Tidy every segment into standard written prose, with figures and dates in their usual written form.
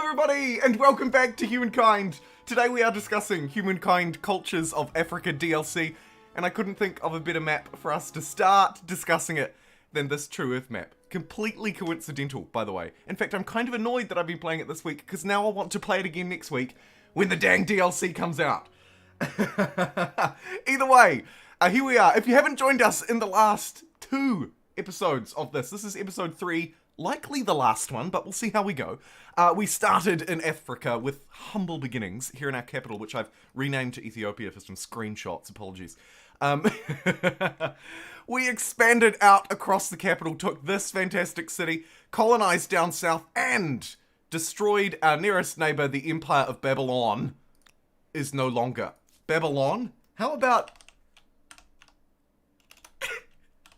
everybody, and welcome back to Humankind. Today we are discussing Humankind Cultures of Africa DLC, and I couldn't think of a better map for us to start discussing it than this True Earth map. Completely coincidental, by the way. In fact, I'm kind of annoyed that I've been playing it this week, because now I want to play it again next week when the dang DLC comes out. Either way, here we are. If you haven't joined us in the last 2 episodes of this is episode 3, likely the last one, but we'll see how we go. We started in Africa with humble beginnings here in our capital, which I've renamed to Ethiopia for some screenshots, apologies. We expanded out across the capital, took this fantastic city, colonized down south, and destroyed our nearest neighbor, the Empire of Babylon, is no longer. Babylon? How about...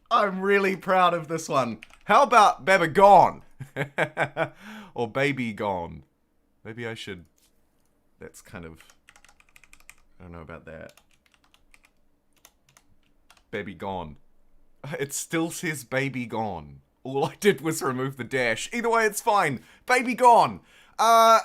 I'm really proud of this one. How about Baba Gone? Or Baby Gone. Maybe I should... That's kind of... I don't know about that. Baby Gone. It still says Baby Gone. All I did was remove the dash. Either way, it's fine. Baby Gone. Our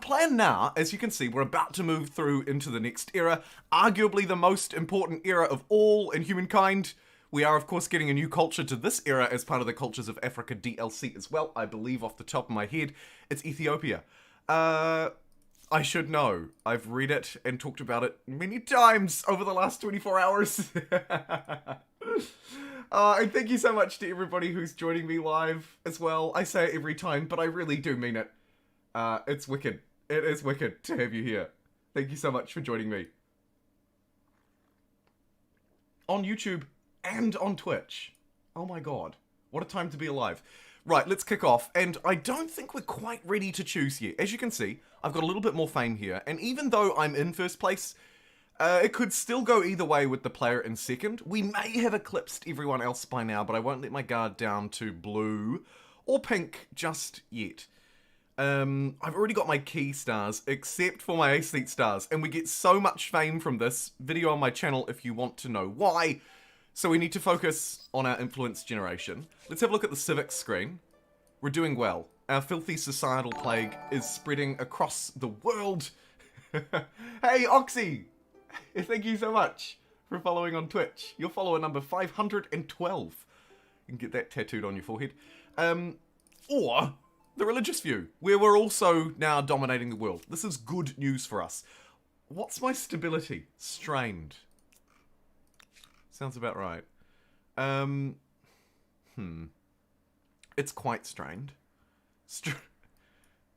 plan now, as you can see, we're about to move through into the next era. Arguably the most important era of all in Humankind. We are, of course, getting a new culture to this era as part of the Cultures of Africa DLC as well. I believe off the top of my head, it's Ethiopia. I should know. I've read it and talked about it many times over the last 24 hours. And thank you so much to everybody who's joining me live as well. I say it every time, but I really do mean it. It's wicked. It is wicked to have you here. Thank you so much for joining me. On YouTube and on Twitch. Oh my god. What a time to be alive. Right, let's kick off. And I don't think we're quite ready to choose yet. As you can see, I've got a little bit more fame here. And even though I'm in first place, it could still go either way with the player in second. We may have eclipsed everyone else by now, but I won't let my guard down to blue or pink just yet. I've already got my key stars, except for my ace stars. And we get so much fame from this video on my channel if you want to know why. So we need to focus on our influence generation. Let's have a look at the civics screen. We're doing well. Our filthy societal plague is spreading across the world. Hey, Oxy! Thank you so much for following on Twitch. You're follower number 512. You can get that tattooed on your forehead. Or the religious view, where we're also now dominating the world. This is good news for us. What's my stability? Strained. Sounds about right. It's quite strained.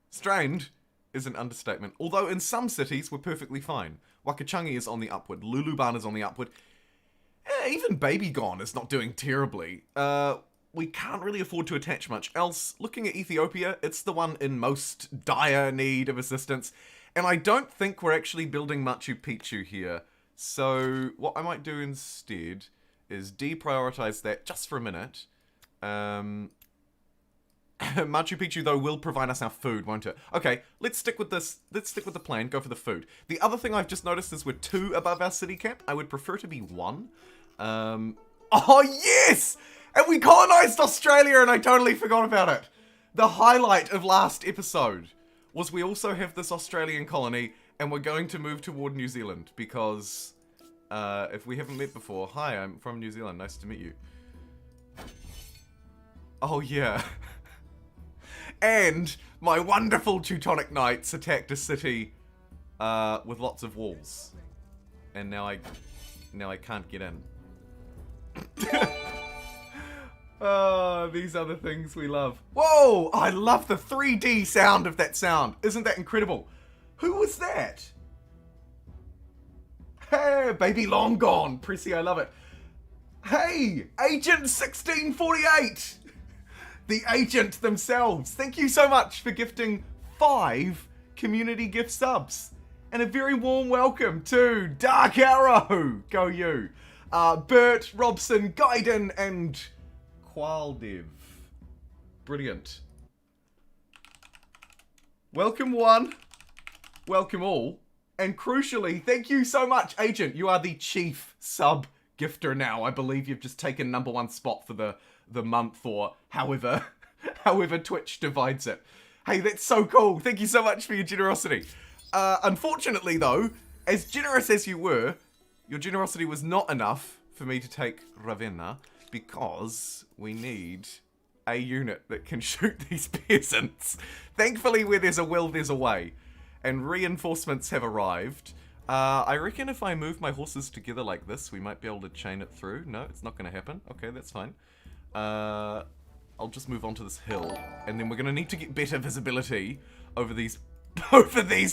Strained is an understatement. Although in some cities we're perfectly fine. Wakachangi is on the upward. Luluban is on the upward. Even Baby Gone is not doing terribly. We can't really afford to attach much else. Looking at Ethiopia, it's the one in most dire need of assistance. And I don't think we're actually building Machu Picchu here. So what I might do instead is deprioritize that just for a minute. Machu Picchu, though, will provide us our food, won't it? Okay, let's stick with this. Let's stick with the plan. Go for the food. The other thing I've just noticed is we're 2 above our city cap. I would prefer to be 1. Oh, yes! And we colonized Australia, and I totally forgot about it. The highlight of last episode was we also have this Australian colony, and we're going to move toward New Zealand, because if we haven't met before, hi, I'm from New Zealand, nice to meet you. Oh yeah. And my wonderful Teutonic Knights attacked a city with lots of walls. And now I can't get in. Oh, these are the things we love. Whoa! I love the 3D sound of that sound. Isn't that incredible? Who was that? Hey, baby long gone. Prissy, I love it. Hey, Agent 1648. The agent themselves. Thank you so much for gifting 5 community gift subs. And a very warm welcome to Dark Arrow. Go you. Bert, Robson, Gaiden, and Qualdev. Brilliant. Welcome one. Welcome all. And crucially, thank you so much, Agent. You are the chief sub gifter now. I believe you've just taken #1 spot for the month, or however Twitch divides it. Hey, that's so cool. Thank you so much for your generosity. Unfortunately, though, as generous as you were, your generosity was not enough for me to take Ravenna, because we need a unit that can shoot these peasants. Thankfully, where there's a will, there's a way. And reinforcements have arrived. I reckon if I move my horses together like this, we might be able to chain it through. No, it's not going to happen. Okay, that's fine. I'll just move onto this hill, and then we're going to need to get better visibility over these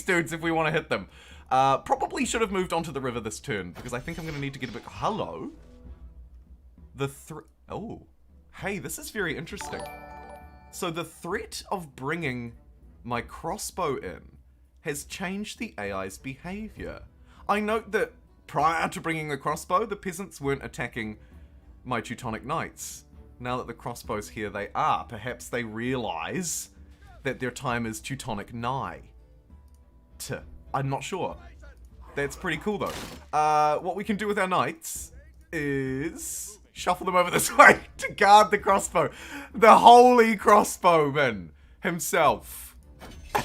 dudes if we want to hit them. Probably should have moved onto the river this turn, because I think I'm going to need to get a bit... Hello? Oh. Hey, this is very interesting. So the threat of bringing my crossbow in has changed the AI's behavior. I note that prior to bringing the crossbow, the peasants weren't attacking my Teutonic knights. Now that the crossbow's here, they are. Perhaps they realize that their time is Teutonic nigh. I'm not sure. That's pretty cool, though. What we can do with our knights is shuffle them over this way to guard the crossbow. The holy crossbowman himself.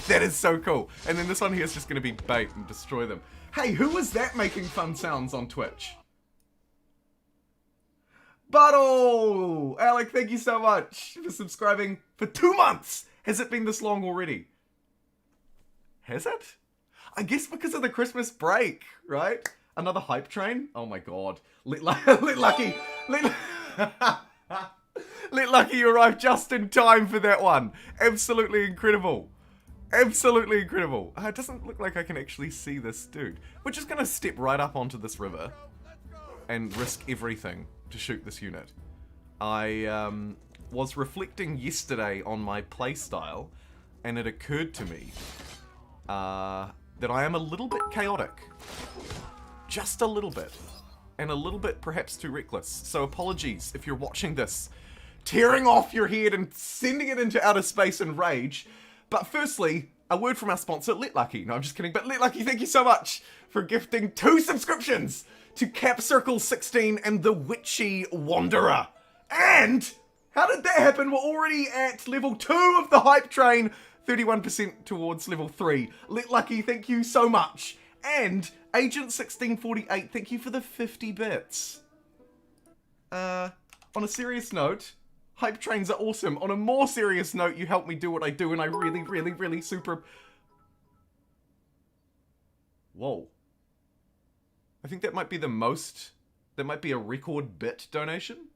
That is so cool. And then this one here is just going to be bait and destroy them. Hey, who was that making fun sounds on Twitch? Buttle! Alec, thank you so much for subscribing for 2 months. Has it been this long already? Has it? I guess because of the Christmas break, right? Another hype train? Oh my god. Lit Lucky. Lit Lucky, you arrived just in time for that one. Absolutely incredible. Absolutely incredible. It doesn't look like I can actually see this dude. We're just going to step right up onto this river and risk everything to shoot this unit. I was reflecting yesterday on my playstyle, and it occurred to me that I am a little bit chaotic. Just a little bit. And a little bit perhaps too reckless. So apologies if you're watching this, tearing off your head and sending it into outer space in rage. But firstly, a word from our sponsor, Lit Lucky. No, I'm just kidding. But Lit Lucky, thank you so much for gifting 2 subscriptions to Cap Circle 16 and the Witchy Wanderer. And how did that happen? We're already at level 2 of the hype train, 31% towards level 3. Lit Lucky, thank you so much. And Agent 1648, thank you for the 50 bits. On a serious note, hype trains are awesome. On a more serious note, you help me do what I do, and I really super... Whoa. I think that might be the most... That might be a record bit donation?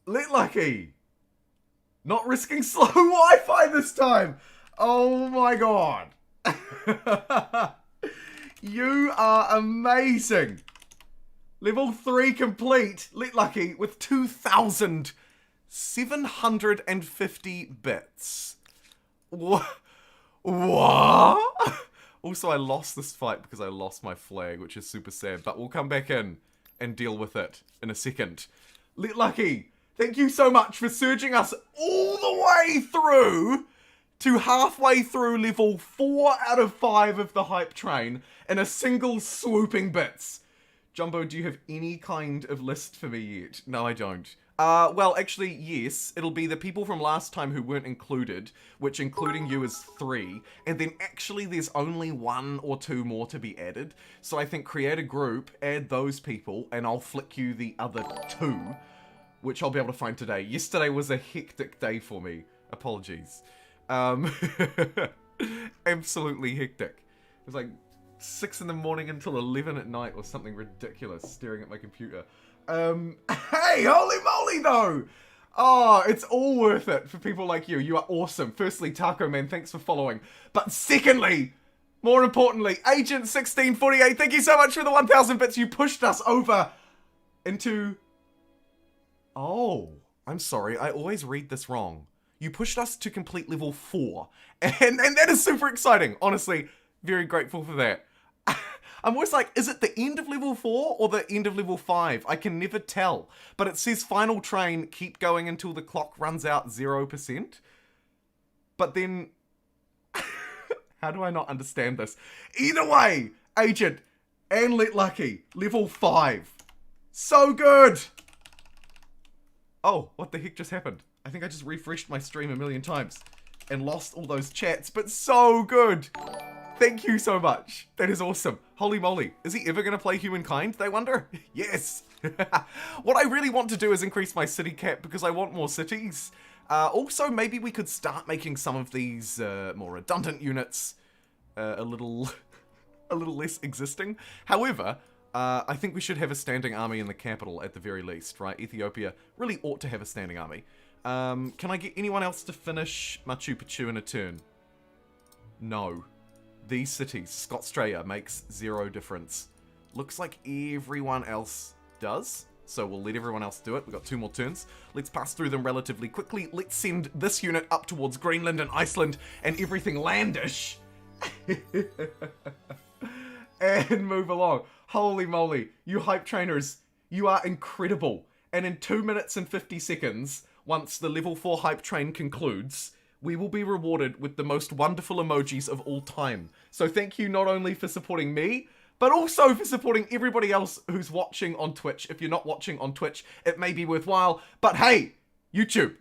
Lit Lucky! Not risking slow Wi-Fi this time! Oh my god! You are amazing! Level 3 complete, Lit Lucky, with 2,750 bits. What? Also, I lost this fight because I lost my flag, which is super sad, but we'll come back in and deal with it in a second. Lit Lucky, thank you so much for surging us all the way through to halfway through level 4 out of 5 of the hype train in a single swooping bits. Jumbo, do you have any kind of list for me yet? No, I don't. Well, actually, yes. It'll be the people from last time who weren't included, which including you is 3. And then actually there's only 1 or 2 more to be added. So I think create a group, add those people, and I'll flick you the other 2, which I'll be able to find today. Yesterday was a hectic day for me. Apologies. Absolutely hectic. It was like 6 in the morning until 11 at night or something ridiculous, staring at my computer. Hey, holy moly though! Oh, it's all worth it for people like you. You are awesome. Firstly, Taco Man, thanks for following. But secondly, more importantly, Agent 1648, thank you so much for the 1,000 bits. You pushed us over into... Oh, I'm sorry. I always read this wrong. You pushed us to complete level 4. And that is super exciting. Honestly, very grateful for that. I'm always like, is it the end of level 4 or the end of level 5? I can never tell. But it says final train, keep going until the clock runs out 0%. But then, how do I not understand this? Either way, Agent and Lit Lucky, level 5. So good! Oh, what the heck just happened? I think I just refreshed my stream a million times and lost all those chats, but so good. Thank you so much. That is awesome. Holy moly. Is he ever going to play Humankind, they wonder? Yes. What I really want to do is increase my city cap because I want more cities. Also, maybe we could start making some of these more redundant units a little less existing. However, I think we should have a standing army in the capital at the very least, right? Ethiopia really ought to have a standing army. Can I get anyone else to finish Machu Picchu in a turn? No. These cities, Scotstraya, makes 0 difference. Looks like everyone else does. So we'll let everyone else do it. We've got 2 more turns. Let's pass through them relatively quickly. Let's send this unit up towards Greenland and Iceland and everything landish. And move along. Holy moly. You hype trainers, you are incredible. And in 2 minutes and 50 seconds, once the level 4 hype train concludes, we will be rewarded with the most wonderful emojis of all time. So thank you not only for supporting me, but also for supporting everybody else who's watching on Twitch. If you're not watching on Twitch, it may be worthwhile. But hey, YouTube,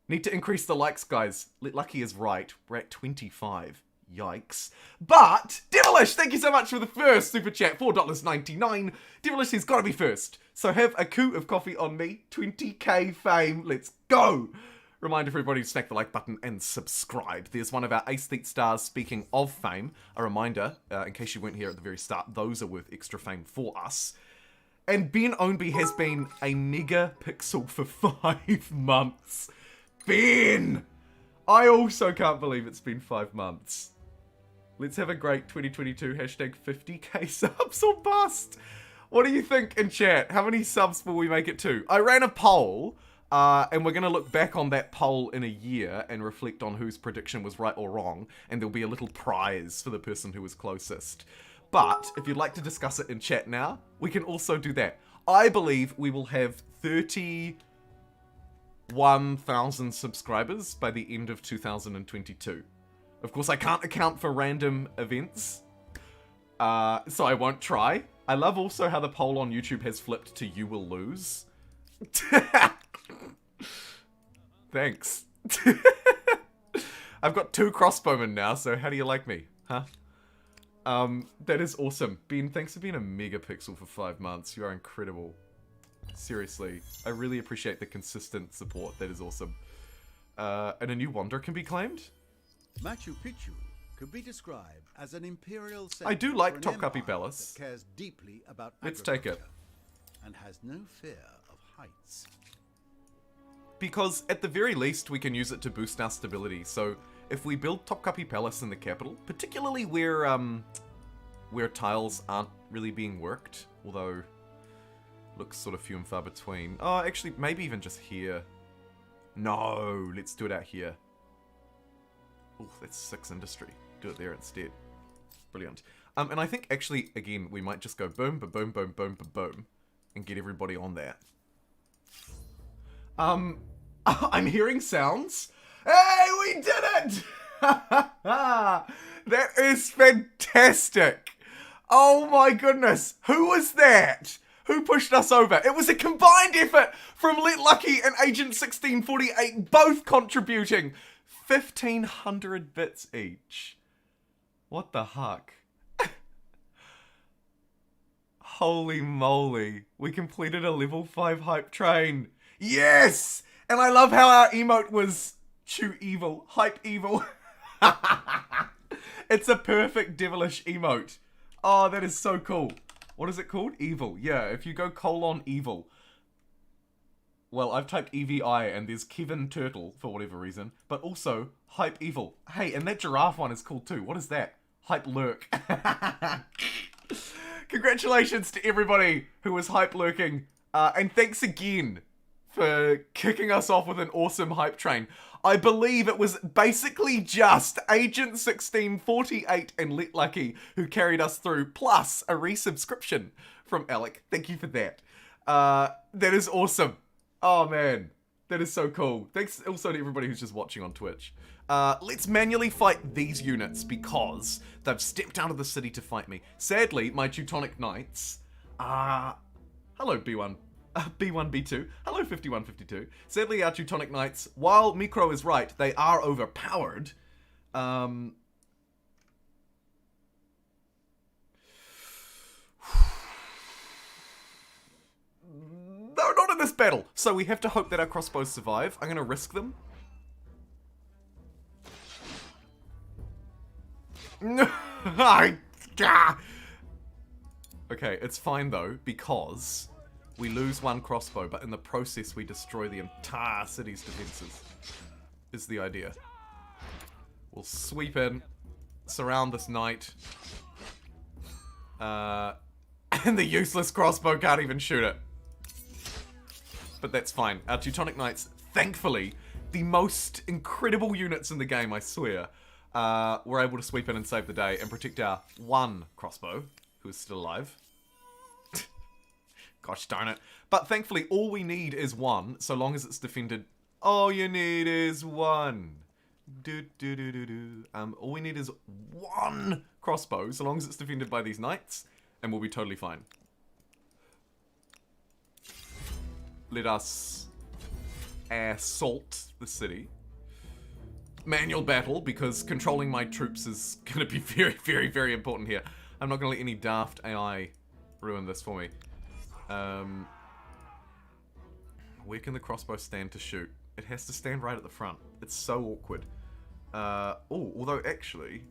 need to increase the likes, guys. Lucky is right. We're at 25. Yikes. But, Devilish, thank you so much for the first super chat, $4.99. Devilish has got to be first. So have a coup of coffee on me. 20k fame. Let's go. Reminder for everybody to smack the like button and subscribe. There's one of our aesthete stars, speaking of fame. A reminder, in case you weren't here at the very start, those are worth extra fame for us. And Ben Ownby has been a megapixel for 5 months. Ben! I also can't believe it's been 5 months. Let's have a great 2022 hashtag 50k subs or bust. What do you think in chat? How many subs will we make it to? I ran a poll. And we're going to look back on that poll in a year and reflect on whose prediction was right or wrong. And there'll be a little prize for the person who was closest. But if you'd like to discuss it in chat now, we can also do that. I believe we will have 31,000 subscribers by the end of 2022. Of course, I can't account for random events, so I won't try. I love also how the poll on YouTube has flipped to "you will lose." Thanks. I've got 2 crossbowmen now, so how do you like me? Huh? That is awesome. Ben, thanks for being a megapixel for 5 months. You are incredible. Seriously. I really appreciate the consistent support. That is awesome. And a new wonder can be claimed? Machu Picchu could be described as an imperial center. I do like Topkapi Palace. That cares deeply about Let's take it. And has no fear of heights. Because at the very least, we can use it to boost our stability. So if we build Topkapi Palace in the capital, particularly where tiles aren't really being worked, although looks sort of few and far between. Oh, actually, maybe even just here. No, let's do it out here. Oh, that's 6 industry. Do it there instead. Brilliant. And I think actually, again, we might just go boom, ba-boom, boom, boom, ba-boom, and get everybody on that. I'm hearing sounds. Hey, we did it! That is fantastic. Oh my goodness. Who was that? Who pushed us over? It was a combined effort from Let Lucky and Agent 1648, both contributing 1,500 bits each. What the huck? Holy moly. We completed a level 5 hype train. Yes! And I love how our emote was chew evil, hype evil. It's a perfect devilish emote. Oh, that is so cool. What is it called? Evil. Yeah, if you go :evil. Well, I've typed EVI and there's Kevin Turtle for whatever reason, but also hype evil. Hey, and that giraffe one is cool too. What is that? Hype lurk. Congratulations to everybody who was hype lurking. And thanks again for kicking us off with an awesome hype train. I believe it was basically just Agent 1648 and Let Lucky who carried us through, plus a resubscription from Alec. Thank you for that. That is awesome. Oh man, that is so cool. Thanks also to everybody who's just watching on Twitch. Let's manually fight these units because they've stepped out of the city to fight me. Sadly, my Teutonic Knights are... Hello, B1. B1, B2. Hello, 5152. Sadly, our Teutonic Knights, while Micro is right, they are overpowered. No, not in this battle. So we have to hope that our crossbows survive. I'm going to risk them. Okay, it's fine though, because we lose one crossbow, but in the process we destroy the entire city's defenses, is the idea. We'll sweep in, surround this knight, and the useless crossbow can't even shoot it. But that's fine. Our Teutonic Knights, thankfully, the most incredible units in the game, I swear, were able to sweep in and save the day and protect our one crossbow, who is still alive. Gosh darn it. But thankfully, all we need is one, so long as it's defended. All you need is one. All we need is one crossbow, so long as it's defended by these knights, and we'll be totally fine. Let us assault the city. Manual battle, because controlling my troops is going to be very, very, very important here. I'm not going to let any daft AI ruin this for me. Where can the crossbow stand to shoot? It has to stand right at the front. It's so awkward. Although actually,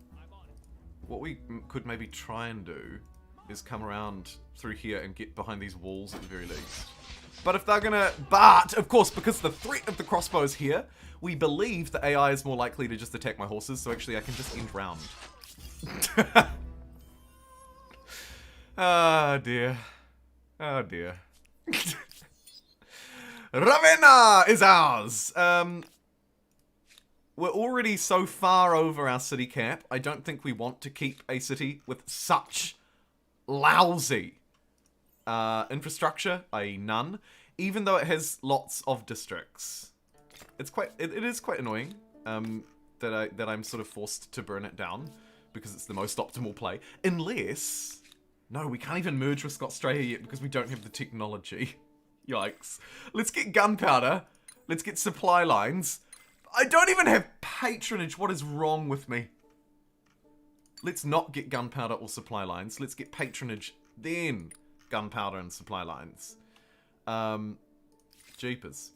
what we could maybe try and do is come around through here and get behind these walls at the very least. But if they're gonna... But, of course, because the threat of the crossbow is here, we believe the AI is more likely to just attack my horses, so actually I can just end round. Oh dear. Oh dear. Ravenna is ours! We're already so far over our city cap, I don't think we want to keep a city with such lousy infrastructure, i.e. none, even though it has lots of districts. It is quite annoying that I'm sort of forced to burn it down because it's the most optimal play. Unless, no, we can't even merge with Scotstralia yet because we don't have the technology. Yikes. Let's get gunpowder. Let's get supply lines. I don't even have patronage. What is wrong with me? Let's not get gunpowder or supply lines. Let's get patronage, then gunpowder and supply lines. Jeepers.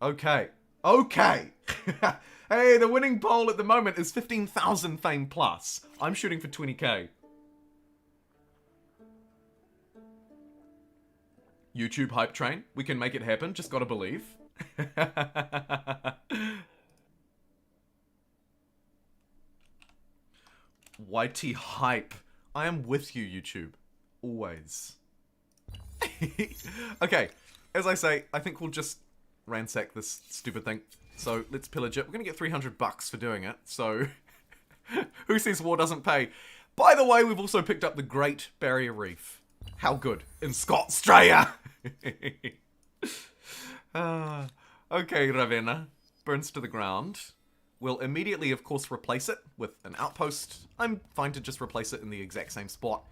Okay. Okay. Hey, the winning poll at the moment is 15,000 fame plus. I'm shooting for 20k. YouTube hype train. We can make it happen. Just gotta believe. YT hype. I am with you, YouTube. Always. Okay, as I say, I think we'll just ransack this stupid thing. So let's pillage it. We're gonna get 300 bucks for doing it. So who says war doesn't pay? By the way, we've also picked up the Great Barrier Reef. How good in Scotstralia. Okay, Ravenna burns to the ground. We'll immediately, of course, replace it with an outpost. I'm fine to just replace it in the exact same spot.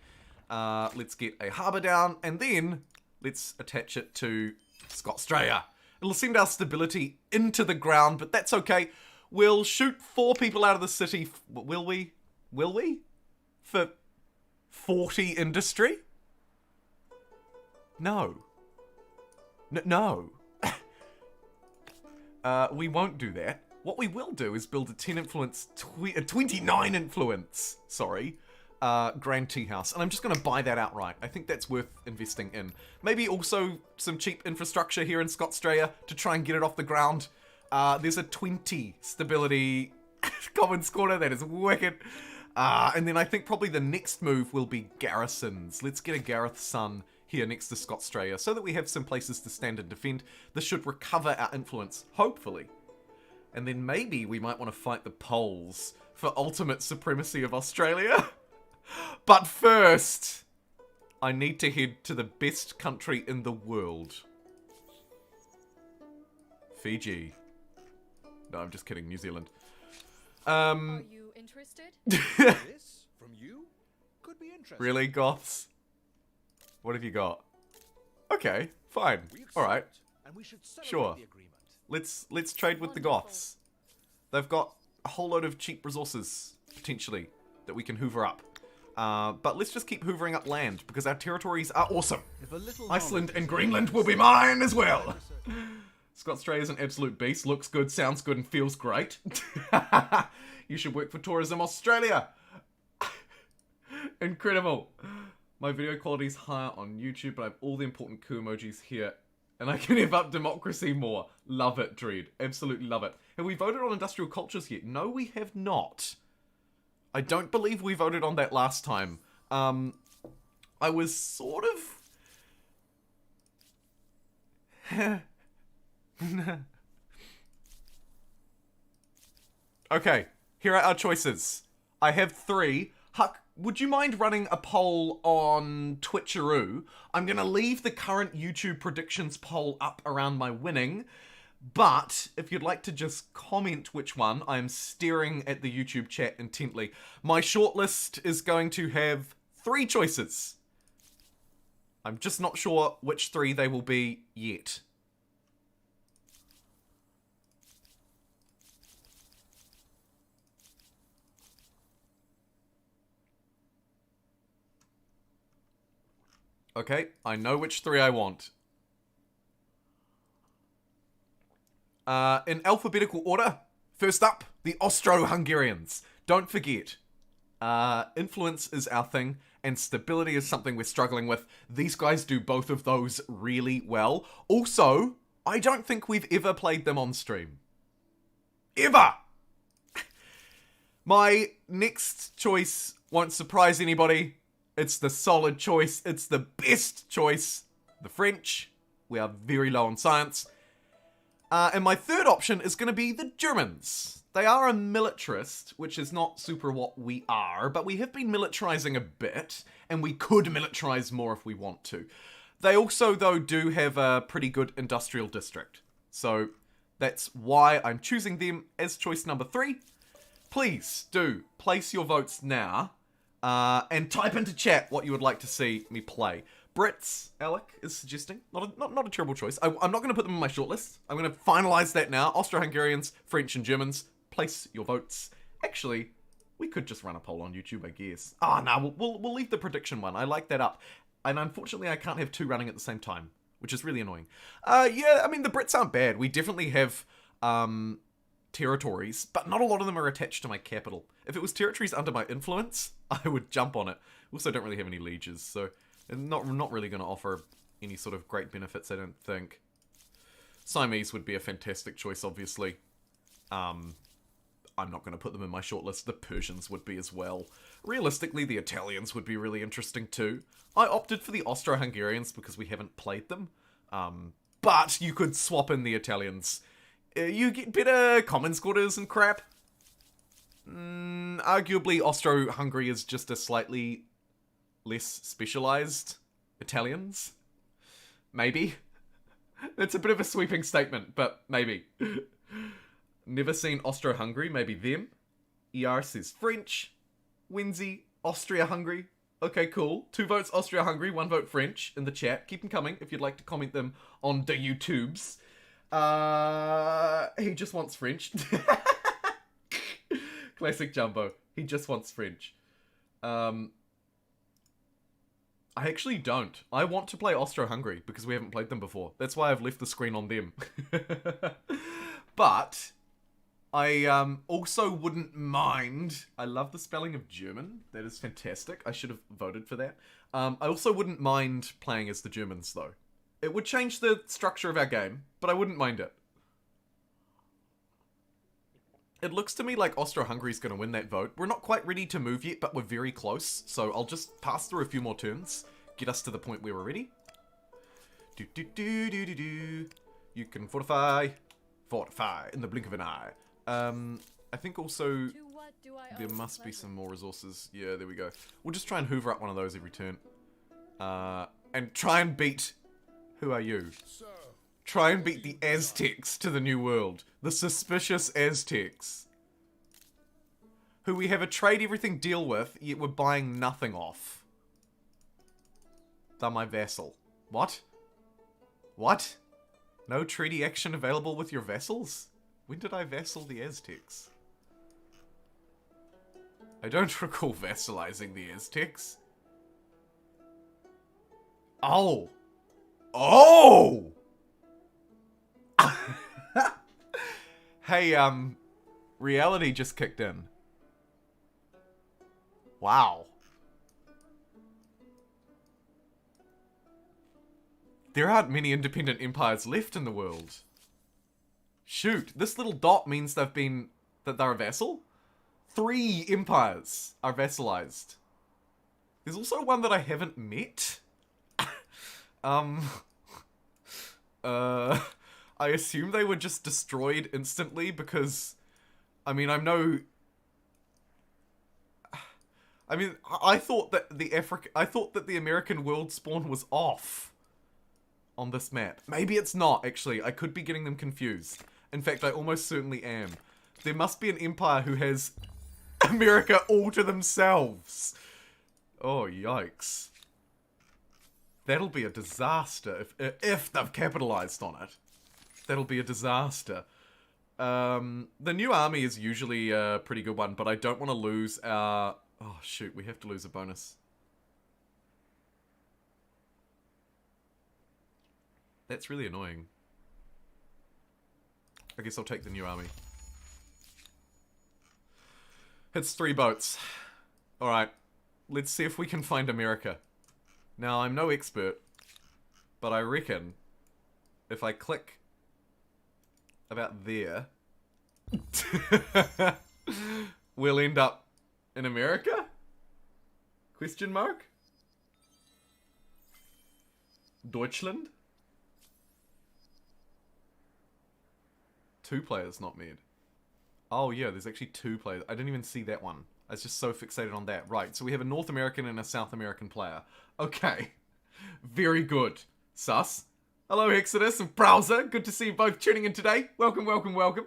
Let's get a harbour down, and then let's attach it to Scotstralia. It'll send our stability into the ground, but that's okay. We'll shoot 4 people out of the city. Will we? Will we? For 40 industry? No. No. We won't do that. What we will do is build a 10 influence, a 29 influence, sorry, Grand Tea House. And I'm just going to buy that outright. I think that's worth investing in. Maybe also some cheap infrastructure here in Scotstralia to try and get it off the ground. There's a 20 stability Commons Corner. That is wicked. And then I think probably the next move will be garrisons. Let's get a Gareth Sun here next to Scotstralia so that we have some places to stand and defend. This should recover our influence, hopefully. And then maybe we might want to fight the Poles for ultimate supremacy of Australia. But first, I need to head to the best country in the world. Fiji. No, I'm just kidding. New Zealand. Are you interested? This from you could be interesting. Really, Goths? What have you got? Okay. Fine. We All right. accept, and we should celebrate Sure. the agreement. Let's trade with the Wonderful. Goths. They've got a whole load of cheap resources, potentially, that we can hoover up. But let's just keep hoovering up land, because our territories are awesome. If a little Iceland knowledge and is Greenland will be gained, mine as well. so- Scott Strays an absolute beast. Looks good, sounds good, and feels great. You should work for Tourism Australia. Incredible. My video quality is higher on YouTube, but I have all the important coup emojis here. And I can have up democracy more. Love it, Dread. Absolutely love it. Have we voted on industrial cultures yet? No, we have not. I don't believe we voted on that last time. I was sort of... Okay, here are our choices. I have 3. Huck, would you mind running a poll on Twitcheroo? I'm going to leave the current YouTube predictions poll up around my winning, but if you'd like to just comment which one, I'm staring at the YouTube chat intently. My shortlist is going to have 3 choices. I'm just not sure which 3 they will be yet. Okay, I know which 3 I want. In alphabetical order, first up, the Austro-Hungarians. Don't forget, influence is our thing, and stability is something we're struggling with. These guys do both of those really well. Also, I don't think we've ever played them on stream. Ever! My next choice won't surprise anybody. It's the solid choice. It's the best choice. The French. We are very low on science. And my third option is going to be the Germans. They are a militarist, which is not super what we are, but we have been militarizing a bit, and we could militarize more if we want to. They also, though, do have a pretty good industrial district. So that's why I'm choosing them as choice number 3. Please do place your votes now. And type into chat what you would like to see me play. Brits, Alec is suggesting. Not a terrible choice. I'm not going to put them in my shortlist. I'm going to finalize that now. Austro-Hungarians, French and Germans. Place your votes. Actually, we could just run a poll on YouTube, I guess. No, we'll leave the prediction one. I like that up. And unfortunately, I can't have 2 running at the same time, which is really annoying. Yeah, I mean, the Brits aren't bad. We definitely have, territories, but not a lot of them are attached to my capital. If it was territories under my influence, I would jump on it. Also, don't really have any lieges, so not really going to offer any sort of great benefits, I don't think. Siamese would be a fantastic choice, obviously. I'm not going to put them in my shortlist. The Persians would be as well. Realistically, the Italians would be really interesting too. I opted for the Austro-Hungarians because we haven't played them. But you could swap in the Italians. You get better commons quarters and crap. Arguably, Austro-Hungary is just a slightly less specialized Italians. Maybe. It's a bit of a sweeping statement, but maybe. Never seen Austro-Hungary, maybe them. ER says French. Winsy, Austria-Hungary. Okay, cool. 2 votes Austria-Hungary, 1 vote French in the chat. Keep them coming if you'd like to comment them on the YouTubes. He just wants French. Classic Jumbo. He just wants French. I actually don't. I want to play Austro-Hungary because we haven't played them before. That's why I've left the screen on them. But I also wouldn't mind. I love the spelling of German. That is fantastic. I should have voted for that. I also wouldn't mind playing as the Germans though. It would change the structure of our game, but I wouldn't mind it. It looks to me like Austro-Hungary's going to win that vote. We're not quite ready to move yet, but we're very close. So I'll just pass through a few more turns. Get us to the point where we're ready. You can fortify. Fortify in the blink of an eye. I think also To what do I owe there this must be pleasure? some more resources. Yeah, there we go. We'll just try and hoover up one of those every turn. And try and beat... Who are you? Try and beat the Aztecs to the New World. The suspicious Aztecs. Who we have a trade everything deal with, yet we're buying nothing off. They're my vassal. What? What? No treaty action available with your vassals? When did I vassal the Aztecs? I don't recall vassalizing the Aztecs. Oh! Oh! Hey, reality just kicked in. Wow. There aren't many independent empires left in the world. Shoot, this little dot means that they're a vassal? 3 empires are vassalized. There's also one that I haven't met. I assume they were just destroyed instantly because, I mean, I thought that the American world spawn was off on this map. Maybe it's not, actually. I could be getting them confused. In fact, I almost certainly am. There must be an empire who has America all to themselves. Oh, yikes. That'll be a disaster if they've capitalized on it. That'll be a disaster. The new army is usually a pretty good one, but I don't want to lose our... Oh, shoot, we have to lose a bonus. That's really annoying. I guess I'll take the new army. It's 3 boats. Alright, let's see if we can find America. Now, I'm no expert, but I reckon if I click about there, we'll end up in America? Question mark? Deutschland? 2 players not made. Oh yeah, there's actually 2 players. I didn't even see that one. I was just so fixated on that. Right, so we have a North American and a South American player. Okay. Very good. Sus. Hello, Exodus and Browser. Good to see you both tuning in today. Welcome, welcome, welcome.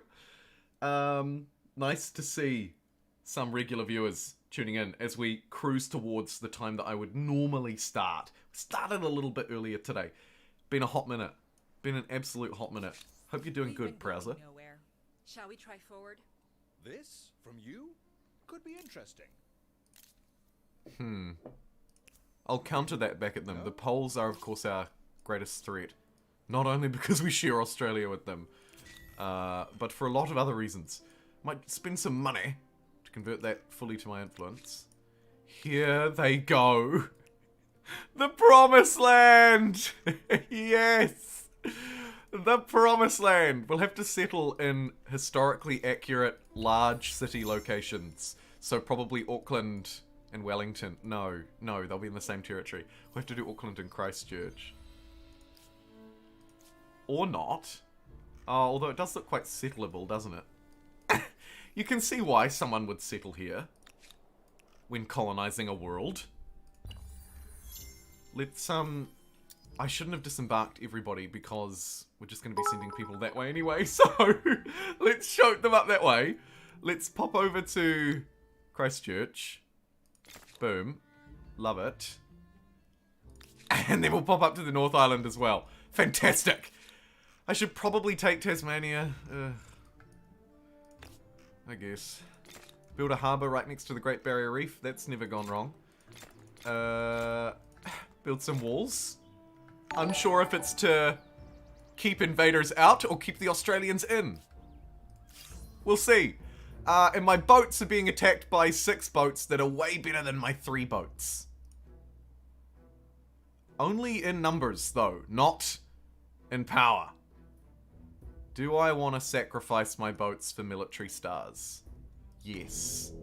Nice to see some regular viewers tuning in as we cruise towards the time that I would normally start. Started a little bit earlier today. Been a hot minute. Been an absolute hot minute. Hope you're doing good, Browser. Nowhere. Shall we try forward? This, from you, could be interesting. I'll counter that back at them. The Poles are, of course, our greatest threat. Not only because we share Australia with them, but for a lot of other reasons. Might spend some money to convert that fully to my influence. Here they go. The Promised Land! Yes! The Promised Land! We'll have to settle in historically accurate, large city locations. So probably Auckland and Wellington. No, they'll be in the same territory. We'll have to do Auckland and Christchurch. Or not. Although it does look quite settleable, doesn't it? You can see why someone would settle here when colonizing a world. Let's, I shouldn't have disembarked everybody because we're just going to be sending people that way anyway, so let's shoot them up that way. Let's pop over to Christchurch. Boom. Love it. And then we'll pop up to the North Island as well. Fantastic! I should probably take Tasmania. I guess. Build a harbour right next to the Great Barrier Reef. That's never gone wrong. Build some walls. Unsure if it's to keep invaders out or keep the Australians in. We'll see. And my boats are being attacked by 6 boats that are way better than my 3 boats. Only in numbers, though, not in power. Do I want to sacrifice my boats for military stars? Yes.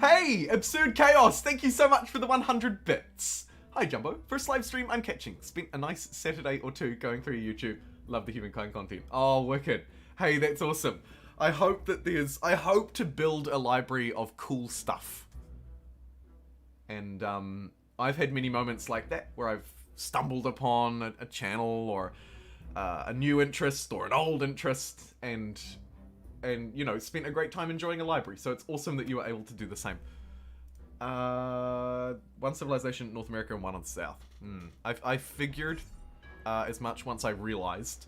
Hey, Absurd Chaos, thank you so much for the 100 bits. Hi, Jumbo. First live stream I'm catching. Spent a nice Saturday or 2 going through YouTube. Love the Humankind content. Oh, wicked. Hey, that's awesome. I hope to build a library of cool stuff. And, I've had many moments like that where I've stumbled upon a channel or a new interest or an old interest and you know, spent a great time enjoying a library. So it's awesome that you were able to do the same. 1 civilization in North America and 1 on the South. I figured as much once I realized.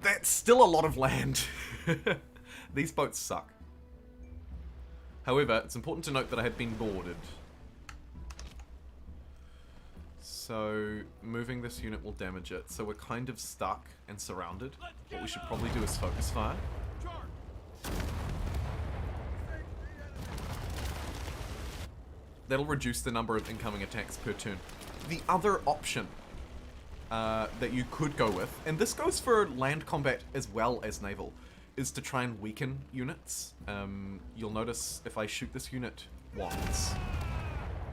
That's still a lot of land. These boats suck. However, it's important to note that I have been boarded. So, moving this unit will damage it. So we're kind of stuck and surrounded. What we should probably do is focus fire. That'll reduce the number of incoming attacks per turn. The other option that you could go with, and this goes for land combat as well as naval, is to try and weaken units. You'll notice if I shoot this unit once,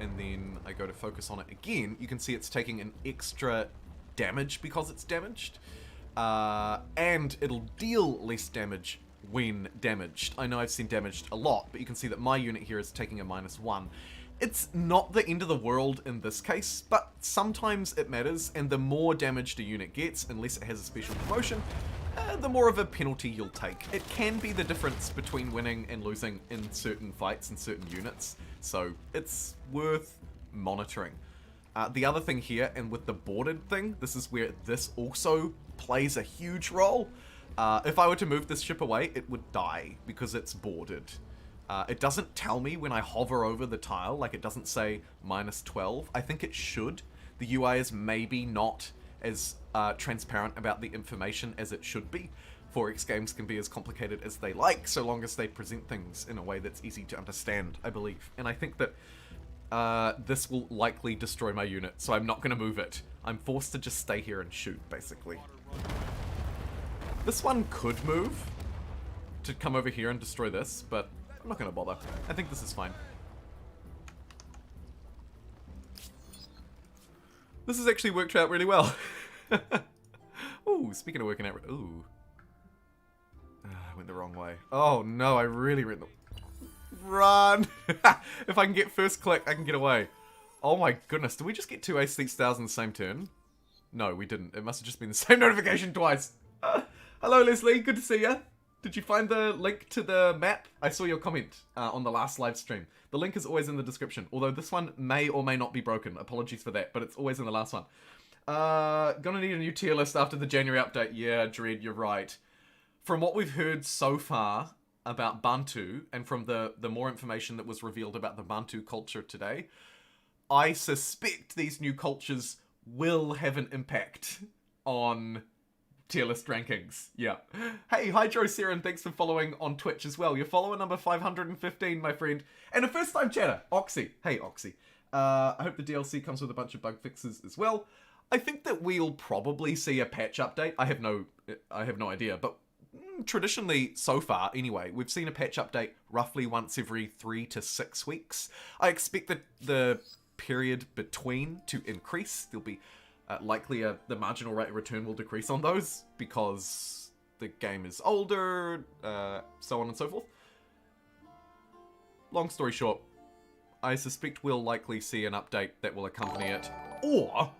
and then I go to focus on it again, you can see it's taking an extra damage because it's damaged. And it'll deal less damage when damaged. I know I've seen damaged a lot, but you can see that my unit here is taking a -1. It's not the end of the world in this case, but sometimes it matters, and the more damaged a unit gets, unless it has a special promotion, the more of a penalty you'll take. It can be the difference between winning and losing in certain fights and certain units, so it's worth monitoring. The other thing here, and with the boarded thing, this is where this also plays a huge role. If I were to move this ship away, it would die because it's boarded. It doesn't tell me when I hover over the tile, like it doesn't say -12. I think it should. The UI is maybe not as transparent about the information as it should be. 4X games can be as complicated as they like, so long as they present things in a way that's easy to understand, I believe. And I think that this will likely destroy my unit, so I'm not going to move it. I'm forced to just stay here and shoot, basically. This one could move to come over here and destroy this, but I'm not going to bother. I think this is fine. This has actually worked out really well. Ooh, speaking of working out... Ooh. I went the wrong way. Oh no, I really went the... Run! If I can get first click, I can get away. Oh my goodness, did we just get 2 ace seat stars in the same turn? No, we didn't. It must have just been the same notification twice. Hello Leslie, good to see ya. Did you find the link to the map? I saw your comment on the last live stream. The link is always in the description, although this one may or may not be broken. Apologies for that, but it's always in the last one. Gonna need a new tier list after the January update. Yeah, Dread, you're right. From what we've heard so far about Bantu, and from the more information that was revealed about the Bantu culture today, I suspect these new cultures will have an impact on tier list rankings. Yeah. Hey, Hydro Seren, thanks for following on Twitch as well. You're follower number 515, my friend. And a first-time chatter, Oxy. Hey, Oxy. I hope the DLC comes with a bunch of bug fixes as well. I think that we'll probably see a patch update. I have no idea, but traditionally, so far anyway, we've seen a patch update roughly once every 3 to 6 weeks. I expect that the period between to increase. There'll be likely the marginal rate of return will decrease on those because the game is older, so on and so forth. Long story short, I suspect we'll likely see an update that will accompany it, or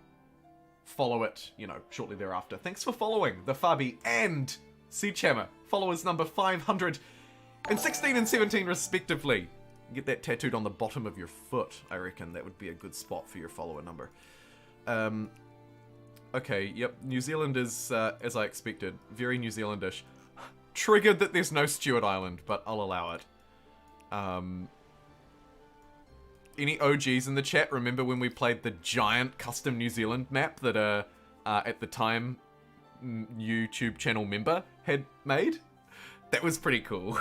follow it, you know, shortly thereafter. Thanks for following the Fabi and Siege-Hammer, followers number 516 and 17 respectively. Get that tattooed on the bottom of your foot, I reckon. That would be a good spot for your follower number. Okay, yep, New Zealand is, as I expected, very New Zealandish. Triggered that there's no Stewart Island, but I'll allow it. Any OGs in the chat remember when we played the giant custom New Zealand map that at the time YouTube channel member had made? That was pretty cool.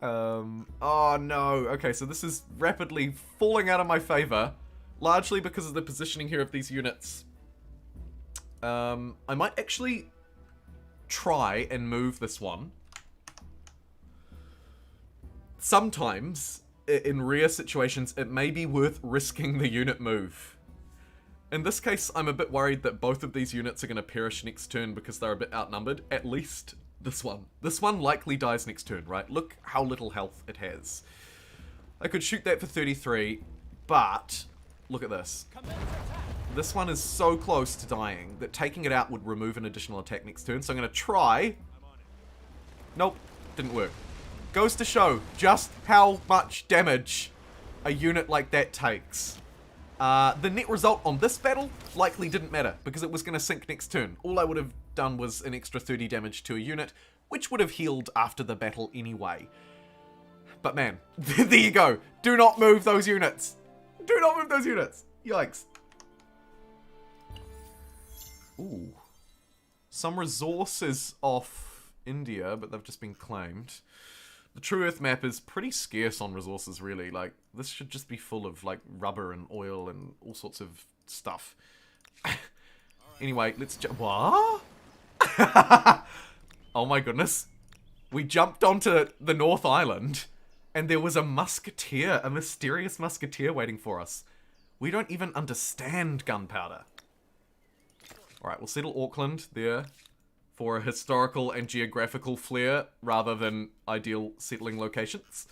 Oh no, okay, so this is rapidly falling out of my favor, largely because of the positioning here of these units. I might actually try and move this one. Sometimes, in rare situations, it may be worth risking the unit move. In this case, I'm a bit worried that both of these units are going to perish next turn because they're a bit outnumbered. At least this one. This one likely dies next turn, right? Look how little health it has. I could shoot that for 33, but look at this. This one is so close to dying that taking it out would remove an additional attack next turn. So I'm going to try. Nope, didn't work. Goes to show just how much damage a unit like that takes. The net result on this battle likely didn't matter, because it was going to sink next turn. All I would have done was an extra 30 damage to a unit, which would have healed after the battle anyway. But man, there you go. Do not move those units. Do not move those units. Yikes. Ooh. Some resources off India, but they've just been claimed. The True Earth map is pretty scarce on resources, really. Like, this should just be full of, like, rubber and oil and all sorts of stuff. Anyway, let's jump. What? Oh my goodness. We jumped onto the North Island, and there was a musketeer, a mysterious musketeer waiting for us. We don't even understand gunpowder. Alright, we'll settle Auckland there for a historical and geographical flair rather than ideal settling locations.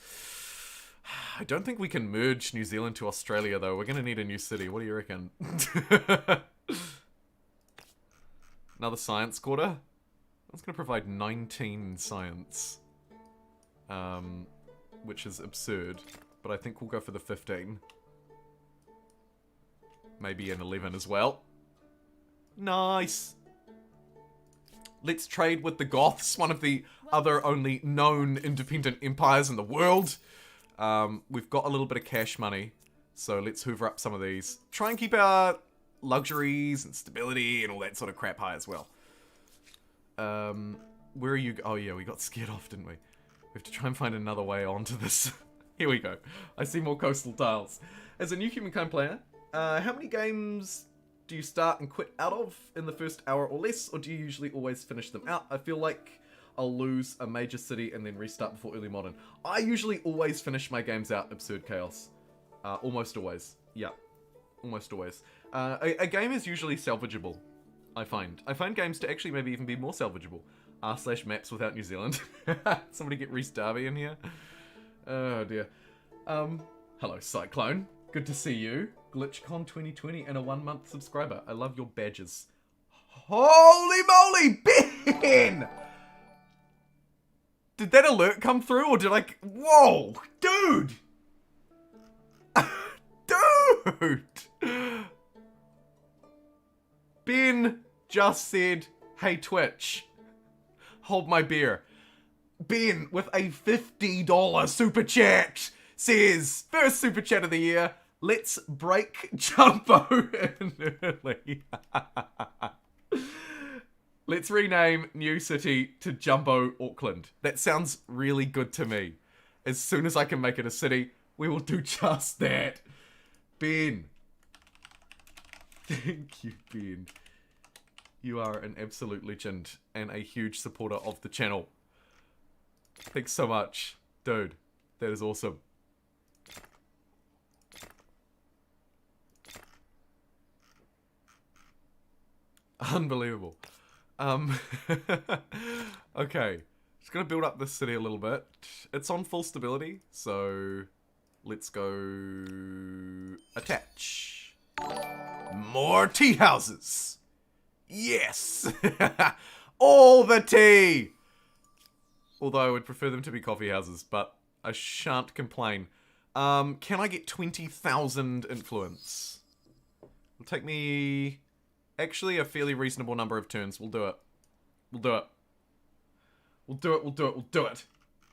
I don't think we can merge New Zealand to Australia, though. We're going to need a new city. What do you reckon? Another science quarter? That's going to provide 19 science. Which is absurd. But I think we'll go for the 15. Maybe an 11 as well. Nice! Let's trade with the Goths, one of the other only known independent empires in the world. We've got a little bit of cash money, so let's hoover up some of these. Try and keep our luxuries and stability and all that sort of crap high as well. Where are you? Oh yeah, we got scared off, didn't we? We have to try and find another way onto this. Here we go. I see more coastal tiles. As a new Humankind player, how many games do you start and quit out of in the first hour or less, or do you usually always finish them out? I feel like I'll lose a major city and then restart before early modern. I usually always finish my games out, Absurd Chaos. Almost always. Yeah. Almost always. A game is usually salvageable, I find. I find games to actually maybe even be more salvageable. r/maps without New Zealand. Somebody get Reese Darby in here. Oh dear. Hello Cyclone. Good to see you. GlitchCon 2020 and a 1-month subscriber. I love your badges. Holy moly, Ben! Did that alert come through, or did I... Whoa! Dude! Dude! Ben just said, hey Twitch, hold my beer. Ben, with a $50 super chat, says, first super chat of the year, let's break Jumbo in early. Let's rename New City to Jumbo Auckland. That sounds really good to me. As soon as I can make it a city, we will do just that. Ben. Thank you, Ben. You are an absolute legend and a huge supporter of the channel. Thanks so much. Dude, that is awesome. Unbelievable. Okay. Just gonna build up this city a little bit. It's on full stability, so let's go attach. More tea houses. Yes. All the tea. Although I would prefer them to be coffee houses, but I shan't complain. Can I get 20,000 influence? It'll take me actually a fairly reasonable number of turns. We'll do it. We'll do it. We'll do it, we'll do it, we'll do it.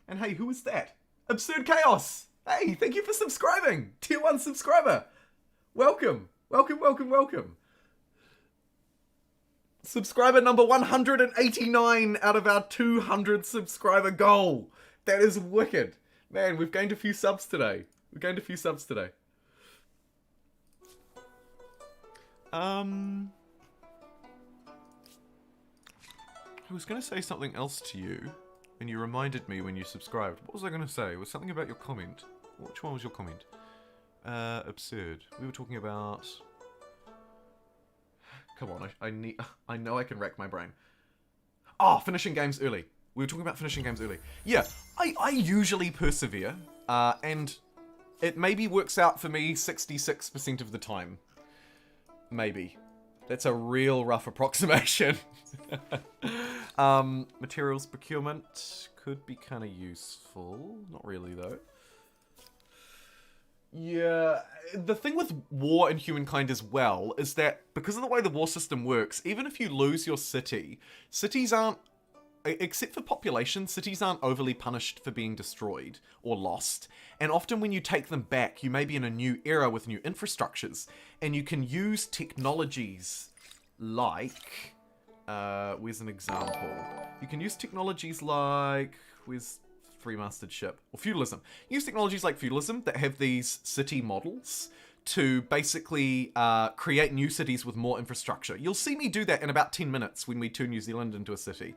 And hey, who is that? Absurd Chaos! Hey, thank you for subscribing! Tier 1 subscriber! Welcome! Welcome, welcome, welcome! Subscriber number 189 out of our 200 subscriber goal! That is wicked! Man, we've gained a few subs today. We've gained a few subs today. I was going to say something else to you, and you reminded me when you subscribed. What was I going to say? It was something about your comment. Which one was your comment? Absurd. We were talking about... Come on, I know I can rack my brain. Oh, finishing games early. We were talking about finishing games early. Yeah, I usually persevere, and it maybe works out for me 66% of the time. Maybe. That's a real rough approximation. Materials procurement could be kind of useful. Not really, though. Yeah, the thing with war in Humankind as well is that because of the way the war system works, even if you lose your city, cities aren't, except for population, cities aren't overly punished for being destroyed or lost. And often when you take them back, you may be in a new era with new infrastructures, and you can use technologies like, where's an example? You can use technologies like, where's free-mastered ship, or feudalism. Use technologies like feudalism that have these city models to basically create new cities with more infrastructure. You'll see me do that in about 10 minutes when we turn New Zealand into a city.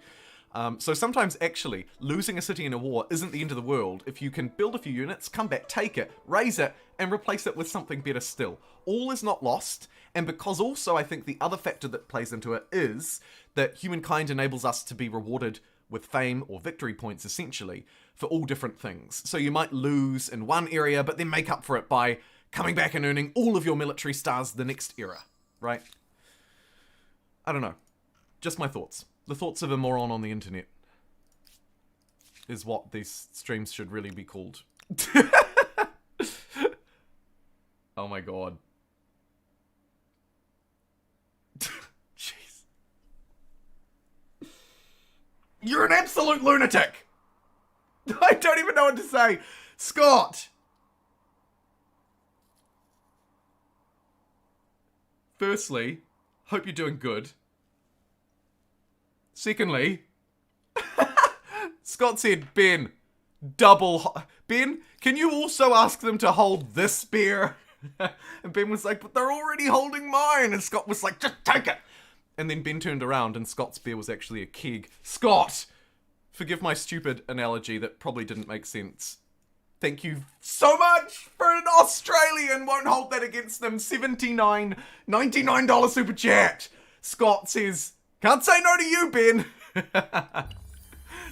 So sometimes actually losing a city in a war isn't the end of the world if you can build a few units, come back, take it, raise it, and replace it with something better still. All is not lost, and because also I think the other factor that plays into it is that Humankind enables us to be rewarded with fame or victory points essentially for all different things. So you might lose in one area but then make up for it by coming back and earning all of your military stars the next era, right? I don't know. Just my thoughts. The thoughts of a moron on the internet is what these streams should really be called. Oh my god. Jeez. You're an absolute lunatic! I don't even know what to say. Scott! Firstly, hope you're doing good. Secondly, Scott said, Ben, Ben, can you also ask them to hold this spear? And Ben was like, but they're already holding mine. And Scott was like, just take it. And then Ben turned around and Scott's spear was actually a keg. Scott! Forgive my stupid analogy that probably didn't make sense. Thank you so much for an Australian. Won't hold that against them. $79.99 super chat. Scott says, can't say no to you, Ben.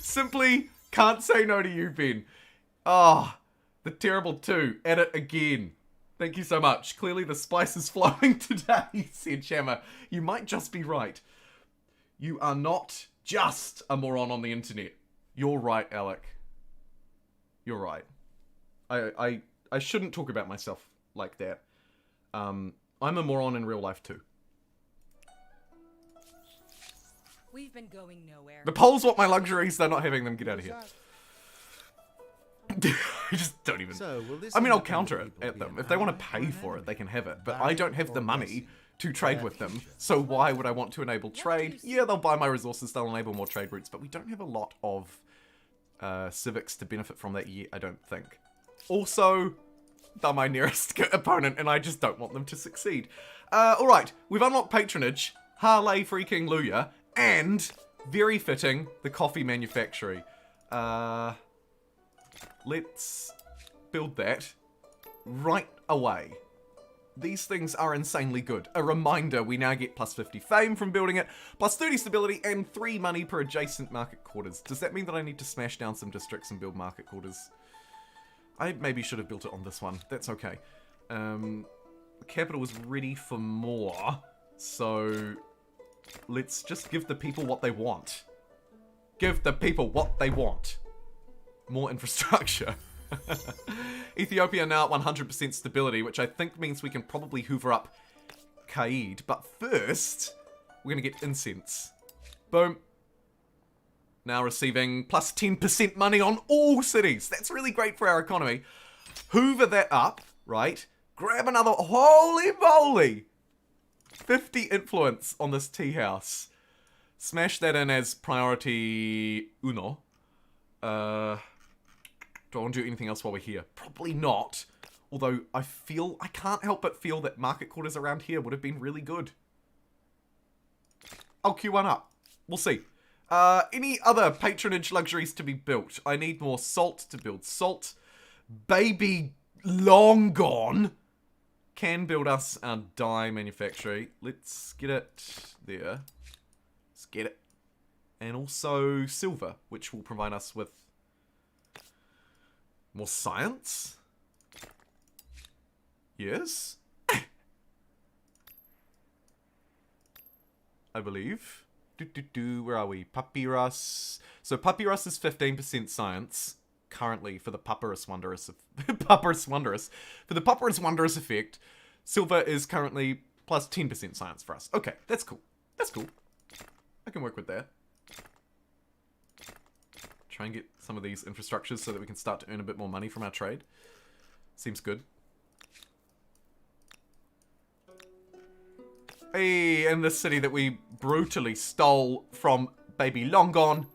Simply can't say no to you, Ben. Ah, the terrible two. At it again. Thank you so much. Clearly the spice is flowing today, said Shammer. You might just be right. You are not just a moron on the internet. You're right, Alec. You're right. I shouldn't talk about myself like that. I'm a moron in real life too. We've been going nowhere. The polls want my luxuries, they're not having them. Get out of here. I just don't even... So, will this I mean, I'll independent counter it people at be them. an If they want to ally or pay an for it, enemy? they can have it. But I Barren don't have the or money blessing? to trade Their with them. future. So why would I want to enable trade? Yeah, they'll buy my resources, they'll enable more trade routes, but we don't have a lot of civics to benefit from that yet, I don't think. Also, they're my nearest opponent, and I just don't want them to succeed. Alright, we've unlocked patronage, Harley freaking Luya, and, very fitting, the coffee manufactory. Let's build that right away. These things are insanely good. A reminder, we now get plus 50 fame from building it, plus 30 stability, and 3 money per adjacent market quarters. Does that mean that I need to smash down some districts and build market quarters? I maybe should have built it on this one. That's okay. The capital is ready for more, so let's just give the people what they want. Give the people what they want. More infrastructure. Ethiopia now at 100% stability, which I think means we can probably hoover up Kaid. But first, we're going to get incense. Boom. Now receiving plus 10% money on all cities. That's really great for our economy. Hoover that up, right? Grab another, holy moly! 50 influence on this tea house. Smash that in as priority uno. Do I want to do anything else while we're here? Probably not. Although I can't help but feel that market quarters around here would have been really good. I'll queue one up. We'll see. Any other patronage luxuries to be built? I need more salt to build salt. Baby long gone can build us our dye manufactory. Let's get it there. Let's get it. And also silver, which will provide us with more science? Yes? I believe. Where are we? Papyrus. So papyrus is 15% science. currently for the Papyrus Wondrous Papyrus Wondrous. For the Papyrus Wondrous effect, silver is currently plus 10% science for us. Okay, that's cool. That's cool. I can work with that. Try and get some of these infrastructures so that we can start to earn a bit more money from our trade. Seems good. Hey, and this city that we brutally stole from baby Long Gone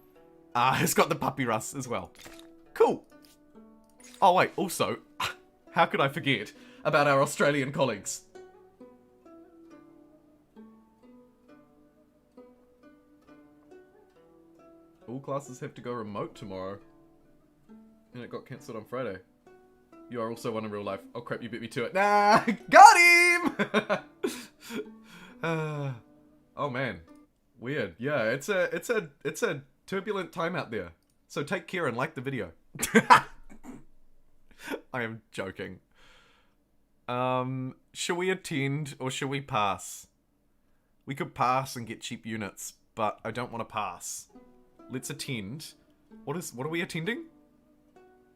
has got the papyrus as well. Cool. Oh wait, also, how could I forget about our Australian colleagues? All classes have to go remote tomorrow. And it got cancelled on Friday. You are also one in real life. Oh crap, you beat me to it. Nah, got him! Oh man. Weird. Yeah, it's a turbulent time out there. So take care and like the video. I am joking. Shall we attend or shall we pass? We could pass and get cheap units, but I don't want to pass. Let's attend. What are we attending?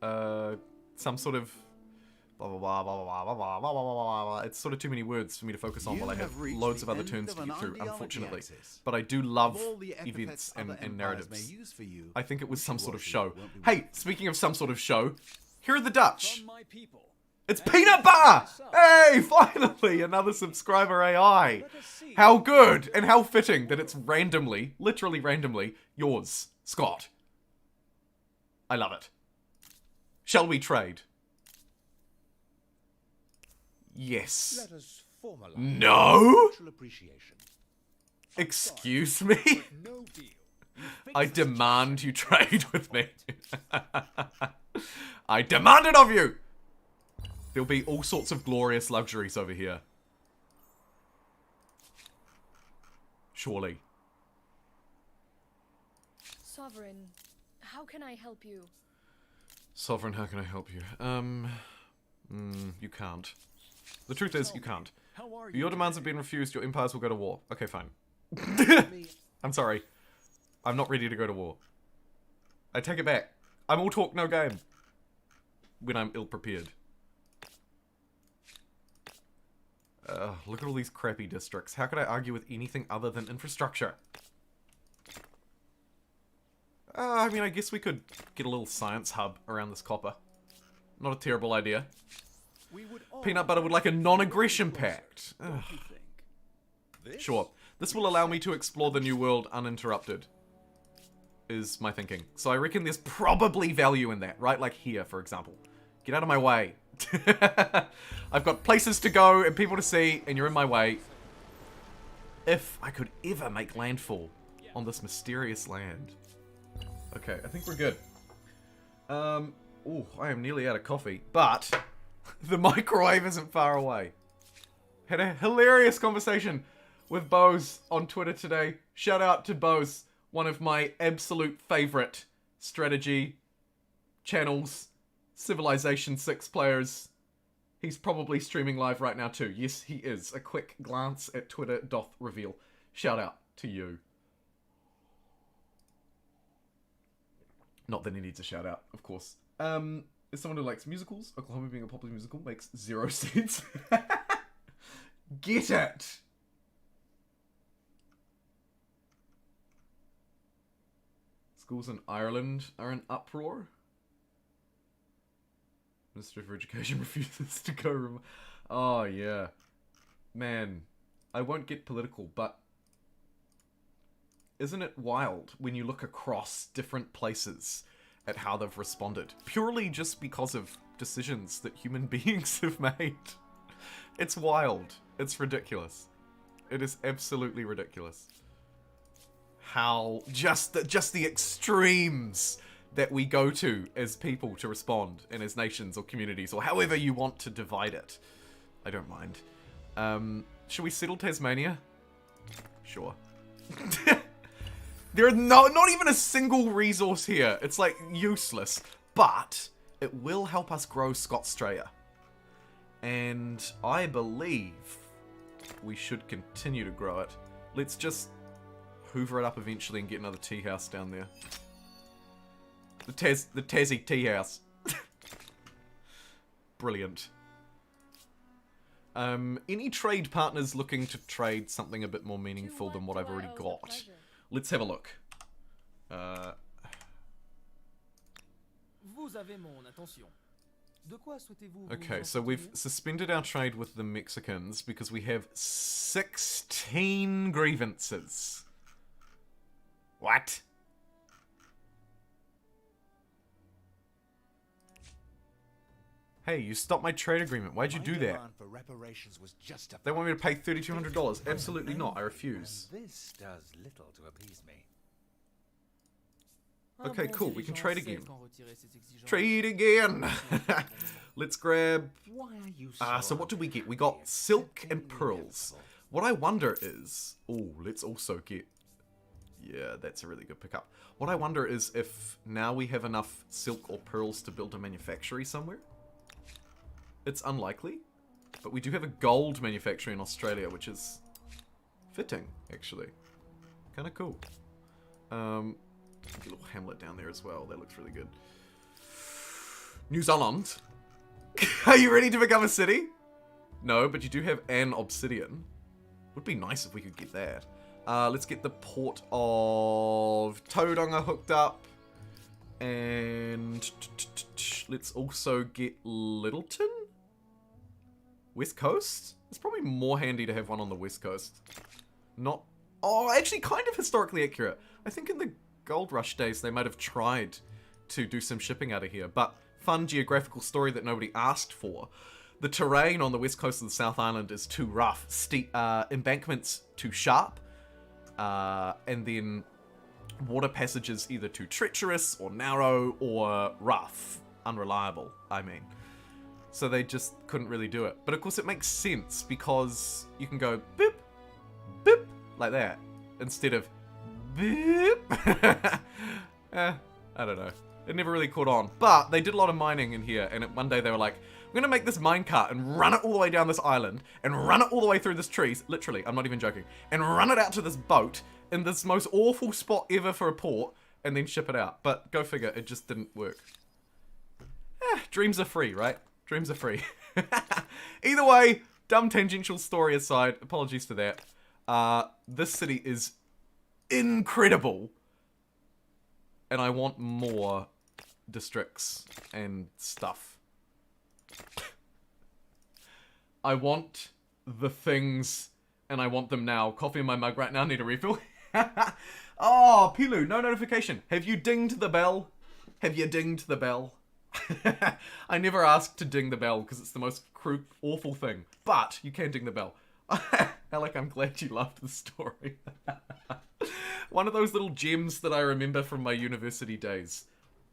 Some sort of blah blah blah blah blah blah blah blah blah blah. It's sort of too many words for me to focus on while I have loads of other turns to get through, unfortunately. But I do love events and narratives. I think it was some sort of show. Hey, speaking of some sort of show, here are the Dutch. It's Peanut Butter! Hey, finally, another subscriber AI. How good and how fitting that it's randomly, literally randomly, yours, Scott. I love it. Shall we trade? Yes. Let us formalize No? mutual appreciation. Excuse me? No deal. I demand you trade with me. I demand it of you! There'll be all sorts of glorious luxuries over here. Surely. Sovereign, how can I help you? Sovereign, how can I help you? You can't. The truth is, you can't. Your demands have been refused, your empires will go to war. Okay, fine. I'm sorry. I'm not ready to go to war. I take it back. I'm all talk, no game. When I'm ill-prepared. Look at all these crappy districts. How could I argue with anything other than infrastructure? I mean, I guess we could get a little science hub around this copper. Not a terrible idea. Peanut Butter would like a non-aggression pact. Sure. This will allow me to explore the new world uninterrupted. Is my thinking. So I reckon there's probably value in that, right? Like here, for example. Get out of my way. I've got places to go and people to see, and you're in my way. If I could ever make landfall on this mysterious land. Okay, I think we're good. Ooh, I am nearly out of coffee, but the microwave isn't far away. Had a hilarious conversation with Bose on Twitter today. Shout out to Bose, one of my absolute favorite strategy channels. Civilization 6 players. He's probably streaming live right now too. Yes, he is. A quick glance at Twitter doth reveal. Shout out to you. Not that he needs a shout out, of course. Is someone who likes musicals? Oklahoma being a popular musical makes 0 sense. Get it! Schools in Ireland are in uproar. Minister for Education refuses to go. Oh, yeah. Man, I won't get political, but isn't it wild when you look across different places at how they've responded? Purely just because of decisions that human beings have made. It's wild. It's ridiculous. It is absolutely ridiculous. How just the extremes that we go to as people to respond, and as nations or communities, or however you want to divide it. I don't mind. Should we settle Tasmania? Sure. There are not even a single resource here. It's like useless. But it will help us grow Scotstralia. And I believe we should continue to grow it. Let's just hoover it up eventually and get another tea house down there. The Tassie Tea House. Brilliant. Any trade partners looking to trade something a bit more meaningful than what I've already got? Let's have a look. Vous avez mon attention. De quoi souhaitez-vous vous Okay, so we've entretenir? suspended our trade with the Mexicans because we have 16 grievances. What? Hey, you stopped my trade agreement. Why'd you My do that? demand for reparations was justified. They want me to pay $3,200. Absolutely not. I refuse. And this does little to appease me. Un Okay, bon cool. We can dirigeant trade sait again. quand retirer ses exigences. Trade again. Let's grab... Why are you So what did we get? We got silk and pearls. What I wonder is... Oh, let's also get... Yeah, that's a really good pickup. What I wonder is if now we have enough silk or pearls to build a manufactory somewhere. It's unlikely, but we do have a gold manufacturer in Australia, which is fitting, actually. Kind of cool. Get a little hamlet down there as well. That looks really good. New Zealand. Are you ready to become a city? No, but you do have an obsidian. Would be nice if we could get that. Let's get the port of Tauranga hooked up. And let's also get Littleton? West Coast? It's probably more handy to have one on the West Coast. Not... Oh, actually kind of historically accurate. I think in the Gold Rush days they might have tried to do some shipping out of here. But fun geographical story that nobody asked for. The terrain on the west coast of the South Island is too rough. Steep embankments too sharp. And then water passages either too treacherous or narrow or rough. Unreliable, I mean. So they just couldn't really do it. But of course it makes sense because you can go boop, boop, like that. Instead of boop. I don't know. It never really caught on. But they did a lot of mining in here. And one day they were like, I'm going to make this minecart and run it all the way down this island. And run it all the way through this trees. Literally, I'm not even joking. And run it out to this boat in this most awful spot ever for a port. And then ship it out. But go figure, it just didn't work. Dreams are free, right? Dreams are free. Either way, dumb tangential story aside, apologies for that. This city is incredible. And I want more districts and stuff. I want the things, and I want them now. Coffee in my mug right now, need a refill. Oh, Pilu, no notification. Have you dinged the bell? Have you dinged the bell? I never asked to ding the bell because it's the most awful thing. But you can ding the bell. Alec, I'm glad you loved the story. One of those little gems that I remember from my university days.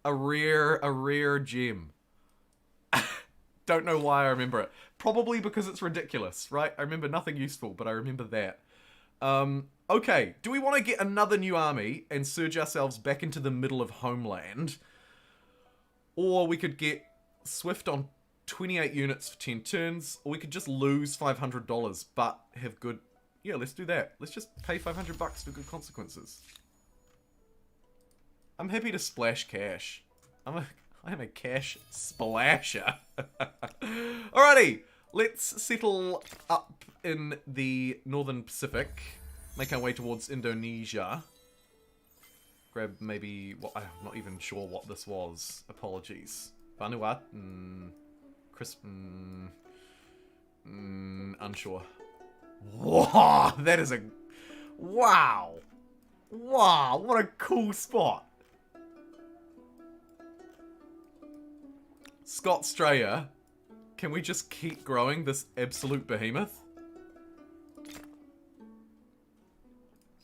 A rare gem. Don't know why I remember it. Probably because it's ridiculous, right? I remember nothing useful, but I remember that. Okay, do we want to get another new army and surge ourselves back into the middle of Homeland? Or we could get Swift on 28 units for 10 turns, or we could just lose $500, but have good... Yeah, let's do that. Let's just pay $500 for good consequences. I'm happy to splash cash. I am a cash splasher. Alrighty, let's settle up in the Northern Pacific. Make our way towards Indonesia. Grab maybe... Well, I'm not even sure what this was. Apologies. Vanuatu? Unsure. Wow, that is a... Wow. Wow, what a cool spot. Scotstralia. Can we just keep growing this absolute behemoth?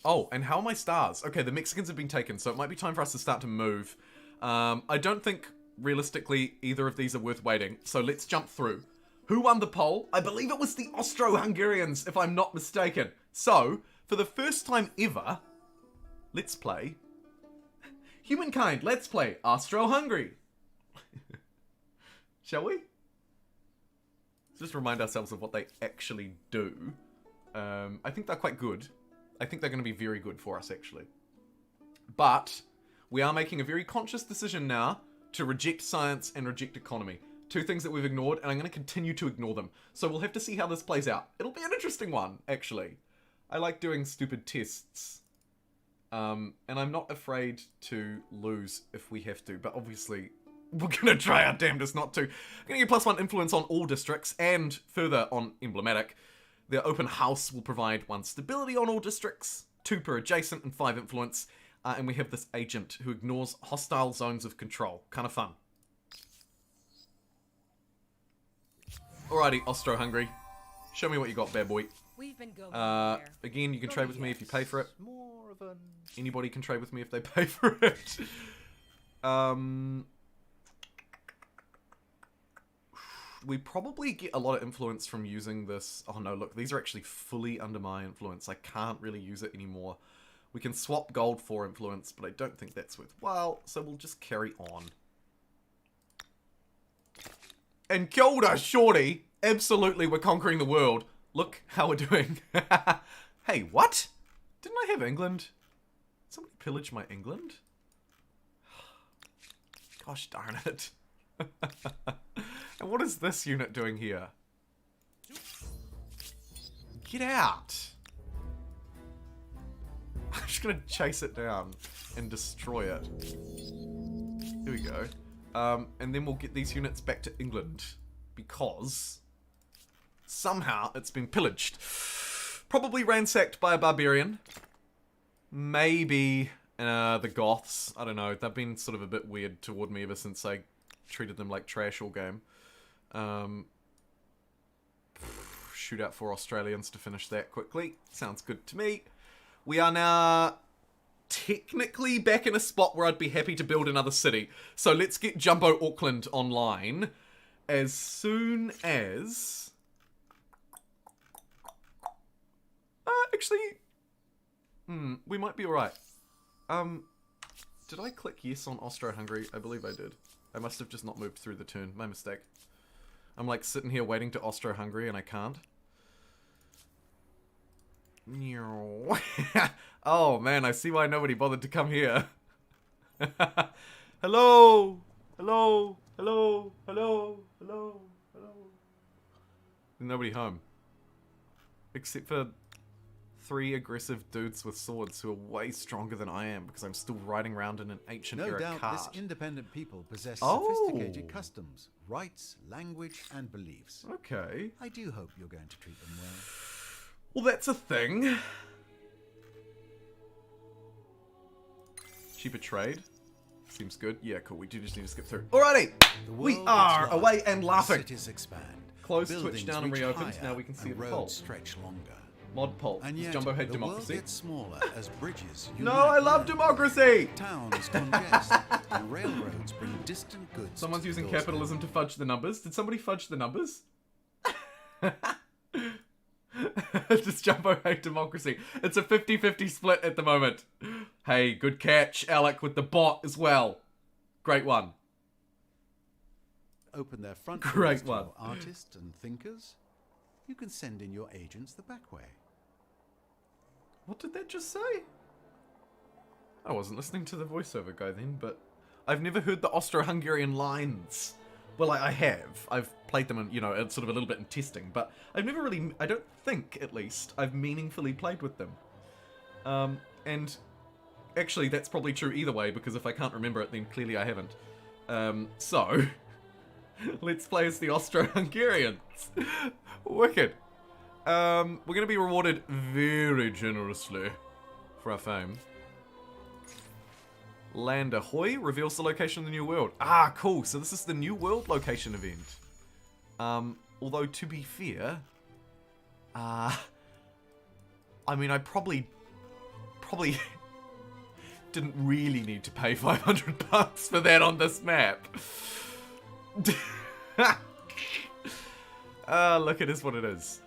Oh, and how are my stars? Okay, the Mexicans have been taken, so it might be time for us to start to move. I don't think, realistically, either of these are worth waiting, so let's jump through. Who won the poll? I believe it was the Austro-Hungarians, if I'm not mistaken. So, for the first time ever, let's play Humankind. Let's play Austro-Hungary. Shall we? Let's just remind ourselves of what they actually do. I think they're quite good. I think they're going to be very good for us, actually. But we are making a very conscious decision now to reject science and reject economy. Two things that we've ignored, and I'm going to continue to ignore them. So we'll have to see how this plays out. It'll be an interesting one, actually. I like doing stupid tests. And I'm not afraid to lose if we have to, but obviously we're going to try our damnedest not to. I'm going to get +1 influence on all districts, and further on emblematic. Their open house will provide 1 stability on all districts, 2 per adjacent, and 5 influence. And we have this agent who ignores hostile zones of control. Kind of fun. Alrighty, Austro-Hungary. Show me what you got, bad boy. We've been going there. Again, you can trade with me if you pay for it. More of an... Anybody can trade with me if they pay for it. We probably get a lot of influence from using this. Oh no, look, these are actually fully under my influence. I can't really use it anymore. We can swap gold for influence, but I don't think that's worthwhile, so we'll just carry on. And kia ora, shorty! Absolutely, we're conquering the world. Look how we're doing. Hey, what? Didn't I have England? Somebody pillaged my England? Gosh darn it. And what is this unit doing here? Get out! I'm just gonna chase it down and destroy it. Here we go. And then we'll get these units back to England. Because somehow it's been pillaged. Probably ransacked by a barbarian. Maybe the Goths. I don't know. They've been sort of a bit weird toward me ever since I treated them like trash all game. Shoot out 4 Australians to finish that quickly. Sounds good to me. We are now technically back in a spot where I'd be happy to build another city. So let's get Jumbo Auckland online as soon as... actually... we might be alright. Did I click yes on Austro-Hungary? I believe I did. I must have just not moved through the turn. My mistake. I'm like sitting here waiting to Austro-Hungary and I can't. Oh man, I see why nobody bothered to come here. Hello! Hello! Hello! Hello! Hello! Hello! Nobody home. Except for 3 aggressive dudes with swords who are way stronger than I am because I'm still riding around in an ancient No era doubt cart. this independent people possess Oh. sophisticated customs, rights, language, and beliefs. Okay. I do hope you're going to treat them well. Well, that's a thing. Cheaper trade. Seems good. Yeah, cool. We do just need to skip through. Alrighty! The We world are gets away larger, and laughing. Cities expand. Close buildings Twitch down and reach reopened. higher, Now we can see and the roads poll. stretch longer. Mod poll. And Does yet, Jumbo hate the world democracy? gets smaller as bridges No, unite I love land. democracy! Towns congest, and railroads bring distant goods. Someone's to using doorstep. capitalism to fudge the numbers. Did somebody fudge the numbers? Does Jumbo hate democracy? It's a 50-50 split at the moment. Hey, good catch, Alec, with the bot as well. Great one. Open their front Great doors to one. your artists and thinkers. You can send in your agents the back way. What did that just say? I wasn't listening to the voiceover guy then, but I've never heard the Austro-Hungarian lines. Well, I have. I've played them in, you know, sort of a little bit in testing, but I've never really, I don't think, at least, I've meaningfully played with them. And actually, that's probably true either way, because if I can't remember it, then clearly I haven't. So, let's play as the Austro-Hungarians. Wicked. We're going to be rewarded very generously for our fame. Land Ahoy reveals the location of the new world. Ah, cool. So this is the new world location event. Although, to be fair, I mean, I probably didn't really need to pay £500 for that on this map. Look, it is what it is.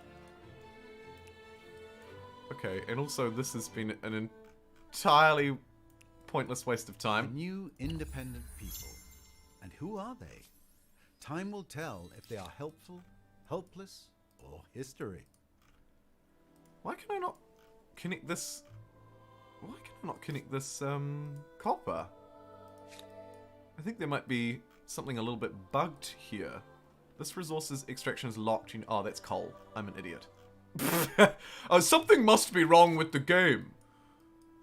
Okay, and also this has been an entirely pointless waste of A time. new independent people. And who are they? Time will tell if they are helpful, helpless, or history. Why can I not connect this? Why can I not connect this copper? I think there might be something a little bit bugged here. This resources extraction is locked. Oh, that's coal. I'm an idiot. Something must be wrong with the game.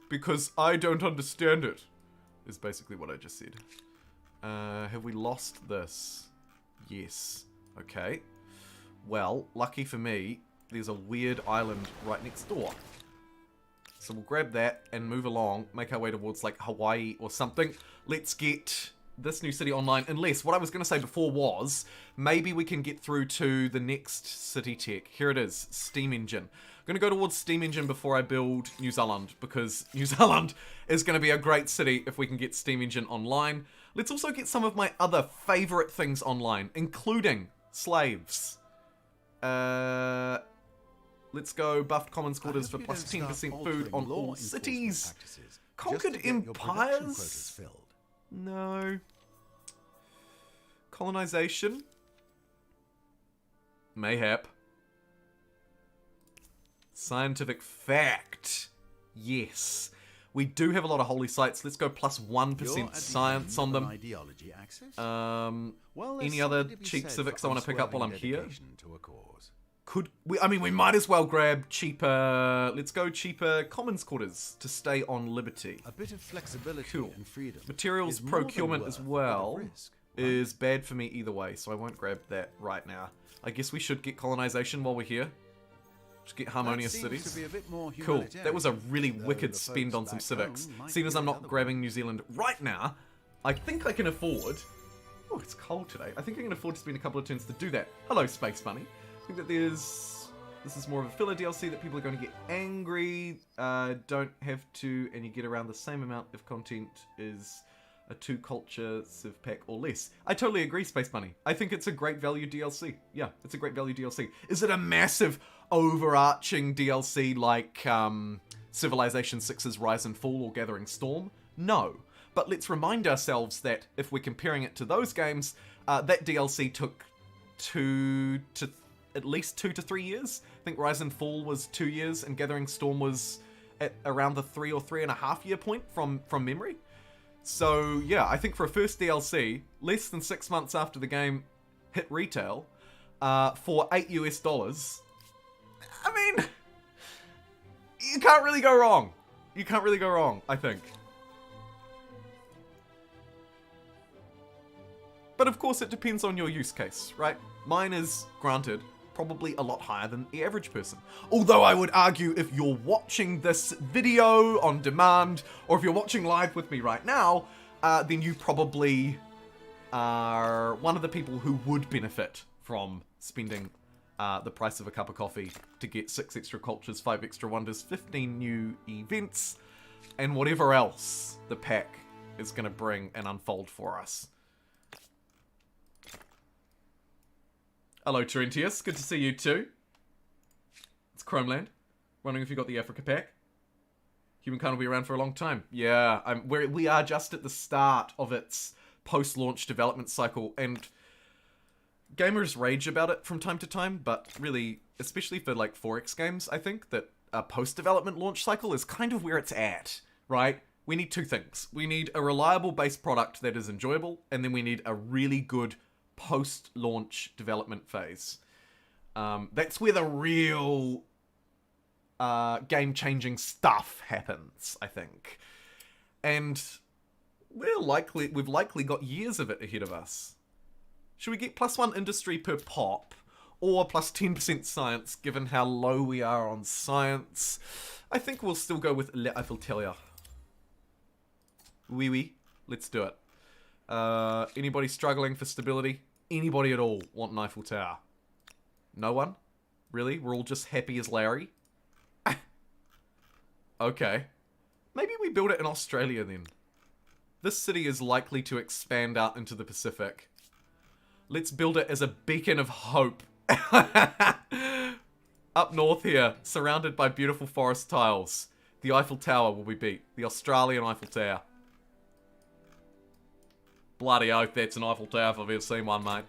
Because I don't understand it. Is basically what I just said. Have we lost this? Yes. Okay. Well, lucky for me, there's a weird island right next door. So we'll grab that and move along, make our way towards like Hawaii or something. Let's get this new city online, unless what I was going to say before was maybe we can get through to the next city tech. Here it is, Steam Engine. I'm going to go towards Steam Engine before I build New Zealand, because New Zealand is going to be a great city if we can get Steam Engine online. Let's also get some of my other favorite things online, including slaves. Let's go buffed commons quarters for plus 10% food on all cities. Conquered empires? No. Colonization? Mayhap. Scientific fact? Yes. We do have a lot of holy sites. Let's go plus 1% science on them. Any other cheap civics I want to pick up while I'm here? We might as well grab cheaper. Let's go cheaper commons quarters to stay on liberty. A bit of flexibility Cool. and freedom. Materials is more than procurement worth as well the risk, is bad for me either way, so I won't grab that right now. I guess we should get colonization while we're here. Just get harmonious That seems cities. to be a bit more Cool. humanitarian, That was a really though wicked the spend folks on some back civics. home might Seeing as do I'm it not otherwise. grabbing New Zealand right now, I think I can afford... Oh, it's cold today. I think I can afford to spend a couple of turns to do that. Hello, Space Bunny. I think that there's... This is more of a filler DLC that people are going to get angry. Don't have to, and you get around the same amount if content is a 2-culture civ pack or less. I totally agree, Space Bunny. I think it's a great value DLC. Yeah, it's a great value DLC. Is it a massive, overarching DLC like Civilization 6's Rise and Fall or Gathering Storm? No. But let's remind ourselves that if we're comparing it to those games, that DLC took at least 2 to 3 years. I think Rise and Fall was 2 years, and Gathering Storm was at around the 3 or 3.5 year point from memory. So yeah, I think for a first DLC, less than 6 months after the game hit retail, for $8 US, I mean, you can't really go wrong. You can't really go wrong, I think. But of course it depends on your use case, right? Mine is, granted, probably a lot higher than the average person. Although I would argue if you're watching this video on demand, or if you're watching live with me right now, then you probably are one of the people who would benefit from spending the price of a cup of coffee to get 6 extra cultures, 5 extra wonders, 15 new events, and whatever else the pack is going to bring and unfold for us. Hello, Terentius. Good to see you too. It's Chromeland. Wondering if you got the Africa pack. Humankind will be around for a long time. Yeah, we are just at the start of its post-launch development cycle, and gamers rage about it from time to time, but really, especially for like 4X games, I think that a post-development launch cycle is kind of where it's at, right? We need 2 things. We need a reliable base product that is enjoyable, and then we need a really good post-launch development phase. That's where the real game-changing stuff happens, I think. And we've likely got years of it ahead of us. Should we get +1 industry per pop, or plus 10% science, given how low we are on science? I think we'll still go with Le Eiffel Tower. Oui, let's do it. Anybody struggling for stability? Anybody at all want an Eiffel Tower? No one? Really? We're all just happy as Larry? Okay. Maybe we build it in Australia then. This city is likely to expand out into the Pacific. Let's build it as a beacon of hope. Up north here, surrounded by beautiful forest tiles. The Eiffel Tower will be beat. The Australian Eiffel Tower. Bloody oath, that's an Eiffel Tower if I've ever seen one, mate.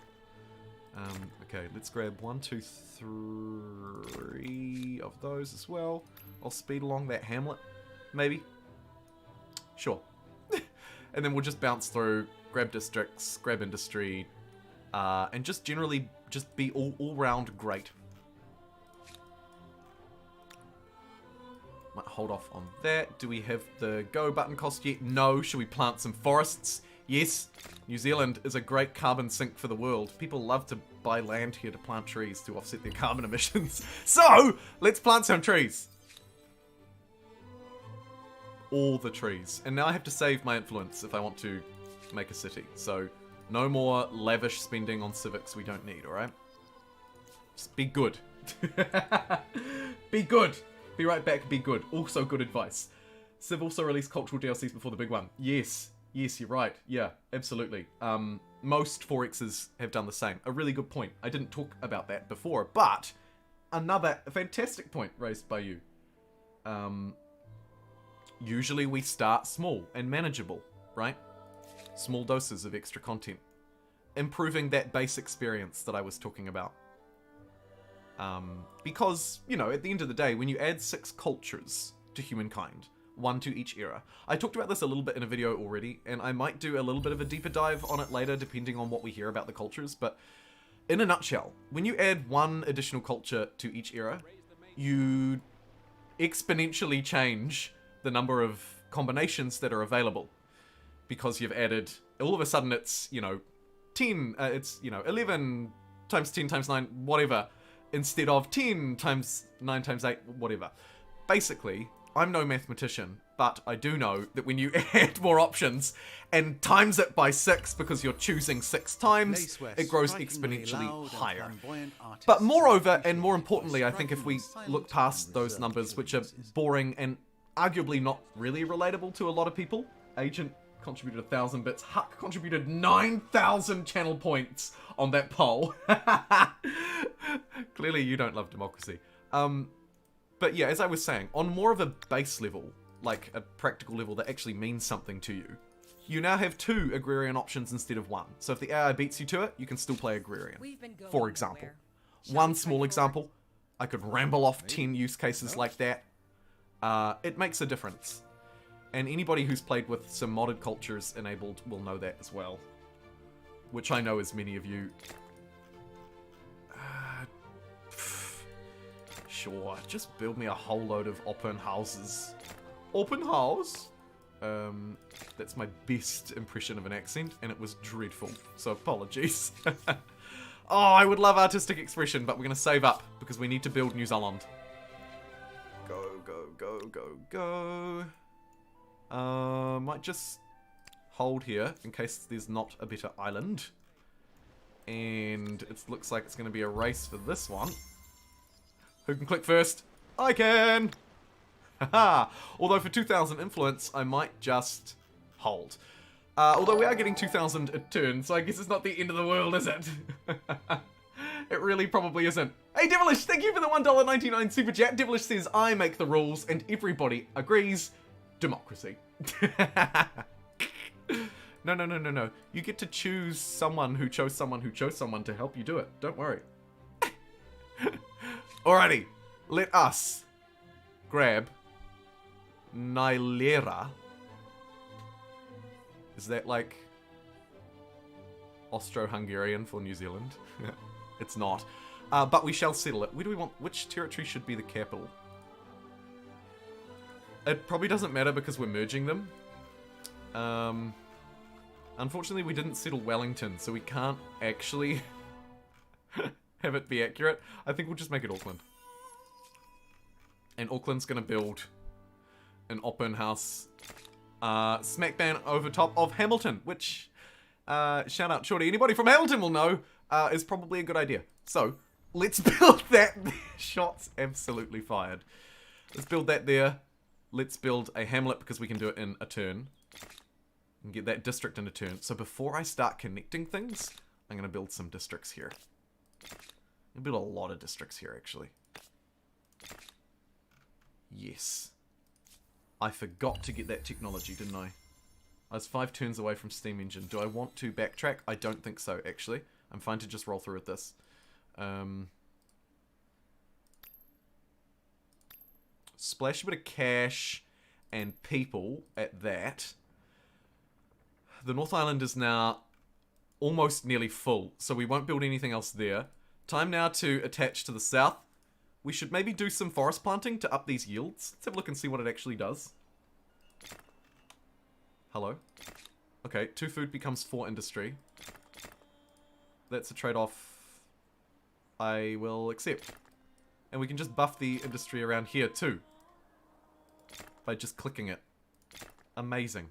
Okay, let's grab 1, 2, 3 of those as well. I'll speed along that hamlet, maybe. Sure. And then we'll just bounce through, grab districts, grab industry, and just generally just be all round great. Might hold off on that. Do we have the go button cost yet? No. Should we plant some forests? Yes. New Zealand is a great carbon sink for the world. People love to buy land here to plant trees to offset their carbon emissions. So, let's plant some trees. All the trees. And now I have to save my influence if I want to make a city. So, no more lavish spending on civics we don't need, alright? Just be good. Be good. Be right back, be good. Also good advice. Civ also released cultural DLCs before the big one. Yes. Yes, you're right. Yeah, absolutely. Most 4Xs have done the same. A really good point. I didn't talk about that before, but another fantastic point raised by you. Usually we start small and manageable, right? Small doses of extra content. Improving that base experience that I was talking about. Because, you know, at the end of the day, when you add 6 cultures to Humankind, 1 to each era. I talked about this a little bit in a video already, and I might do a little bit of a deeper dive on it later, depending on what we hear about the cultures, but in a nutshell, when you add 1 additional culture to each era, you exponentially change the number of combinations that are available. Because you've added, all of a sudden it's, you know, 10, it's, you know, 11 times 10 times 9, whatever, instead of 10 times 9 times 8, whatever. Basically, I'm no mathematician, but I do know that when you add more options and times it by 6 because you're choosing 6 times, it grows exponentially higher. But moreover, and more importantly, I think if we look past those numbers, which are boring and arguably not really relatable to a lot of people, Agent contributed 1,000 bits, Huck contributed 9,000 channel points on that poll. Clearly you don't love democracy. But yeah, as I was saying, on more of a base level, like a practical level that actually means something to you, you now have 2 agrarian options instead of 1. So if the AI beats you to it, you can still play agrarian. For example. One small example, I could ramble off 10 use cases like that. It makes a difference. And anybody who's played with some modded cultures enabled will know that as well. Which I know as many of you. Sure, just build me a whole load of open houses. Open house? That's my best impression of an accent, and it was dreadful, so apologies. Oh, I would love artistic expression, but we're gonna save up, because we need to build New Zealand. Go, go, go, go, go. Might just hold here, in case there's not a better island. And it looks like it's gonna be a race for this one. Who can click first? I can! Haha! Although for 2,000 influence, I might just hold. Although we are getting 2,000 a turn, so I guess it's not the end of the world, is it? It really probably isn't. Hey Devilish, thank you for the $1.99 super chat. Devilish says, I make the rules and everybody agrees. Democracy. No, no, no, no, no. You get to choose someone who chose someone who chose someone to help you do it. Don't worry. Alrighty, let us grab Nylera. Is that like Austro-Hungarian for New Zealand? It's not. But we shall settle it. Where do we want? Which territory should be the capital? It probably doesn't matter because we're merging them. Unfortunately, we didn't settle Wellington, so we can't actually have it be accurate. I think we'll just make it Auckland. And Auckland's gonna build an open house smack bang over top of Hamilton, which, shout out Shorty, anybody from Hamilton will know, is probably a good idea. So, let's build that. Shots absolutely fired. Let's build that there. Let's build a hamlet because we can do it in a turn. And get that district in a turn. So before I start connecting things, I'm gonna build some districts here. I'm gonna build a lot of districts here, actually. Yes. I forgot to get that technology, didn't I? I was 5 turns away from Steam Engine. Do I want to backtrack? I don't think so, actually. I'm fine to just roll through with this. Splash a bit of cash and people at that. The North Island is now almost nearly full, so we won't build anything else there. Time now to attach to the south. We should maybe do some forest planting to up these yields. Let's have a look and see what it actually does. Hello. Okay, 2 food becomes 4 industry. That's a trade-off I will accept. And we can just buff the industry around here too. By just clicking it. Amazing.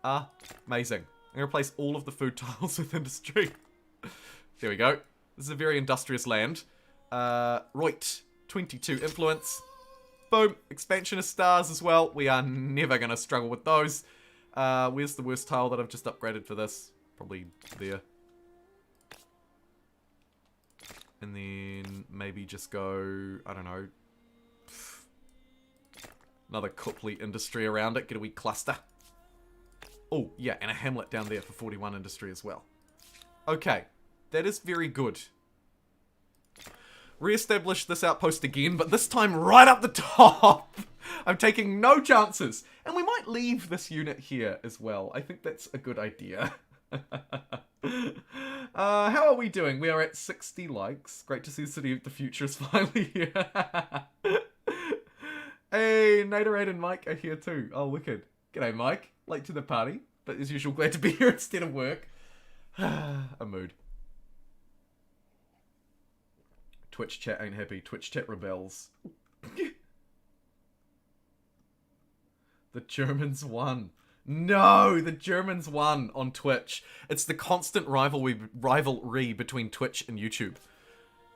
Amazing. I'm going to replace all of the food tiles with industry. There we go. This is a very industrious land. Right. 22 influence. Boom. Expansionist stars as well. We are never going to struggle with those. Where's the worst tile that I've just upgraded for this? Probably there. And then maybe just go, I don't know. Another Copley industry around it. Get a wee cluster. Oh, yeah, and a hamlet down there for 41 industry as well. Okay, that is very good. Re-establish this outpost again, but this time right up the top. I'm taking no chances. And we might leave this unit here as well. I think that's a good idea. How are we doing? We are at 60 likes. Great to see the City of the Future is finally here. Hey, Naderade and Mike are here too. Oh, wicked. G'day, Mike. Late to the party, but as usual, glad to be here instead of work. A mood. Twitch chat ain't happy. Twitch chat rebels. The Germans won. No, the Germans won on Twitch. It's the constant rivalry between Twitch and YouTube.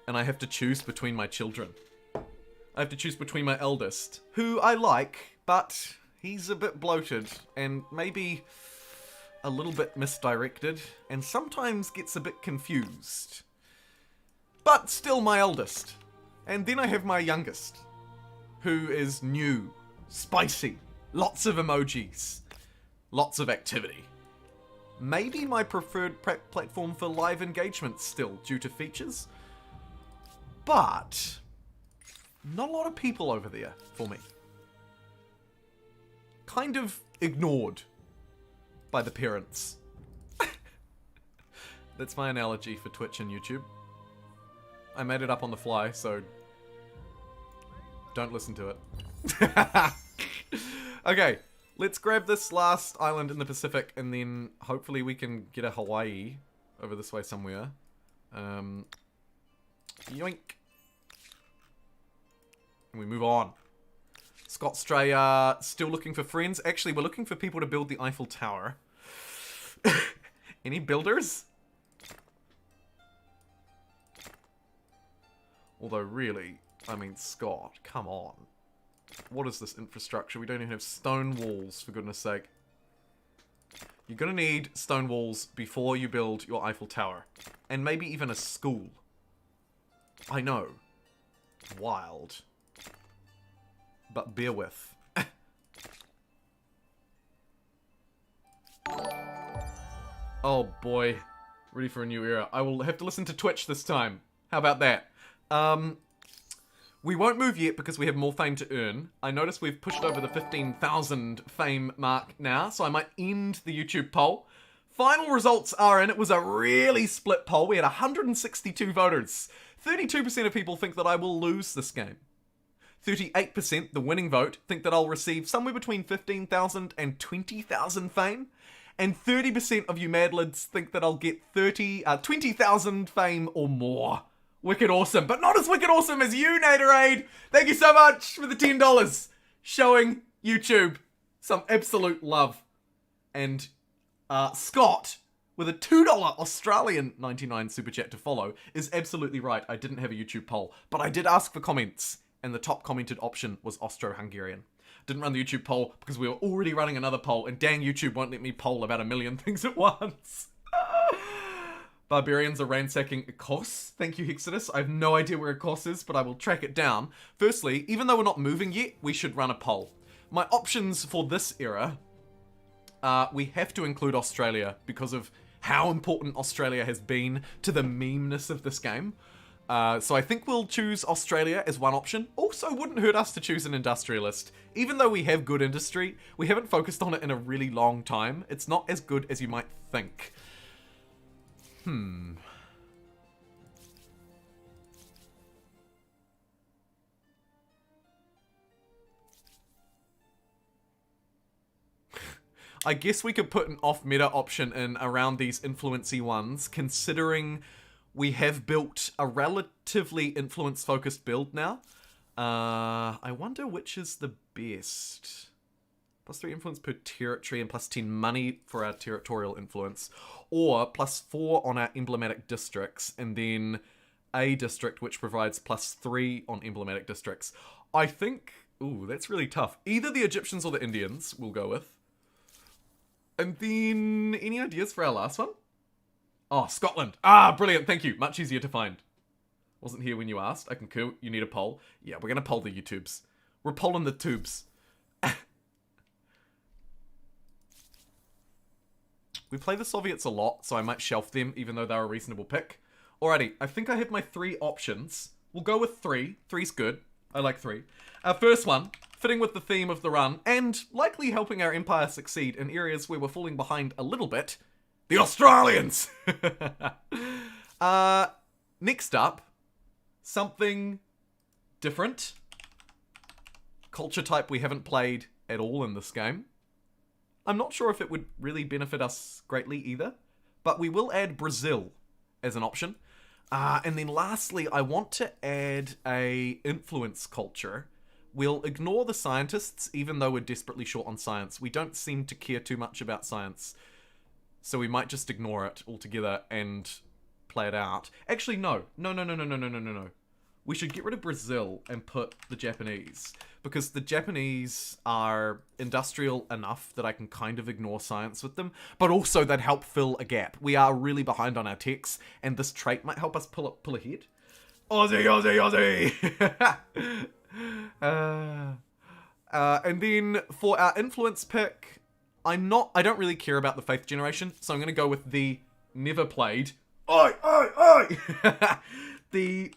And I have to choose between my children. I have to choose between my eldest, who I like, but he's a bit bloated and maybe a little bit misdirected and sometimes gets a bit confused. But still my eldest. And then I have my youngest, who is new, spicy, lots of emojis, lots of activity. Maybe my preferred platform for live engagement still, due to features. But not a lot of people over there for me. Kind of ignored by the parents. That's my analogy for Twitch and YouTube. I made it up on the fly, so don't listen to it. Okay, let's grab this last island in the Pacific, and then hopefully we can get a Hawaii over this way somewhere. Yoink. And we move on. Scotstraya, still looking for friends. Actually, we're looking for people to build the Eiffel Tower. Any builders? Although really, I mean, Scott, come on. What is this infrastructure? We don't even have stone walls, for goodness sake. You're gonna need stone walls before you build your Eiffel Tower. And maybe even a school. I know. Wild. But bear with. Oh boy. Ready for a new era. I will have to listen to Twitch this time. How about that? We won't move yet because we have more fame to earn. I notice we've pushed over the 15,000 fame mark now, so I might end the YouTube poll. Final results are in. It was a really split poll. We had 162 voters. 32% of people think that I will lose this game. 38%, the winning vote, think that I'll receive somewhere between 15,000 and 20,000 fame. And 30% of you madlids think that I'll get 20,000 fame or more. Wicked awesome, but not as wicked awesome as you, Naderade. Thank you so much for the $10. Showing YouTube some absolute love. And Scott, with a $2 Australian 99 super chat to follow, is absolutely right. I didn't have a YouTube poll, but I did ask for comments, and the top commented option was Austro-Hungarian. Didn't run the YouTube poll because we were already running another poll, and dang, YouTube won't let me poll about a million things at once. Barbarians are ransacking Kos. Thank you, Hexodus. I have no idea where Kos is, but I will track it down. Firstly, even though we're not moving yet, we should run a poll. My options for this era, we have to include Australia because of how important Australia has been to the memeness of this game. So I think we'll choose Australia as one option. Also, wouldn't hurt us to choose an industrialist. Even though we have good industry, we haven't focused on it in a really long time. It's not as good as you might think. I guess we could put an off-meta option in around these influency ones, considering we have built a relatively influence-focused build now. I wonder which is the best. +3 influence per territory and +10 money for our territorial influence. Or +4 on our emblematic districts, and then a district which provides +3 on emblematic districts. I think... Ooh, that's really tough. Either the Egyptians or the Indians we'll go with. And then, any ideas for our last one? Oh, Scotland. Ah, brilliant. Thank you. Much easier to find. Wasn't here when you asked. I concur. You need a poll. Yeah, we're going to poll the YouTubes. We're polling the tubes. We play the Soviets a lot, so I might shelf them, even though they're a reasonable pick. Alrighty, I think I have my 3 options. We'll go with 3. 3's good. I like 3. Our first one, fitting with the theme of the run, and likely helping our empire succeed in areas where we're falling behind a little bit, the Australians! Next up, something different. Culture type we haven't played at all in this game. I'm not sure if it would really benefit us greatly either, but we will add Brazil as an option. And then lastly, I want to add a influence culture. We'll ignore the scientists, even though we're desperately short on science. We don't seem to care too much about science, so we might just ignore it altogether and play it out. Actually, no. No. We should get rid of Brazil and put the Japanese, because the Japanese are industrial enough that I can kind of ignore science with them, but also they'd help fill a gap. We are really behind on our techs, and this trait might help us pull ahead. Aussie! And then for our influence pick, I don't really care about the faith generation, so I'm going to go with the never played. The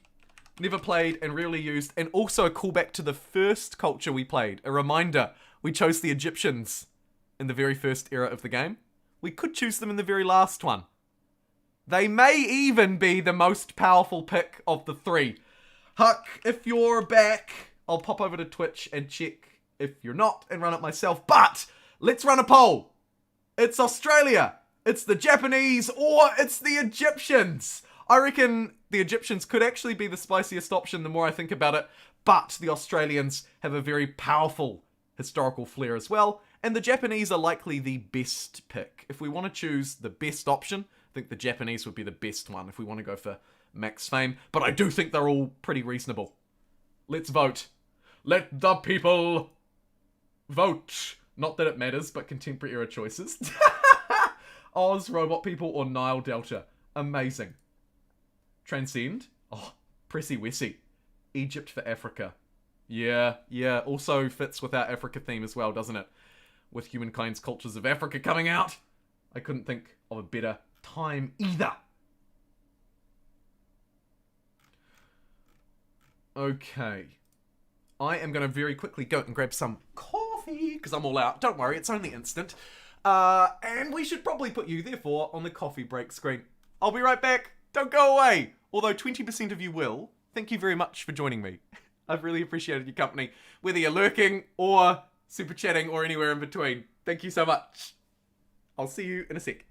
never played and rarely used, and also a callback to the first culture we played. A reminder, we chose the Egyptians in the very first era of the game. We could choose them in the very last one. They may even be the most powerful pick of the 3. Huck, if you're back, I'll pop over to Twitch and check if you're not and run it myself. But let's run a poll. It's Australia, it's the Japanese, or it's the Egyptians. I reckon the Egyptians could actually be the spiciest option the more I think about it, but the Australians have a very powerful historical flair as well, and the Japanese are likely the best pick. If we want to choose the best option, I think the Japanese would be the best one if we want to go for max fame, but I do think they're all pretty reasonable. Let's vote. Let the people vote. Not that it matters, but contemporary era choices. Oz, Robot People, or Nile Delta. Amazing. Transcend. Oh, Pressy Wessy. Egypt for Africa. Yeah. Also fits with our Africa theme as well, doesn't it? With Humankind's Cultures of Africa coming out. I couldn't think of a better time either. Okay. I am going to very quickly go and grab some coffee, because I'm all out. Don't worry, it's only instant. And we should probably put you, therefore, on the coffee break screen. I'll be right back. Don't go away. Although 20% of you will. Thank you very much for joining me. I've really appreciated your company, whether you're lurking or super chatting or anywhere in between. Thank you so much. I'll see you in a sec.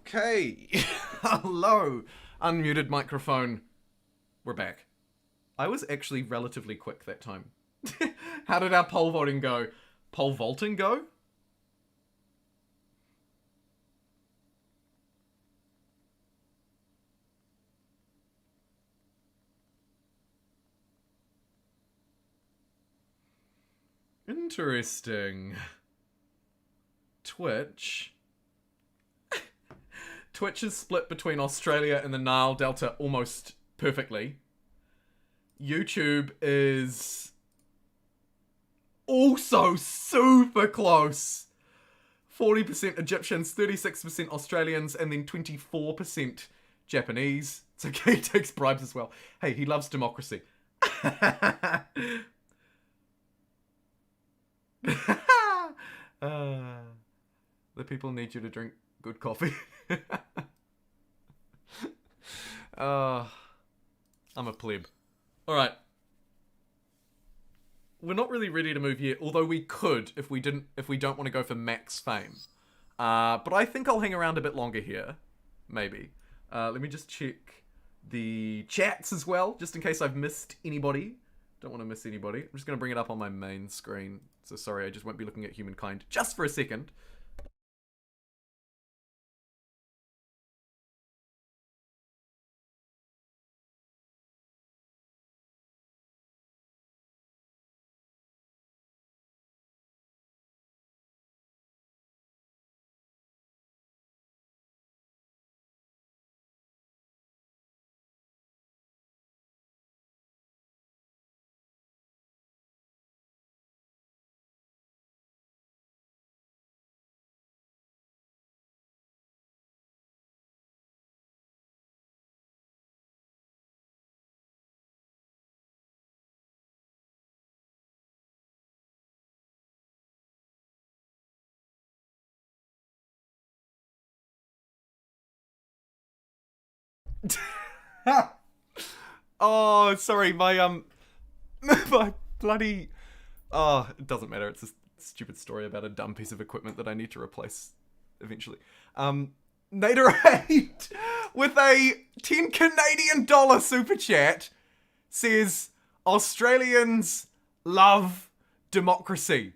Okay. Hello. Unmuted microphone. We're back. I was actually relatively quick that time. How did our pole voting go? Pole vaulting go? Interesting. Twitch. Twitch is split between Australia and the Nile Delta almost perfectly. YouTube is also super close. 40% Egyptians, 36% Australians, and then 24% Japanese. It's okay, he takes bribes as well. Hey, he loves democracy. The people need you to drink good coffee. I'm a pleb. Alright. We're not really ready to move yet, although we could if we don't want to go for max fame. But I think I'll hang around a bit longer here. Maybe. Let me just check the chats as well, just in case I've missed anybody. Don't want to miss anybody. I'm just going to bring it up on my main screen. So sorry, I just won't be looking at Humankind just for a second. Oh, sorry, my my bloody... Oh, it doesn't matter. It's a stupid story about a dumb piece of equipment that I need to replace eventually. Naderade with a 10 Canadian dollar super chat says, Australians love democracy.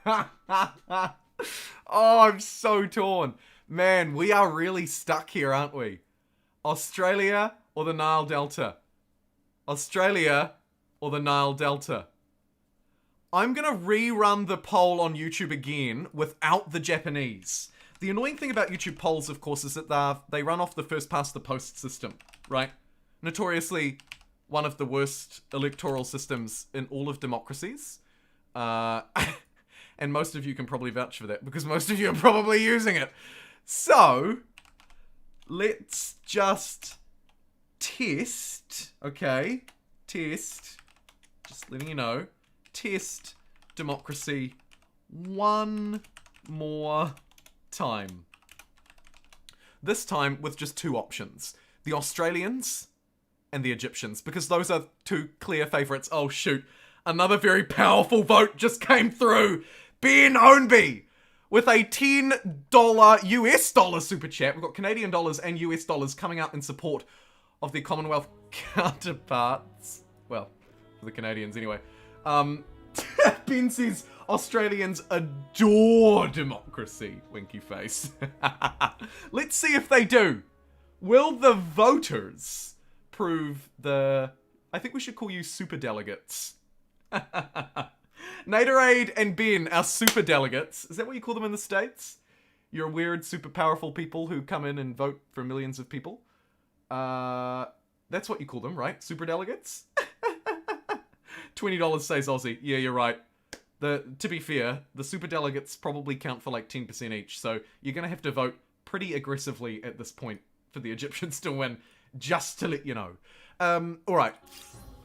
Oh, I'm so torn. Man, we are really stuck here, aren't we? Australia or the Nile Delta? Australia or the Nile Delta? I'm gonna rerun the poll on YouTube again without the Japanese. The annoying thing about YouTube polls, of course, is that they run off the first past the post system, right? Notoriously one of the worst electoral systems in all of democracies. And most of you can probably vouch for that because most of you are probably using it. So, let's just test, okay? Test, just letting you know, test democracy one more time. This time with just two options. The Australians and the Egyptians, because those are two clear favourites. Oh shoot, another very powerful vote just came through. Ben Ownby with a $10 US dollar super chat. We've got Canadian dollars and US dollars coming out in support of their Commonwealth counterparts. Well, for the Canadians anyway. Ben says, Australians adore democracy. Winky face. Let's see if they do. Will the voters prove the... I think we should call you super delegates. Naderade and Ben are super delegates. Is that what you call them in the States? You're weird, super powerful people who come in and vote for millions of people. That's what you call them, right? Super delegates? $20 says Aussie. Yeah, you're right. To be fair, the super delegates probably count for like 10% each, so you're gonna have to vote pretty aggressively at this point for the Egyptians to win, just to let you know. Alright.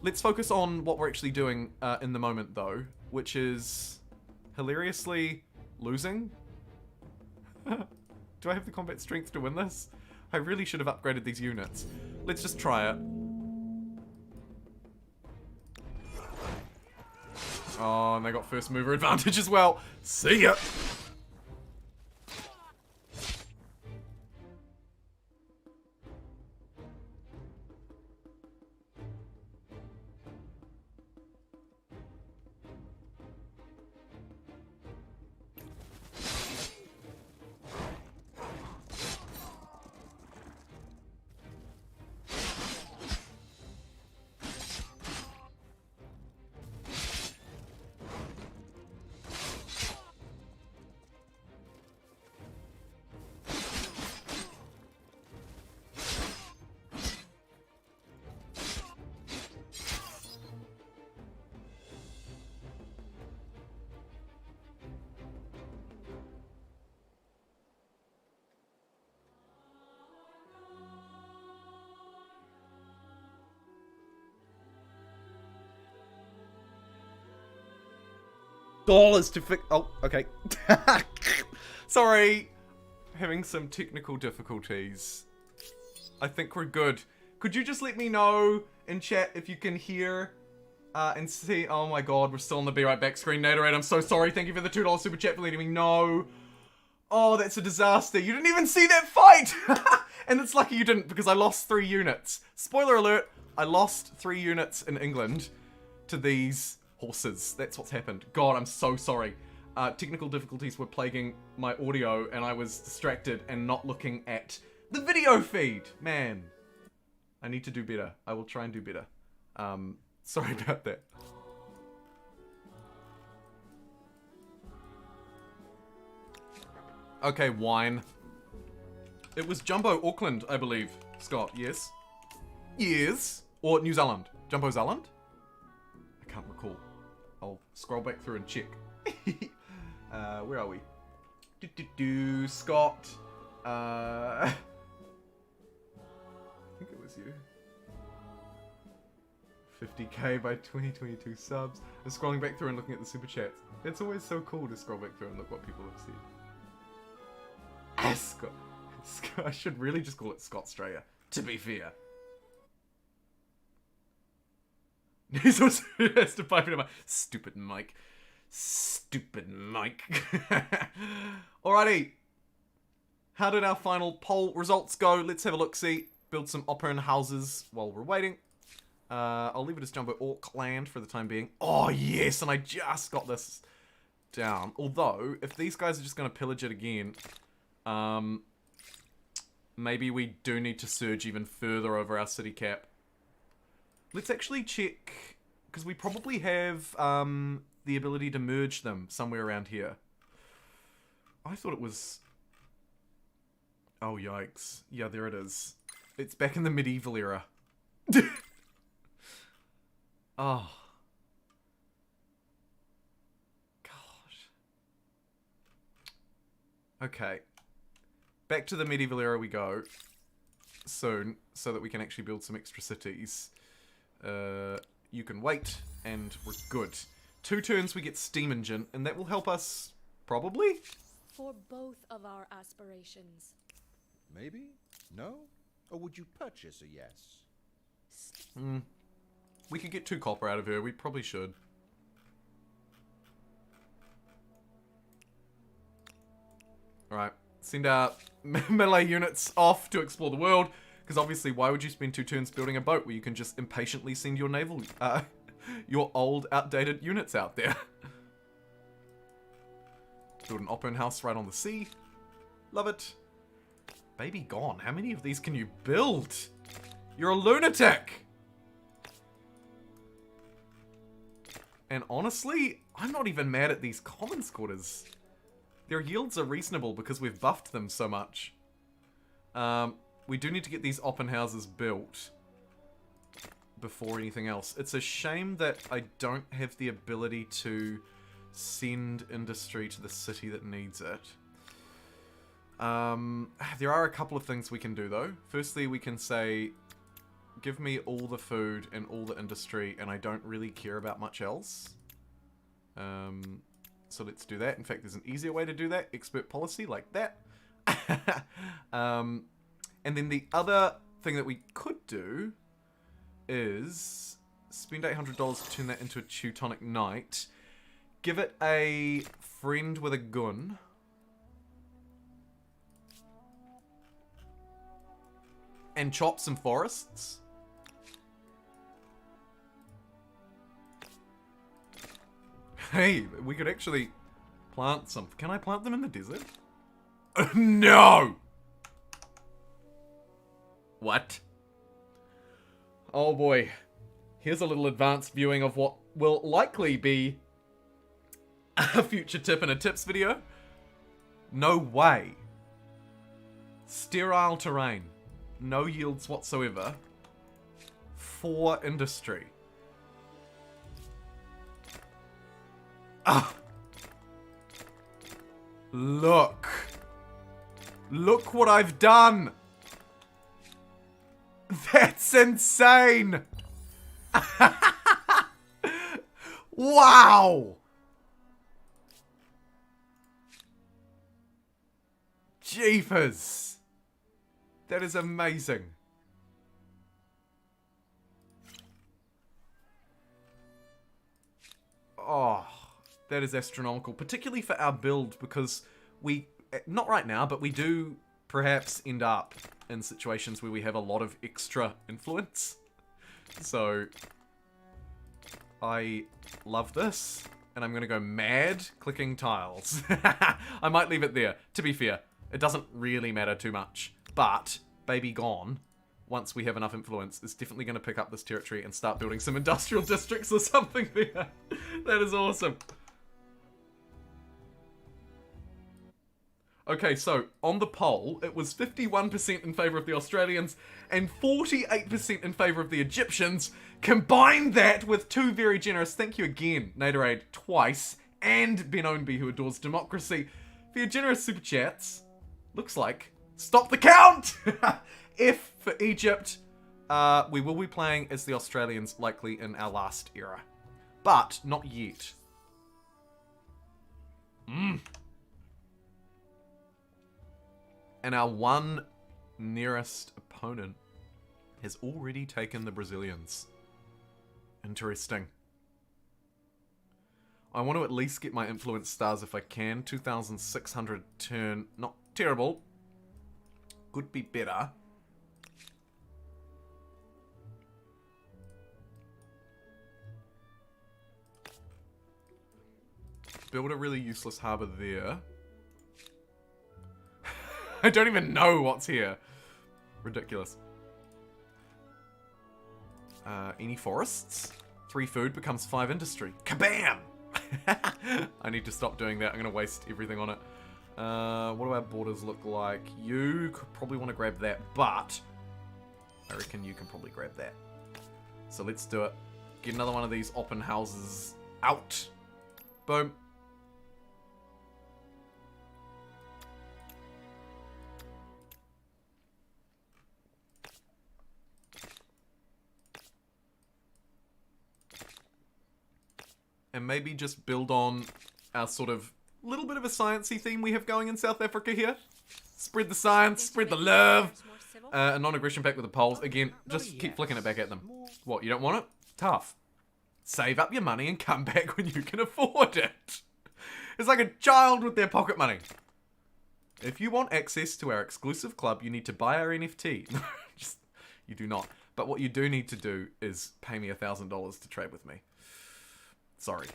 Let's focus on what we're actually doing in the moment, though, which is hilariously losing. Do I have the combat strength to win this? I really should have upgraded these units. Let's just try it. Oh, and they got first mover advantage as well. See ya! Dollars to fix. Oh, okay. Sorry. Having some technical difficulties. I think we're good. Could you just let me know in chat if you can hear and see? Oh my god, we're still on the Be Right Back screen. Naderade, I'm so sorry. Thank you for the $2 super chat for letting me know. Oh, that's a disaster. You didn't even see that fight! And it's lucky you didn't because I lost 3 units. Spoiler alert, I lost 3 units in England to these horses. That's what's happened. God, I'm so sorry. Technical difficulties were plaguing my audio and I was distracted and not looking at the video feed. Man, I need to do better. I will try and do better. Sorry about that. Okay, wine. It was Jumbo Auckland, I believe. Scott, yes? Yes. Or New Zealand. Jumbo Zealand? I can't recall. I'll scroll back through and check. Where are we? Scott. I think it was you. 50k by 2022 subs. I'm scrolling back through and looking at the super chats. It's always so cool to scroll back through and look what people have said. Scott. I should really just call it Scottstralia, to be fair. He's also has to pipe into my stupid mic. Stupid mic. Alrighty. How did our final poll results go? Let's have a look-see. Build some opera houses while we're waiting. I'll leave it as Jumbo Auckland for the time being. Oh, yes, and I just got this down. Although, if these guys are just going to pillage it again, maybe we do need to surge even further over our city cap. Let's actually check, because we probably have the ability to merge them somewhere around here. I thought it was... Oh, yikes. Yeah, there it is. It's back in the medieval era. Oh. Gosh. Okay. Back to the medieval era we go. Soon, so that we can actually build some extra cities. You can wait, and we're good. 2 turns we get steam engine, and that will help us, probably? For both of our aspirations. Maybe? No? Or would you purchase a yes? We could get 2 copper out of her. We probably should. Alright. Send our melee units off to explore the world. Because obviously, why would you spend 2 turns building a boat where you can just impatiently send your naval... your old, outdated units out there? Build an opera house right on the sea. Love it. Baby gone. How many of these can you build? You're a lunatic! And honestly, I'm not even mad at these commons quarters. Their yields are reasonable because we've buffed them so much. We do need to get these open houses built before anything else. It's a shame that I don't have the ability to send industry to the city that needs it. There are a couple of things we can do though. Firstly, we can say, give me all the food and all the industry, and I don't really care about much else. So let's do that. In fact, there's an easier way to do that. Expert policy, like that. And then the other thing that we could do is spend $800 to turn that into a Teutonic Knight. give it a friend with a gun. And chop some forests. Hey, we could actually plant some. Can I plant them in the desert? No! What? Oh boy. Here's a little advanced viewing of what will likely be a future tip and a tips video. No way. Sterile terrain. No yields whatsoever. For industry. Ah! Look. Look what I've done. That's insane. Wow. Jeepers. That is amazing. Oh, that is astronomical, particularly for our build, because we, not right now, but we do perhaps end up in situations where we have a lot of extra influence. So, I love this, and I'm going to go mad clicking tiles. I might leave it there. To be fair, it doesn't really matter too much. But, Baby Gone, once we have enough influence, is definitely going to pick up this territory and start building some industrial districts or something there. That is awesome. Okay, so, on the poll, it was 51% in favour of the Australians and 48% in favour of the Egyptians. Combine that with two very generous, thank you again, Naderade, twice, and Ben Ownby, who adores democracy, for your generous super chats. Looks like stop the count! F for Egypt. We will be playing as the Australians, likely in our last era. But, not yet. And our one nearest opponent has already taken the Brazilians. Interesting. I want to at least get my influence stars if I can. 2,600 turn. Not terrible. Could be better. Build a really useless harbour there. I don't even know what's here. Ridiculous. Any forests? 3 food becomes 5 industry. Kabam! I need to stop doing that. I'm going to waste everything on it. What do our borders look like? You could probably want to grab that, but I reckon you can probably grab that. So let's do it. Get another one of these open houses out. Boom. And maybe just build on our sort of little bit of a sciencey theme we have going in South Africa here. Spread the science, spread the love. A non-aggression pact with the Poles. Again, just keep flicking it back at them. What, you don't want it? Tough. Save up your money and come back when you can afford it. It's like a child with their pocket money. If you want access to our exclusive club, you need to buy our NFT. You do not. But what you do need to do is pay me $1,000 to trade with me. Sorry.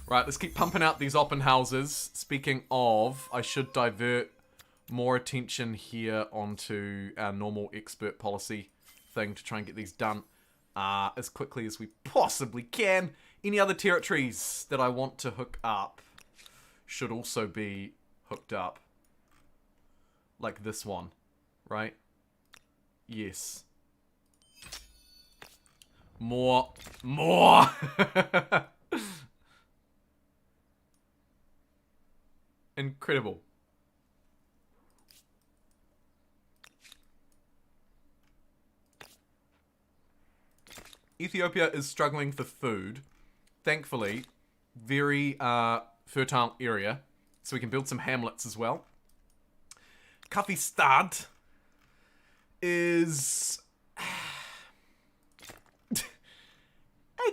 Right, let's keep pumping out these open houses. Speaking of, I should divert more attention here onto our normal expert policy thing to try and get these done as quickly as we possibly can. Any other territories that I want to hook up should also be hooked up. Like this one, right? Yes. More. Incredible. Ethiopia is struggling for food. Thankfully, very fertile area. So we can build some hamlets as well. Kafistad is...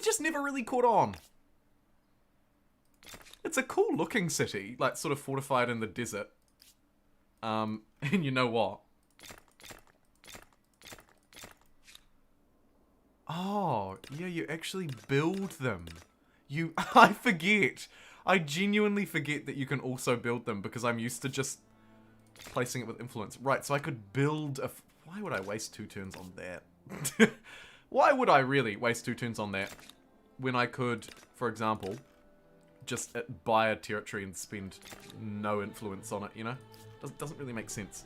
just never really caught on. It's a cool looking city, like sort of fortified in the desert. And you know what? Oh, yeah, you actually build them. I forget. I genuinely forget that you can also build them because I'm used to just placing it with influence. Right, so I could build a... Why would I waste 2 turns on that? Why would I really waste 2 turns on that when I could, for example, just buy a territory and spend no influence on it, you know? Doesn't really make sense.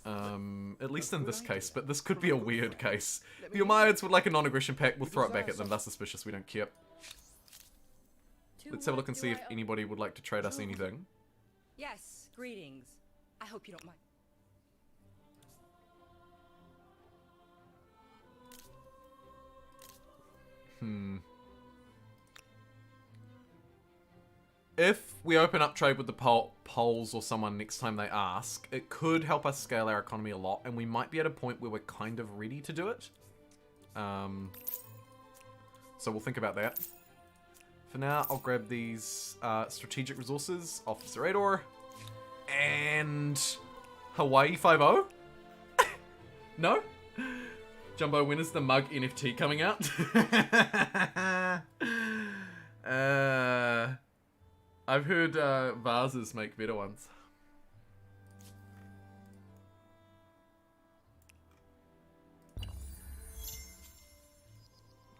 At least in this case, but this could be a weird case. The Umayyads would like a non-aggression pact, we'll throw it back at them, that's suspicious, we don't care. Let's have a look and see if anybody would like to trade us anything. Yes, greetings. I hope you don't mind. If we open up trade with the Poles or someone next time they ask, it could help us scale our economy a lot, and we might be at a point where we're kind of ready to do it. So we'll think about that. For now, I'll grab these strategic resources, Officer Ador, and Hawaii 5-0? No? Jumbo, when is the mug NFT coming out? I've heard vases make better ones.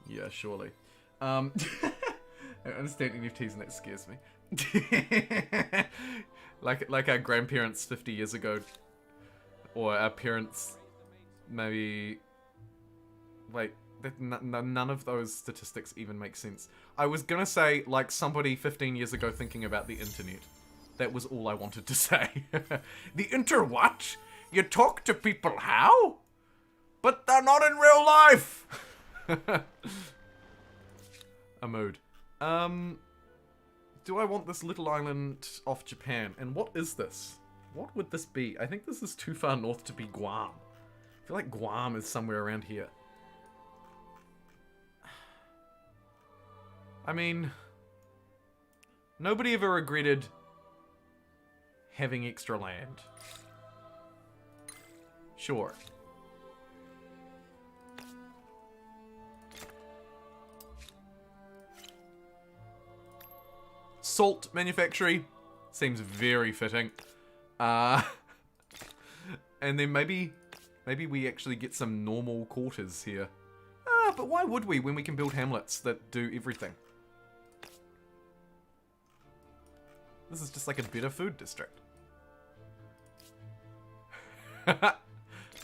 Yeah, surely. I understand NFTs and that scares me. like our grandparents 50 years ago. Or our parents maybe... Wait, none of those statistics even make sense. I was gonna say, like somebody 15 years ago thinking about the internet. That was all I wanted to say. The what? You talk to people how? But they're not in real life! A mood. Do I want this little island off Japan? And what is this? What would this be? I think this is too far north to be Guam. I feel like Guam is somewhere around here. I mean, nobody ever regretted having extra land. Sure. Salt manufactory seems very fitting. And then maybe we actually get some normal quarters here. But why would we when we can build hamlets that do everything? This is just like a better food district.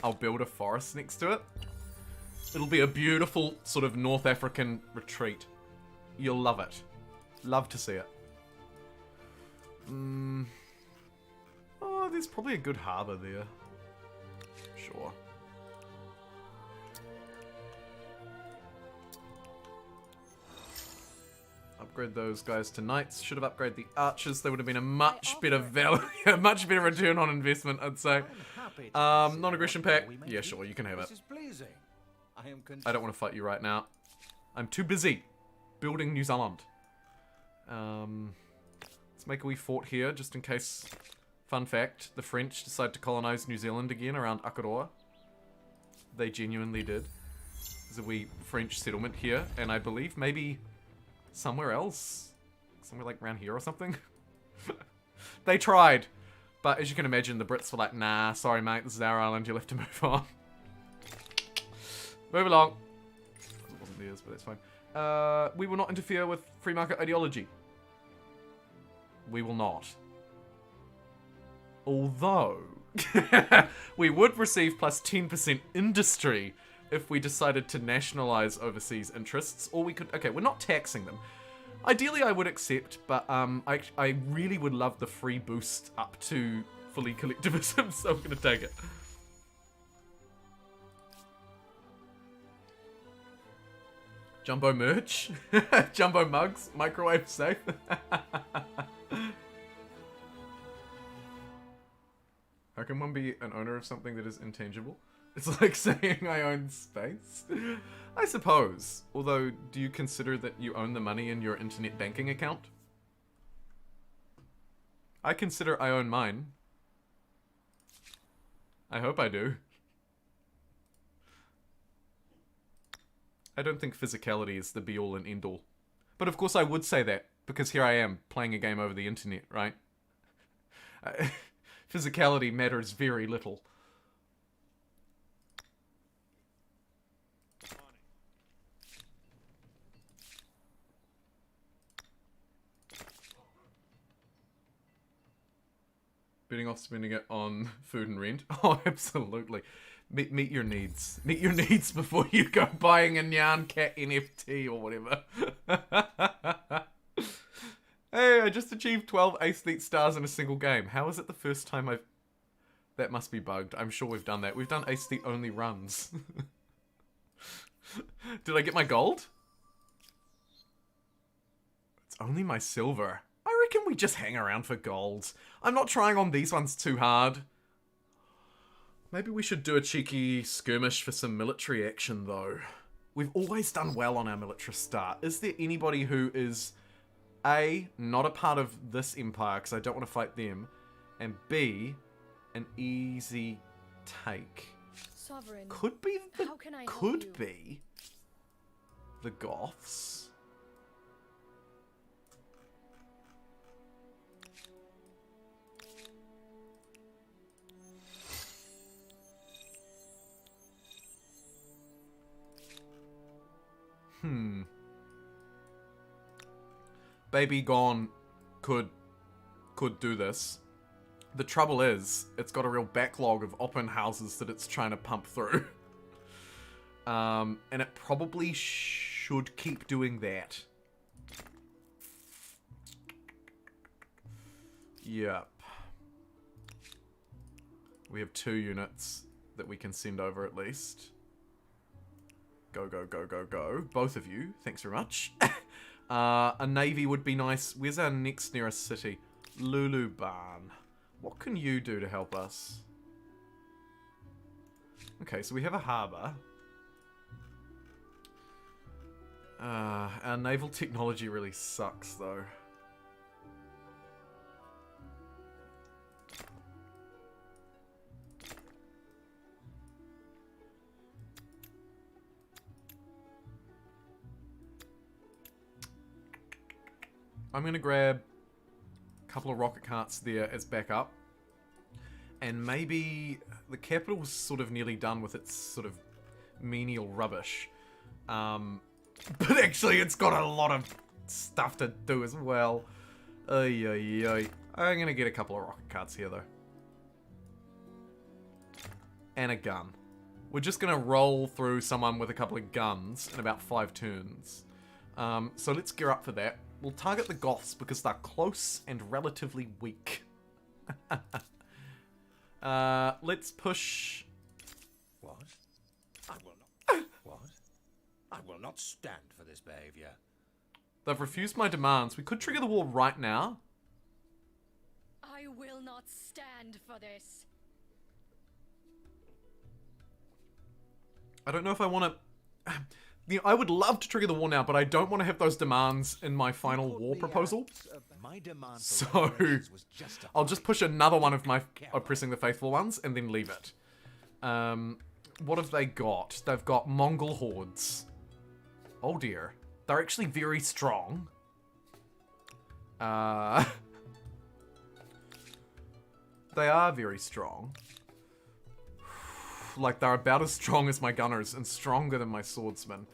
I'll build a forest next to it. It'll be a beautiful sort of North African retreat. You'll love it. Love to see it. Oh, there's probably a good harbour there. Sure. Upgrade those guys to knights. Should have upgraded the archers. They would have been a much better value, a much better return on investment, I'd say. Non-aggression pact. Yeah, sure, you can have it. I don't want to fight you right now. I'm too busy building New Zealand. Let's make a wee fort here, just in case. Fun fact, the French decided to colonize New Zealand again around Akaroa. They genuinely did. There's a wee French settlement here, and I believe maybe somewhere else. Somewhere like around here or something. They tried. But as you can imagine, the Brits were like, nah, sorry mate, this is our island, you'll have to move on. Move along. It wasn't theirs, but that's fine. We will not interfere with free market ideology. We will not. Although, we would receive plus 10% industry if we decided to nationalize overseas interests, or we could... Okay, we're not taxing them. Ideally, I would accept, but I really would love the free boost up to fully collectivism, so I'm going to take it. Jumbo merch? Jumbo mugs? Microwave safe? How can one be an owner of something that is intangible? It's like saying I own space. I suppose. Although, do you consider that you own the money in your internet banking account? I consider I own mine. I hope I do. I don't think physicality is the be-all and end-all. But of course I would say that, because here I am, playing a game over the internet, right? Physicality matters very little. Bidding off spending it on food and rent? Oh, absolutely. Meet your needs. Meet your needs before you go buying a Nyan Cat NFT or whatever. Hey, I just achieved 12 Aesthete stars in a single game. How is it the first time I've... That must be bugged. I'm sure we've done that. We've done Aesthete only runs. Did I get my gold? It's only my silver. I reckon we just hang around for golds. I'm not trying on these ones too hard. Maybe we should do a cheeky skirmish for some military action, though. We've always done well on our military start. Is there anybody who is, A, not a part of this empire, because I don't want to fight them, and B, an easy take? Sovereign, Could be the... how can I help Could you? be the Goths. Baby Gone could do this. The trouble is, it's got a real backlog of open houses that it's trying to pump through. And it probably should keep doing that. Yep. We have 2 units that we can send over at least. Go, go, go, go, go. Both of you. Thanks very much. A navy would be nice. Where's our next nearest city? Luluban. What can you do to help us? Okay, so we have a harbour. Our naval technology really sucks, though. I'm going to grab a couple of rocket carts there as backup. And maybe the capital's sort of nearly done with its sort of menial rubbish. But actually it's got a lot of stuff to do as well. Ay, ay, ay. I'm going to get a couple of rocket carts here though. And a gun. We're just going to roll through someone with a couple of guns in about 5 turns. So let's gear up for that. We'll target the Goths because they're close and relatively weak. Let's push... What? I will not. What? I will not stand for this behavior. They've refused my demands. We could trigger the war right now. I will not stand for this. I don't know if I want to... You know, I would love to trigger the war now, but I don't want to have those demands in my final war proposal. My demand for So, reparations was justified. I'll just push another one of my oppressing the faithful ones and then leave it. What have they got? They've got Mongol hordes. Oh dear. They're actually very strong. They are very strong. Like, they're about as strong as my gunners and stronger than my swordsmen.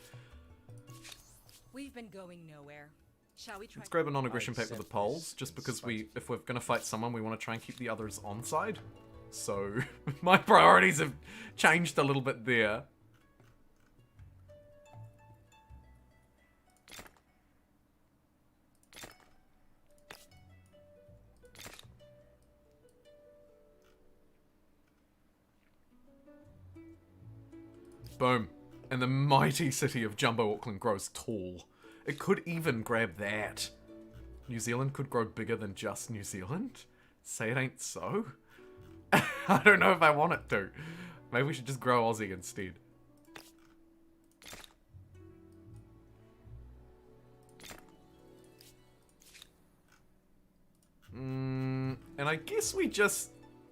We've been going nowhere. Shall we try? Let's grab a non-aggression pact with the Poles, just because if we're going to fight someone, we want to try and keep the others on side. So, my priorities have changed a little bit there. Boom. And the mighty city of Jumbo Auckland grows tall. It could even grab that. New Zealand could grow bigger than just New Zealand? Say it ain't so? I don't know if I want it to. Maybe we should just grow Aussie instead. And I guess we just...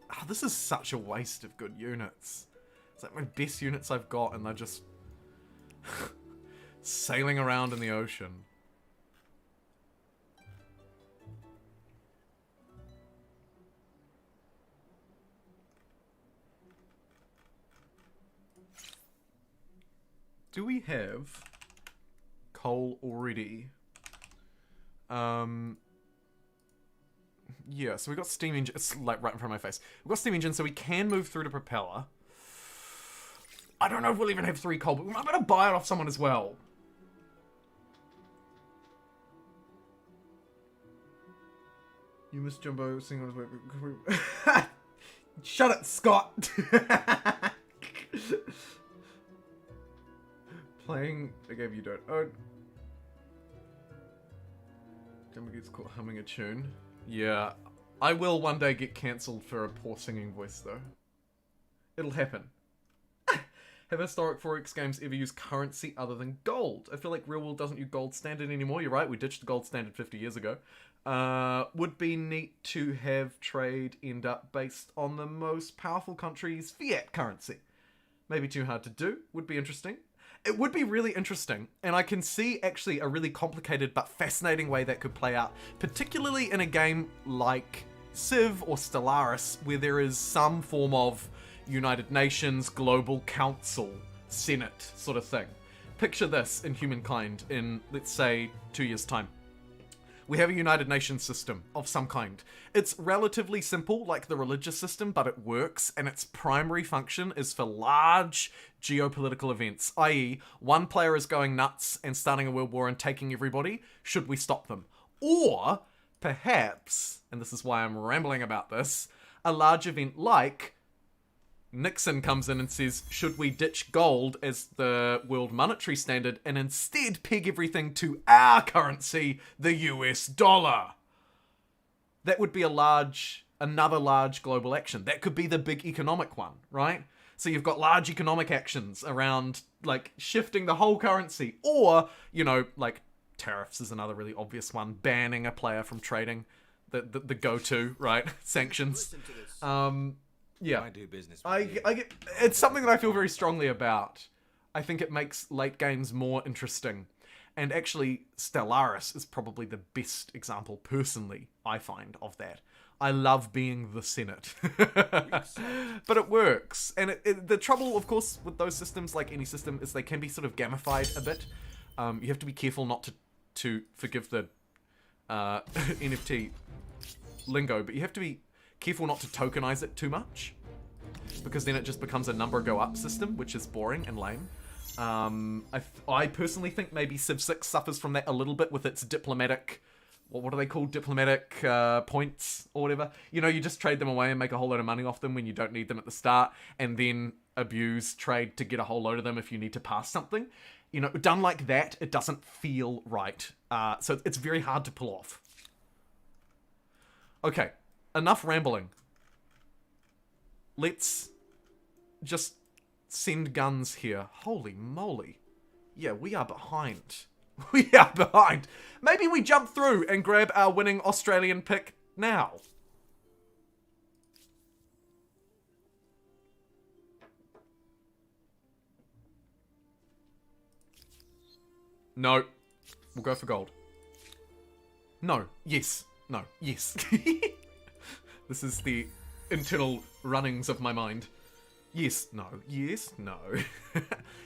Oh, this is such a waste of good units. It's like my best units I've got and they're just... sailing around in the ocean. Do we have coal already? Yeah, so we got steam engine. It's like right in front of my face. We've got steam engine, so we can move through to propeller. I don't know if we'll even have 3 coal, but we might better buy it off someone as well. You missed Jumbo singing on his way. Shut it, Scott! Playing a game you don't own. Jumbo gets caught humming a tune. Yeah, I will one day get cancelled for a poor singing voice, though. It'll happen. Have historic Forex games ever used currency other than gold? I feel like Real World doesn't use gold standard anymore. You're right, we ditched the gold standard 50 years ago. Would be neat to have trade end up based on the most powerful country's fiat currency. Maybe too hard to do. Would be interesting. It would be really interesting, and I can see actually a really complicated but fascinating way that could play out, particularly in a game like Civ or Stellaris, where there is some form of United Nations, Global Council, Senate sort of thing. Picture this in Humankind in, let's say, 2 years' time. We have a United Nations system of some kind. It's relatively simple, like the religious system, but it works, and its primary function is for large geopolitical events, i.e., one player is going nuts and starting a world war and taking everybody. Should we stop them? Or, perhaps, and this is why I'm rambling about this, a large event like Nixon comes in and says, should we ditch gold as the world monetary standard and instead peg everything to our currency, the US dollar? That would be another large global action. That could be the big economic one, right? So you've got large economic actions around, like, shifting the whole currency. Or, you know, like, tariffs is another really obvious one. Banning a player from trading. The go-to, right? Sanctions. Yeah, I do business with I get. It's something that I feel very strongly about. I think it makes late games more interesting, and actually, Stellaris is probably the best example, personally, I find, of that. I love being the Senate, but it works. And the trouble, of course, with those systems, like any system, is they can be sort of gamified a bit. You have to be careful not to forgive the NFT lingo, but you have to be careful not to tokenize it too much, because then it just becomes a number go up system, which is boring and lame. I personally think maybe Civ 6 suffers from that a little bit with its diplomatic, what are they called, diplomatic points or whatever. You know, you just trade them away and make a whole load of money off them when you don't need them at the start, and then abuse trade to get a whole load of them if you need to pass something. You know, done like that, it doesn't feel right. So it's very hard to pull off. Okay. Enough rambling. Let's just send guns here. Holy moly. Yeah, we are behind. We are behind. Maybe we jump through and grab our winning Australian pick now. No. We'll go for gold. No. Yes. No. Yes. This is the internal runnings of my mind. Yes, no, yes, no.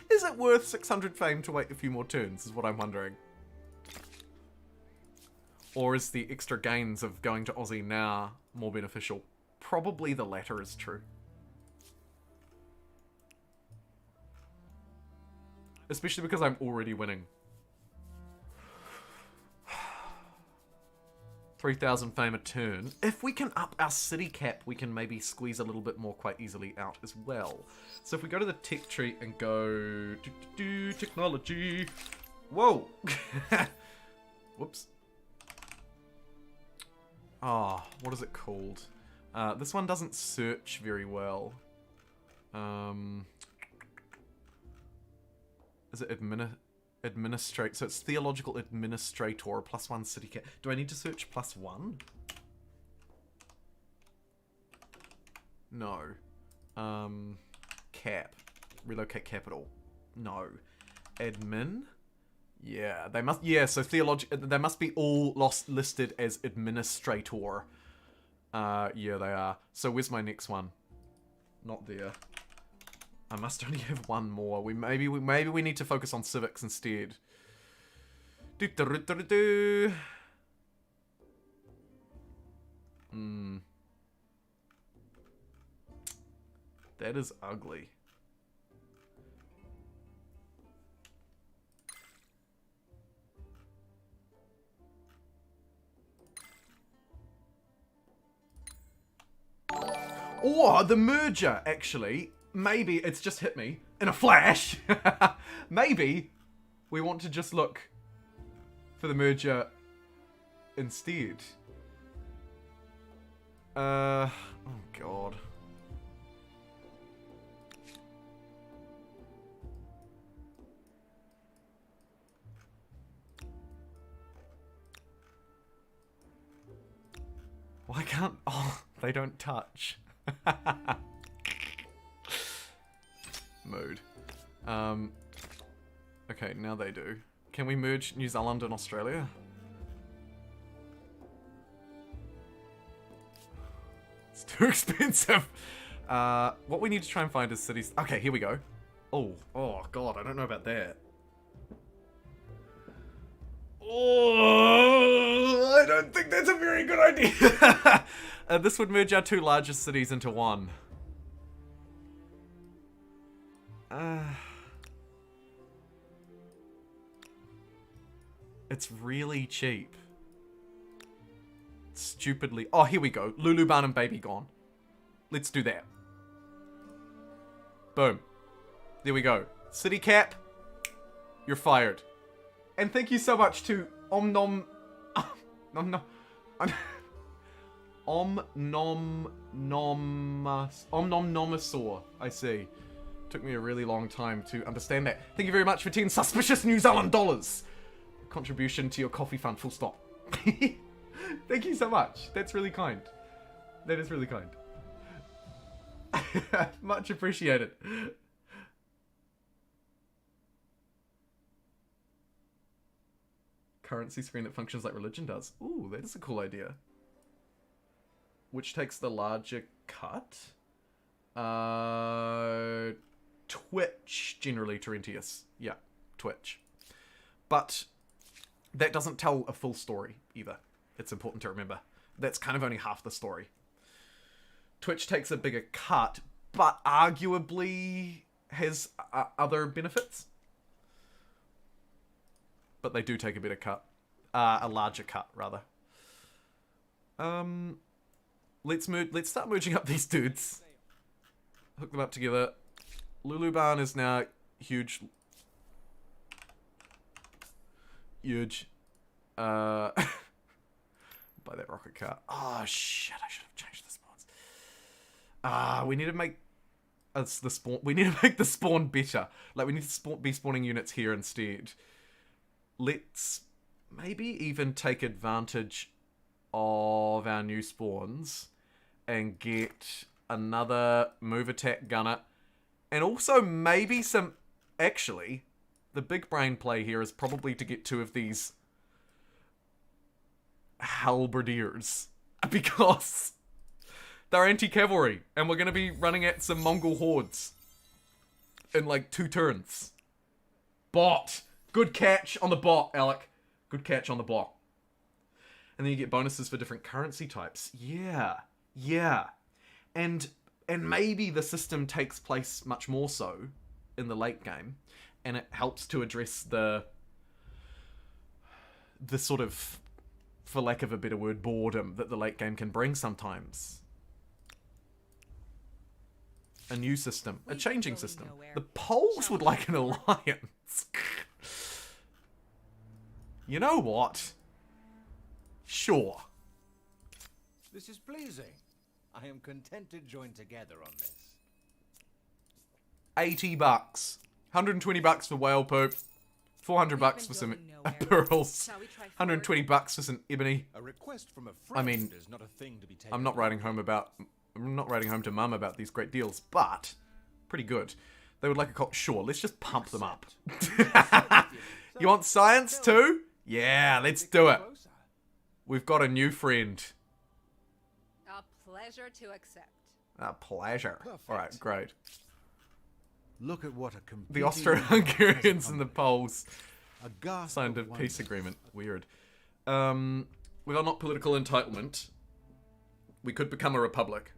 Is it worth 600 fame to wait a few more turns, is what I'm wondering. Or is the extra gains of going to Aussie now more beneficial? Probably the latter is true. Especially because I'm already winning. 3,000 fame a turn. If we can up our city cap, we can maybe squeeze a little bit more quite easily out as well. So if we go to the tech tree and go... technology. Whoa! Whoops. Ah, what is it called? This one doesn't search very well. Is it administrate? So it's theological administrator +1 city cap. Do I need to search +1? No. Cap. Relocate capital. No. Admin. Yeah, they must. Yeah, so they must be all listed as administrator. Yeah, they are. So where's my next one? Not there. I must only have one more. Maybe we need to focus on civics instead. That is ugly. Or the merger, actually. Maybe it's just hit me in a flash. Maybe we want to just look for the merger instead. Oh god. Why can't... Oh, they don't touch. Mode. Okay, now they do. Can we merge New Zealand and Australia? It's too expensive. What we need to try and find is cities. Okay, here we go. Oh god, I don't know about that. Oh, I don't think that's a very good idea. This would merge our two largest cities into one. It's really cheap. Stupidly. Oh, here we go. Luluban and Baby gone. Let's do that. Boom. There we go. City cap. You're fired. And thank you so much to Omnomnomasaur. I see. Took me a really long time to understand that. Thank you very much for 10 suspicious New Zealand dollars. Contribution to your coffee fund, full stop. Thank you so much. That's really kind. That is really kind. Much appreciated. Currency screen that functions like religion does. Ooh, that is a cool idea. Which takes the larger cut? Twitch, generally, Terentius. Yeah, Twitch. But that doesn't tell a full story, either. It's important to remember. That's kind of only half the story. Twitch takes a bigger cut, but arguably has other benefits. But they do take a bigger cut. A larger cut, rather. Let's start merging up these dudes. Hook them up together. Luluban is now huge. Huge. Buy that rocket car. Oh shit! I should have changed the spawns. We need to make the spawn. We need to make the spawn better. Like we need to be spawning units here instead. Let's maybe even take advantage of our new spawns and get another move attack gunner, and also maybe some. Actually, the big brain play here is probably to get 2 of these halberdiers, because they're anti-cavalry and we're going to be running at some Mongol hordes in like 2 turns. Bot! Good catch on the bot, Alec. Good catch on the bot. And then you get bonuses for different currency types. Yeah. Yeah. And maybe the system takes place much more so in the late game, and it helps to address the sort of, for lack of a better word, boredom that the late game can bring sometimes. A new system. A changing system. The Poles would like an alliance. You know what? Sure. This is pleasing. I am content to join together on this. $80. $120 for whale poop. $400 for some pearls. Shall we try $120 for some ebony. A request from a friend mean, is not a thing to be taken. I'm not writing home to mum about these great deals, but pretty good. They would like a cop. Sure, let's just pump them up. You want science too? Yeah, let's do it. We've got a new friend. A pleasure to accept. A pleasure. Perfect. All right, great. Look at what a competing The Austro-Hungarians and the Poles a gasp signed a of peace wonder. agreement. Weird. We are not political entitlement. We could become a republic.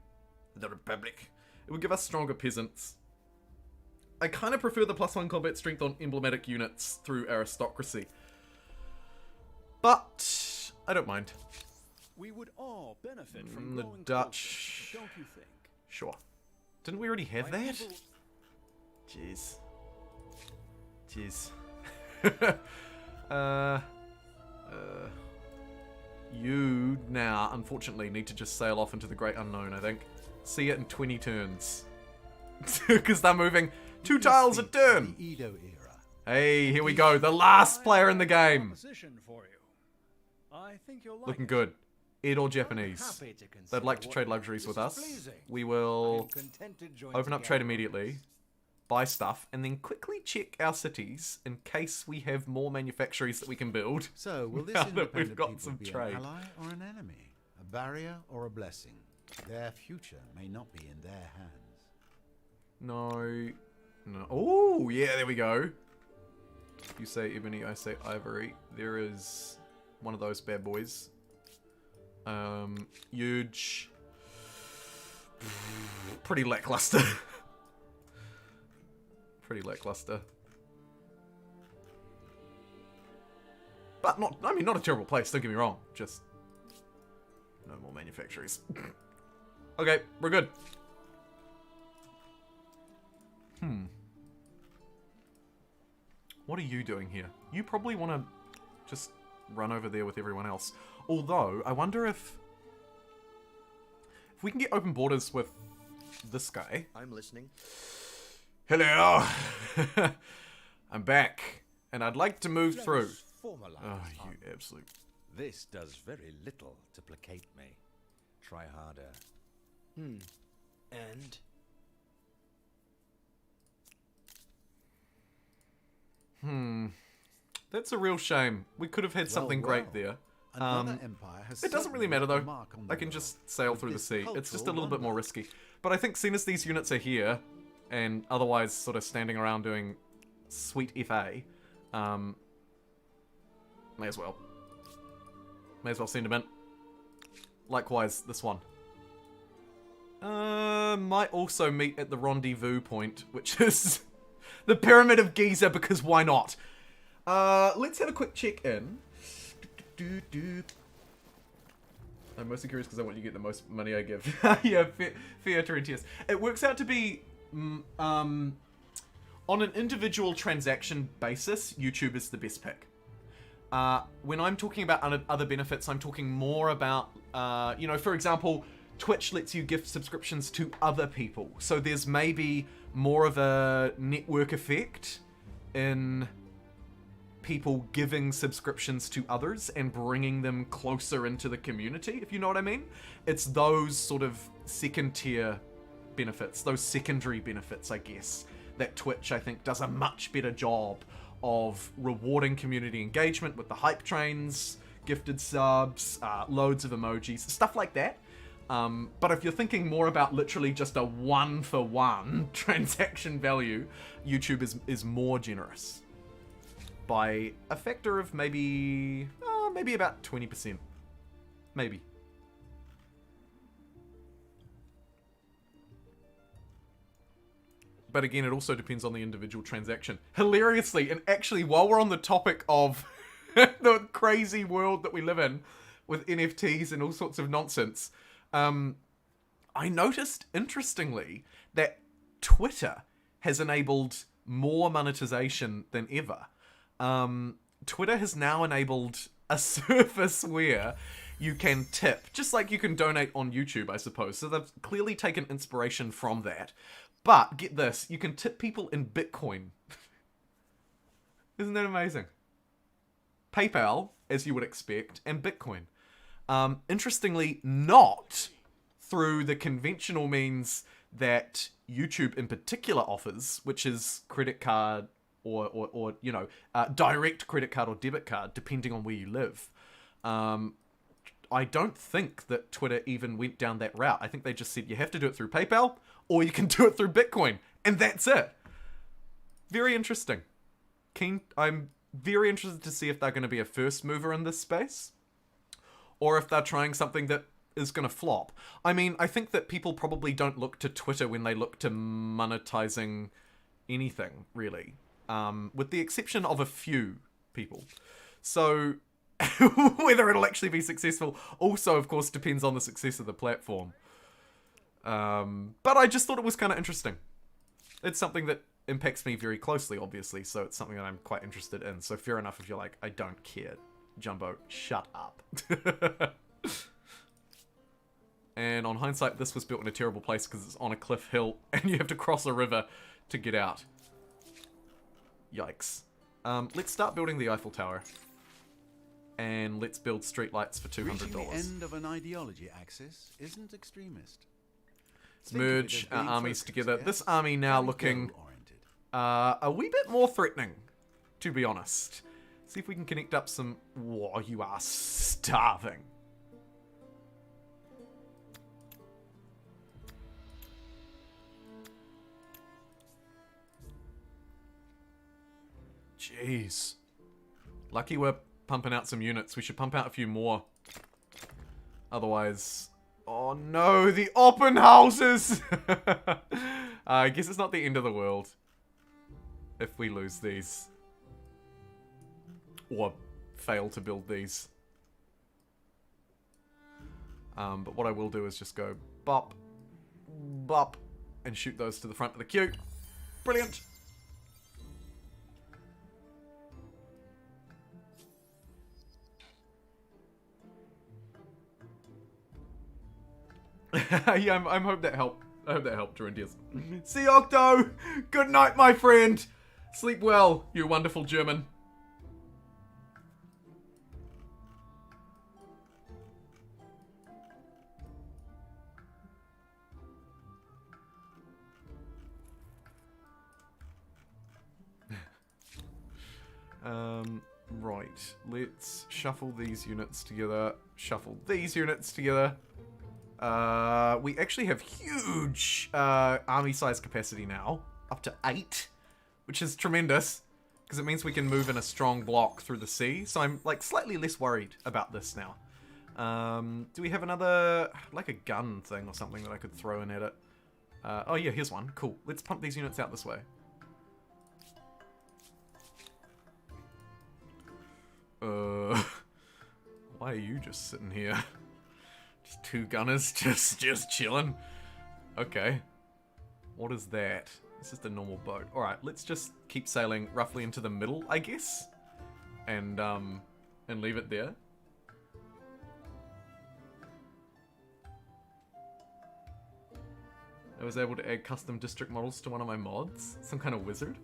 The republic. It would give us stronger peasants. I kind of prefer the +1 combat strength on emblematic units through aristocracy. But I don't mind. We would all benefit from The growing Dutch. closer, don't you think? Sure. Didn't we already have My that? people- Jeez. You now, unfortunately, need to just sail off into the great unknown, I think. See it in 20 turns. Because they're moving 2 tiles a Defeat turn. The Edo era. Hey, here we go. The last player in the game. Proposition for you. I think you'll like Looking it. good. Ed or Japanese. Happy to They'd consider like to what trade you- luxuries with This us. is pleasing. We I will am content to join open up together trade on immediately, this. buy stuff, and then quickly check our cities in case we have more manufactories that we can build. So, will this Now that independent we've got people some be trade. an ally or an enemy? A barrier or a blessing? Their future may not be in their hands. No. Oh, yeah, there we go. You say ebony, I say ivory. There is one of those bad boys. Huge. Pretty lackluster. Pretty lackluster. But not a terrible place, don't get me wrong. Just no more manufactories. Okay, we're good. What are you doing here? You probably want to just run over there with everyone else. Although, I wonder if we can get open borders with this guy. I'm listening. Hello! I'm back. And I'd like to move Let through. us formalize Oh, our- you absolute... This does very little to placate me. Try harder. And That's a real shame. We could have had something great well. there. Another empire has It doesn't really certainly matter left a though. mark on the I can world just sail with through the this sea. It's just a cultural little bit more wonder. risky. But I think seeing as these units are here, and otherwise sort of standing around doing sweet FA, may as well. May as well send them in. Likewise, this one. Might also meet at the rendezvous point, which is the Pyramid of Giza, because why not? Let's have a quick check in. I'm mostly curious because I want you to get the most money I give. Yeah, fair Terentius. It works out to be, on an individual transaction basis, YouTube is the best pick. When I'm talking about other benefits, I'm talking more about, for example, Twitch lets you gift subscriptions to other people. So there's maybe more of a network effect in people giving subscriptions to others and bringing them closer into the community, if you know what I mean. It's those sort of second tier benefits, those secondary benefits, I guess, that Twitch, I think, does a much better job of rewarding community engagement with the hype trains, gifted subs, loads of emojis, stuff like that. But if you're thinking more about literally just a one-for-one transaction value, YouTube is more generous. By a factor of maybe about 20%. Maybe. But again, it also depends on the individual transaction. Hilariously, and actually, while we're on the topic of the crazy world that we live in, with NFTs and all sorts of nonsense, I noticed, interestingly, that Twitter has enabled more monetization than ever. Twitter has now enabled a service where you can tip, just like you can donate on YouTube, I suppose. So they've clearly taken inspiration from that. But, get this, you can tip people in Bitcoin. Isn't that amazing? PayPal, as you would expect, and Bitcoin. Interestingly, not through the conventional means that YouTube in particular offers, which is credit card or you know, direct credit card or debit card, depending on where you live. I don't think that Twitter even went down that route. I think they just said you have to do it through PayPal or you can do it through Bitcoin. And that's it. Very interesting. I'm very interested to see if they're going to be a first mover in this space or if they're trying something that is going to flop. I mean, I think that people probably don't look to Twitter when they look to monetizing anything, really. With the exception of a few people. So whether it'll actually be successful also, of course, depends on the success of the platform. But I just thought it was kind of interesting. It's something that impacts me very closely, obviously, so it's something that I'm quite interested in. So fair enough if you're like, I don't care. Jumbo, shut up. And on hindsight, this was built in a terrible place because it's on a cliff hill and you have to cross a river to get out. Yikes. Let's start building the Eiffel Tower. And let's build streetlights for $200. Reaching the end of an ideology axis isn't extremist. Let's merge our armies together. This army now looking a wee bit more threatening, to be honest. See if we can connect up some... Whoa, you are starving. Jeez. Lucky we're pumping out some units. We should pump out a few more. Otherwise... Oh no, the open houses! I guess it's not the end of the world. If we lose these. Or fail to build these. But what I will do is just go bop, bop, and shoot those to the front of the queue. Brilliant! Yeah, I hope that helped. I hope that helped, Dorindias. See, Octo! Good night, my friend! Sleep well, you wonderful German. Right. Let's shuffle these units together. Shuffle these units together. We actually have huge army size capacity now, up to 8, which is tremendous, because it means we can move in a strong block through the sea, so I'm like slightly less worried about this now. Do we have another, like a gun thing or something that I could throw in at it? Oh yeah, here's one. Cool. Let's pump these units out this way. Why are you just sitting here? Just 2 gunners just chilling. Okay. What is that? It's just a normal boat. Alright, let's just keep sailing roughly into the middle, I guess. And leave it there. I was able to add custom district models to one of my mods. Some kind of wizard.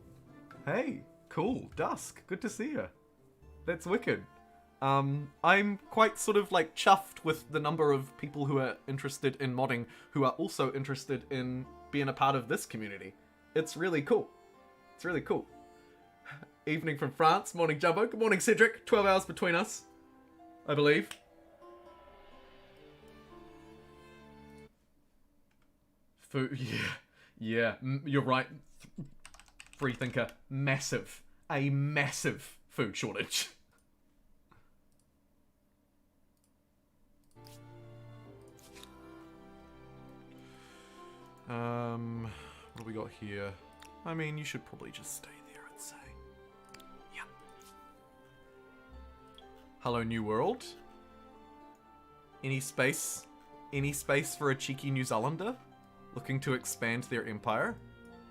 Hey, cool. Dusk. Good to see you. That's wicked. I'm quite sort of like chuffed with the number of people who are interested in modding who are also interested in being a part of this community. It's really cool. It's really cool. Evening from France. Morning, Jumbo. Good morning, Cedric. 12 hours between us, I believe. Food. Yeah. You're right. Freethinker. Massive. A massive food shortage. What do we got here? I mean, you should probably just stay there, I'd say. Yeah. Hello, New World. Any space for a cheeky New Zealander looking to expand their empire?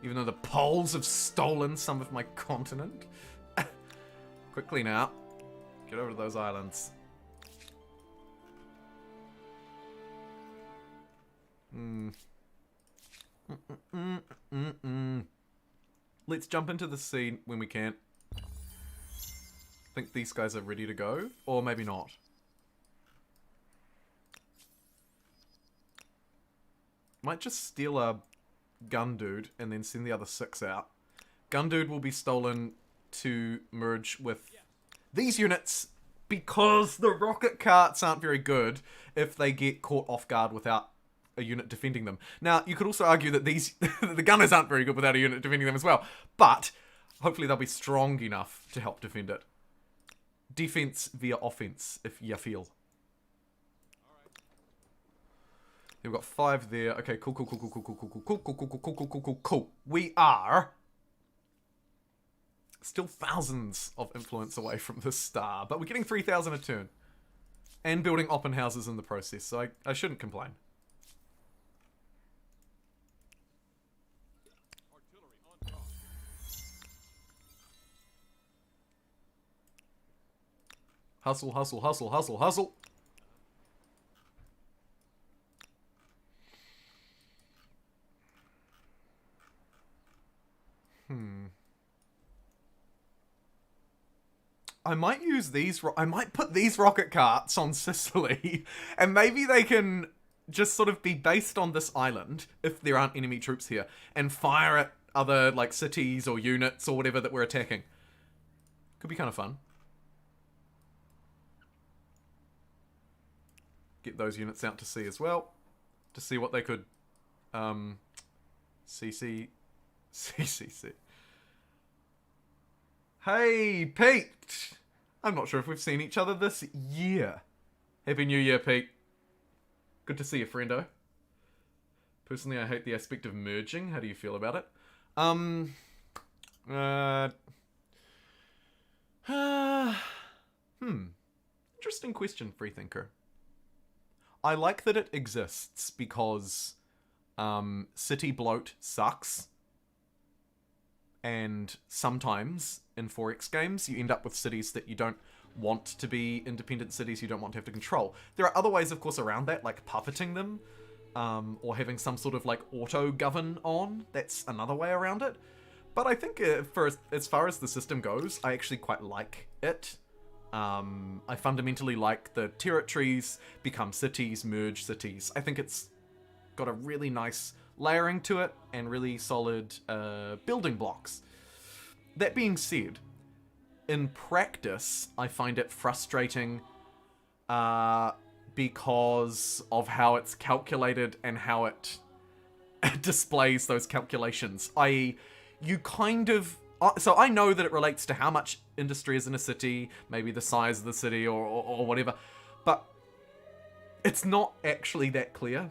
Even though the Poles have stolen some of my continent? Quickly now. Get over to those islands. Let's jump into the scene when we can. I think these guys are ready to go, or maybe not. Might just steal a gun dude and then send the other 6 out. Gun dude will be stolen to merge with these units because the rocket carts aren't very good if they get caught off guard without a unit defending them. Now, you could also argue that these the gunners aren't very good without a unit defending them as well, but hopefully they'll be strong enough to help defend it. Defense via offense, if you feel. We've got 5 there. Okay, cool. We are still thousands of influence away from the star, but we're getting 3,000 a turn. And building open houses in the process, so I shouldn't complain. Hustle. I might use these. I might put these rocket carts on Sicily, and maybe they can just sort of be based on this island if there aren't enemy troops here, and fire at other like cities or units or whatever that we're attacking. Could be kind of fun. Get those units out to sea as well, to see what they could CC. Hey, Pete! I'm not sure if we've seen each other this year. Happy New Year, Pete. Good to see you, friendo. Personally, I hate the aspect of merging. How do you feel about it? Interesting question, Freethinker. I like that it exists because city bloat sucks. And sometimes in 4X games, you end up with cities that you don't want to be independent cities, you don't want to have to control. There are other ways, of course, around that, like puppeting them, or having some sort of like auto-govern on. That's another way around it. But I think as far as the system goes, I actually quite like it. I fundamentally like the territories become cities, merge cities. I think it's got a really nice layering to it and really solid building blocks. That being said, in practice, I find it frustrating because of how it's calculated and how it displays those calculations. You kind of... So I know that it relates to how much industry is in a city, maybe the size of the city or whatever, but it's not actually that clear.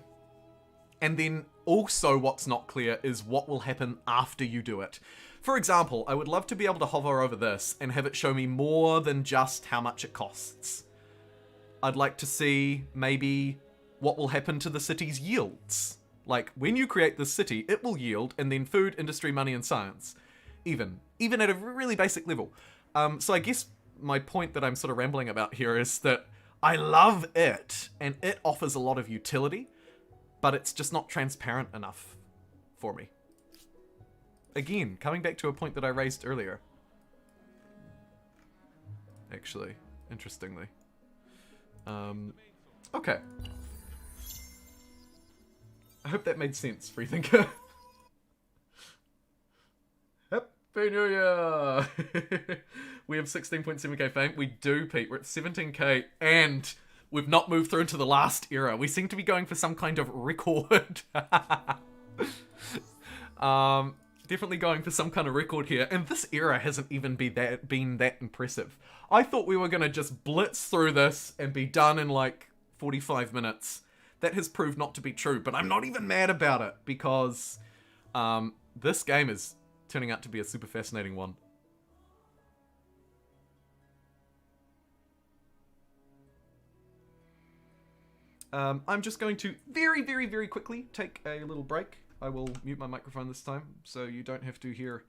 And then also what's not clear is what will happen after you do it. For example, I would love to be able to hover over this and have it show me more than just how much it costs. I'd like to see maybe what will happen to the city's yields. Like, when you create this city, it will yield, and then food, industry, money, and science. Even at a really basic level. So I guess my point that I'm sort of rambling about here is that I love it, and it offers a lot of utility, but it's just not transparent enough for me. Again, coming back to a point that I raised earlier. Actually, interestingly. Okay. I hope that made sense, Freethinker. Happy New Year! We have 16.7k fame. We do, Pete. We're at 17k, and we've not moved through into the last era. We seem to be going for some kind of record. Definitely going for some kind of record here, and this era hasn't even been that impressive. I thought we were going to just blitz through this and be done in like 45 minutes. That has proved not to be true, but I'm not even mad about it, because this game is turning out to be a super fascinating one. I'm just going to very, very, very quickly take a little break. I will mute my microphone this time, so you don't have to hear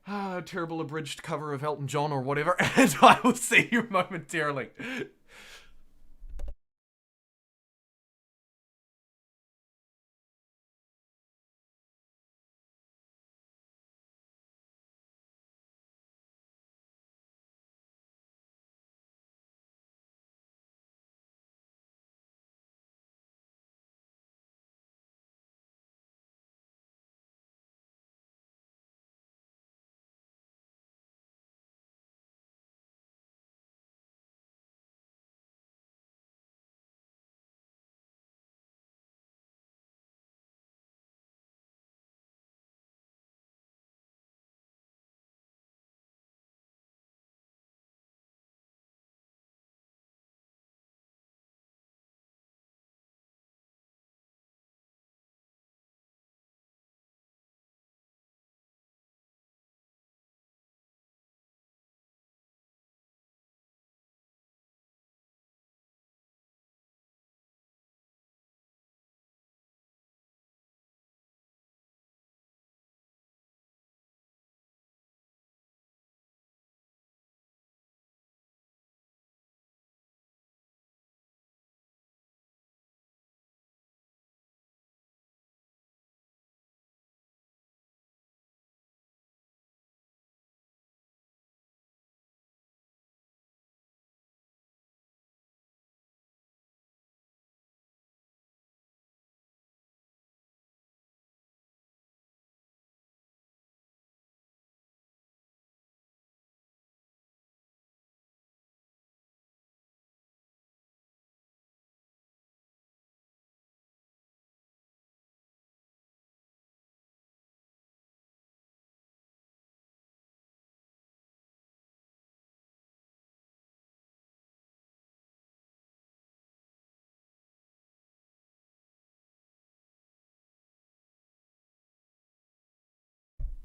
a terrible abridged cover of Elton John or whatever, and I will see you momentarily.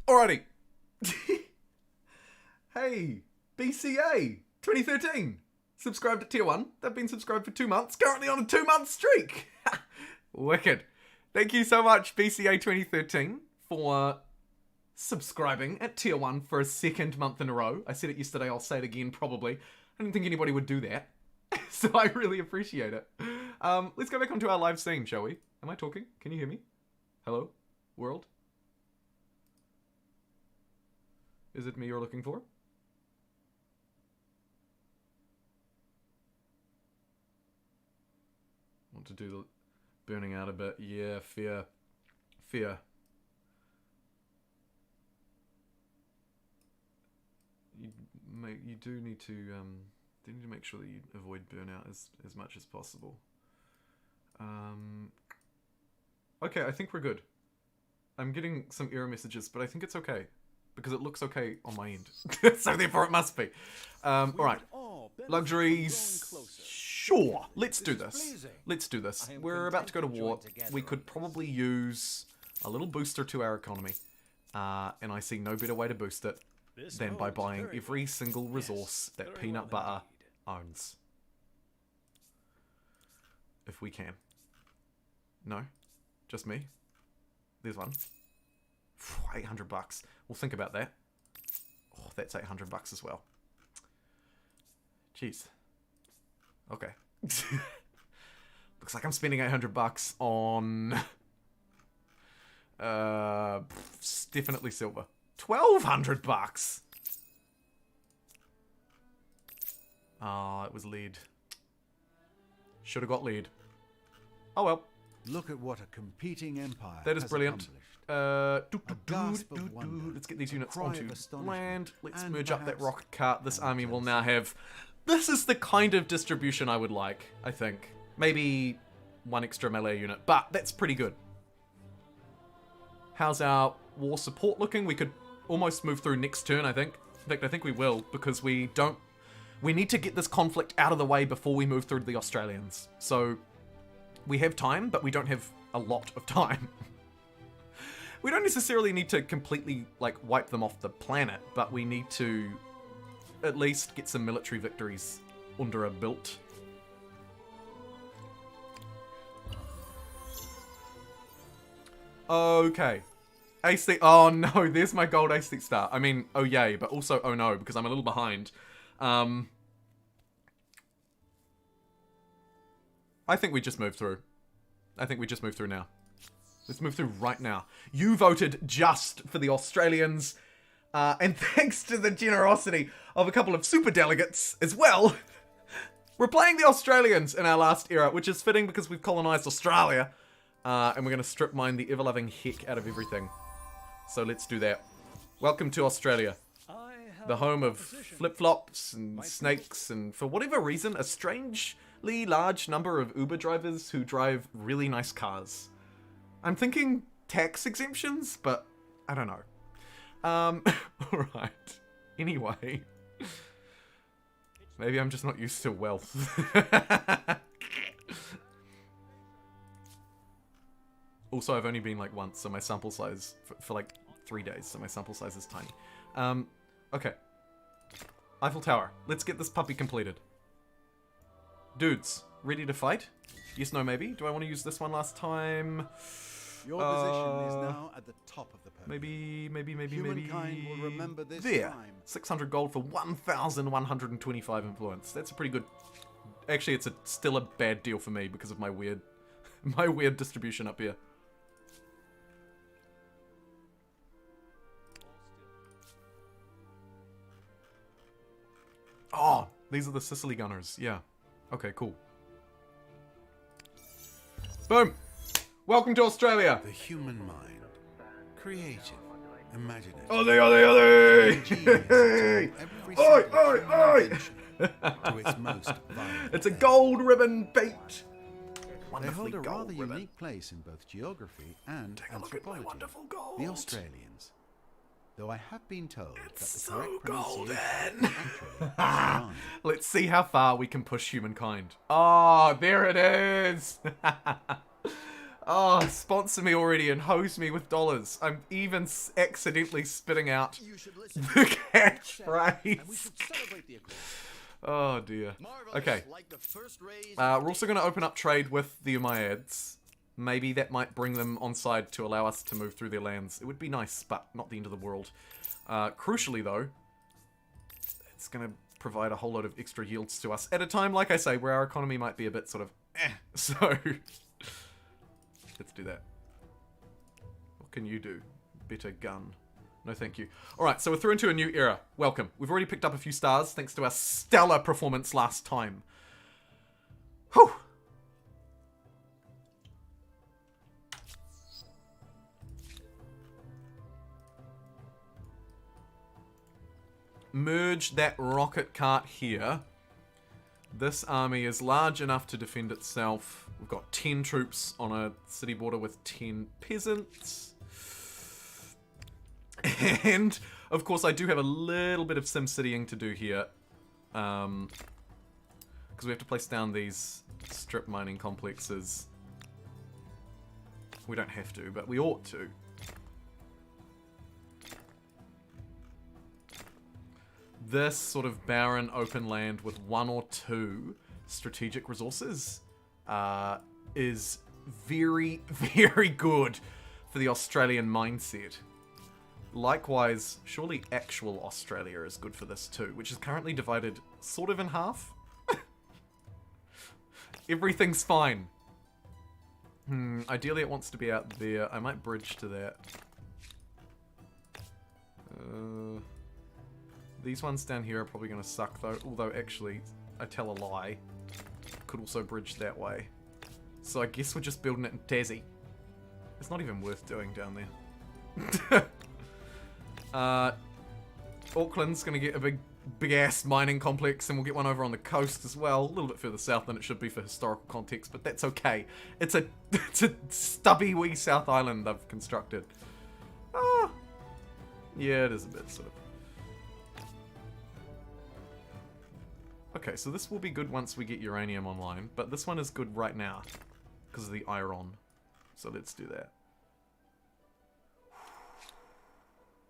Alrighty. Hey, BCA 2013. Subscribed at tier 1. They've been subscribed for 2 months. Currently on a 2-month streak. Wicked. Thank you so much, BCA 2013, for subscribing at tier 1 for a 2nd month in a row. I said it yesterday, I'll say it again probably. I didn't think anybody would do that. So I really appreciate it. Let's go back onto our live scene, shall we? Am I talking? Can you hear me? Hello? World? Is it me you're looking for? Want to do the burning out a bit. Yeah, fear. Fear. You do need to make sure that you avoid burnout as much as possible. Okay, I think we're good. I'm getting some error messages, but I think it's okay. Because it looks okay on my end. So therefore it must be. Alright. Luxuries. Sure. Let's do this. Let's do this. We're about to go to war. We could probably use a little booster to our economy. And I see no better way to boost it than by buying every single resource that Peanut Butter owns. If we can. No? Just me? There's one. 800 bucks. We'll think about that. Oh, that's 800 bucks as well. Jeez. Okay. Looks like I'm spending 800 bucks on... definitely silver. 1,200 bucks! Oh, it was lead. Should have got lead. Oh well. Look at what a competing empire That is has brilliant. gasp of wonder, Let's get these a units cry onto of astonishment, land. Let's and merge up that perhaps rocket cart. This an army will now jealousy. have... This is the kind of distribution I would like, I think. Maybe one extra melee unit, but that's pretty good. How's our war support looking? We could almost move through next turn, I think. In fact, I think we will, because we don't... We need to get this conflict out of the way before we move through to the Australians. So, we have time, but we don't have a lot of time. We don't necessarily need to completely, like, wipe them off the planet, but we need to at least get some military victories under a belt. Okay. Aesthete. Oh no, there's my gold aesthete star. I mean, oh yay, but also oh no, because I'm a little behind. I think we just move through. I think we just move through now. Let's move through right now. You voted just for the Australians, and thanks to the generosity of a couple of super delegates as well, we're playing the Australians in our last era, which is fitting because we've colonized Australia, and we're going to strip mine the ever-loving heck out of everything. So let's do that. Welcome to Australia, the home of flip-flops and snakes, and for whatever reason, a strangely large number of Uber drivers who drive really nice cars. I'm thinking tax exemptions, but I don't know. Alright. Anyway. Maybe I'm just not used to wealth. Also, I've only been like once, so my sample size, for like 3 days, so my sample size is tiny. Okay. Eiffel Tower. Let's get this puppy completed. Dudes, ready to fight? Yes, no, maybe? Do I want to use this one last time? Your position is now at the top of the podium. Maybe. Humankind will remember this there. time. 600 gold for 1,125 influence. That's a pretty good... Actually, it's still a bad deal for me because of my weird distribution up here. Oh, these are the Sicily gunners. Yeah. Okay, cool. Boom. Welcome to Australia. The human mind. Creative. Imaginative. Oi! Every Oi, single oi, human oi! invention to its most violent It's a end. gold ribbon beat. They Wonderfully hold a gold rather ribbon. unique place in both geography and Take a look at my anthropology. wonderful gold. The Australians. Though I have been told It's that the so correct pronunciation golden. actually is Australian. Let's see how far we can push humankind. Oh, there it is. Oh, sponsor me already and hose me with dollars. I'm even accidentally spitting out the catchphrase. Oh dear. Okay. We're also going to open up trade with the Umayyads. Maybe that might bring them on side to allow us to move through their lands. It would be nice, but not the end of the world. Crucially though, it's going to provide a whole lot of extra yields to us at a time, like I say, where our economy might be a bit sort of So, let's do that. What can you do? Better gun. No thank you. Alright, so we're through into a new era. Welcome. We've already picked up a few stars thanks to our stellar performance last time. Whew! Merge that rocket cart here. This army is large enough to defend itself. We've got 10 troops on a city border with 10 peasants. And, of course, I do have a little bit of sim-citying to do here. Because we have to place down these strip mining complexes. We don't have to, but we ought to. This sort of barren open land with 1 or 2 strategic resources is very, very good for the Australian mindset. Likewise, surely actual Australia is good for this too, which is currently divided sort of in half. Everything's fine. Ideally it wants to be out there. I might bridge to that. These ones down here are probably going to suck though, although actually, I tell a lie. Could also bridge that way. So I guess we're just building it in Tassie. It's not even worth doing down there. Auckland's going to get a big ass mining complex, and we'll get one over on the coast as well. A little bit further south than it should be for historical context, but that's okay. It's a stubby wee South Island I've constructed. Yeah, it is a bit sort of. Okay, so this will be good once we get uranium online, but this one is good right now because of the iron. So let's do that.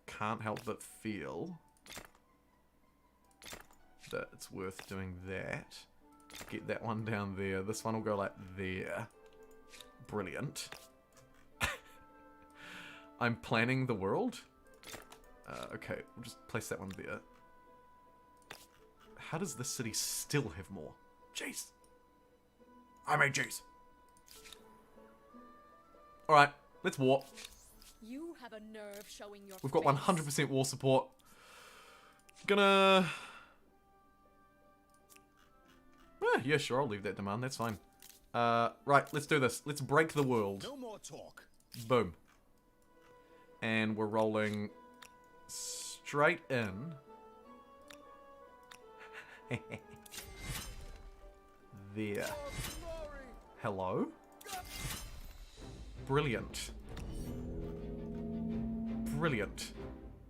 Can't help but feel that it's worth doing that. Get that one down there. This one will go like there. Brilliant. I'm planning the world. Okay, we'll just place that one there. How does this city still have more? Jeez. I made jeez. Alright, let's war. You have a nerve showing your We've got face. 100% war support. Gonna... yeah, sure, I'll leave that demand. That's fine. Right, let's do this. Let's break the world. No more talk. Boom. And we're rolling straight in. There. Hello? Brilliant. Brilliant.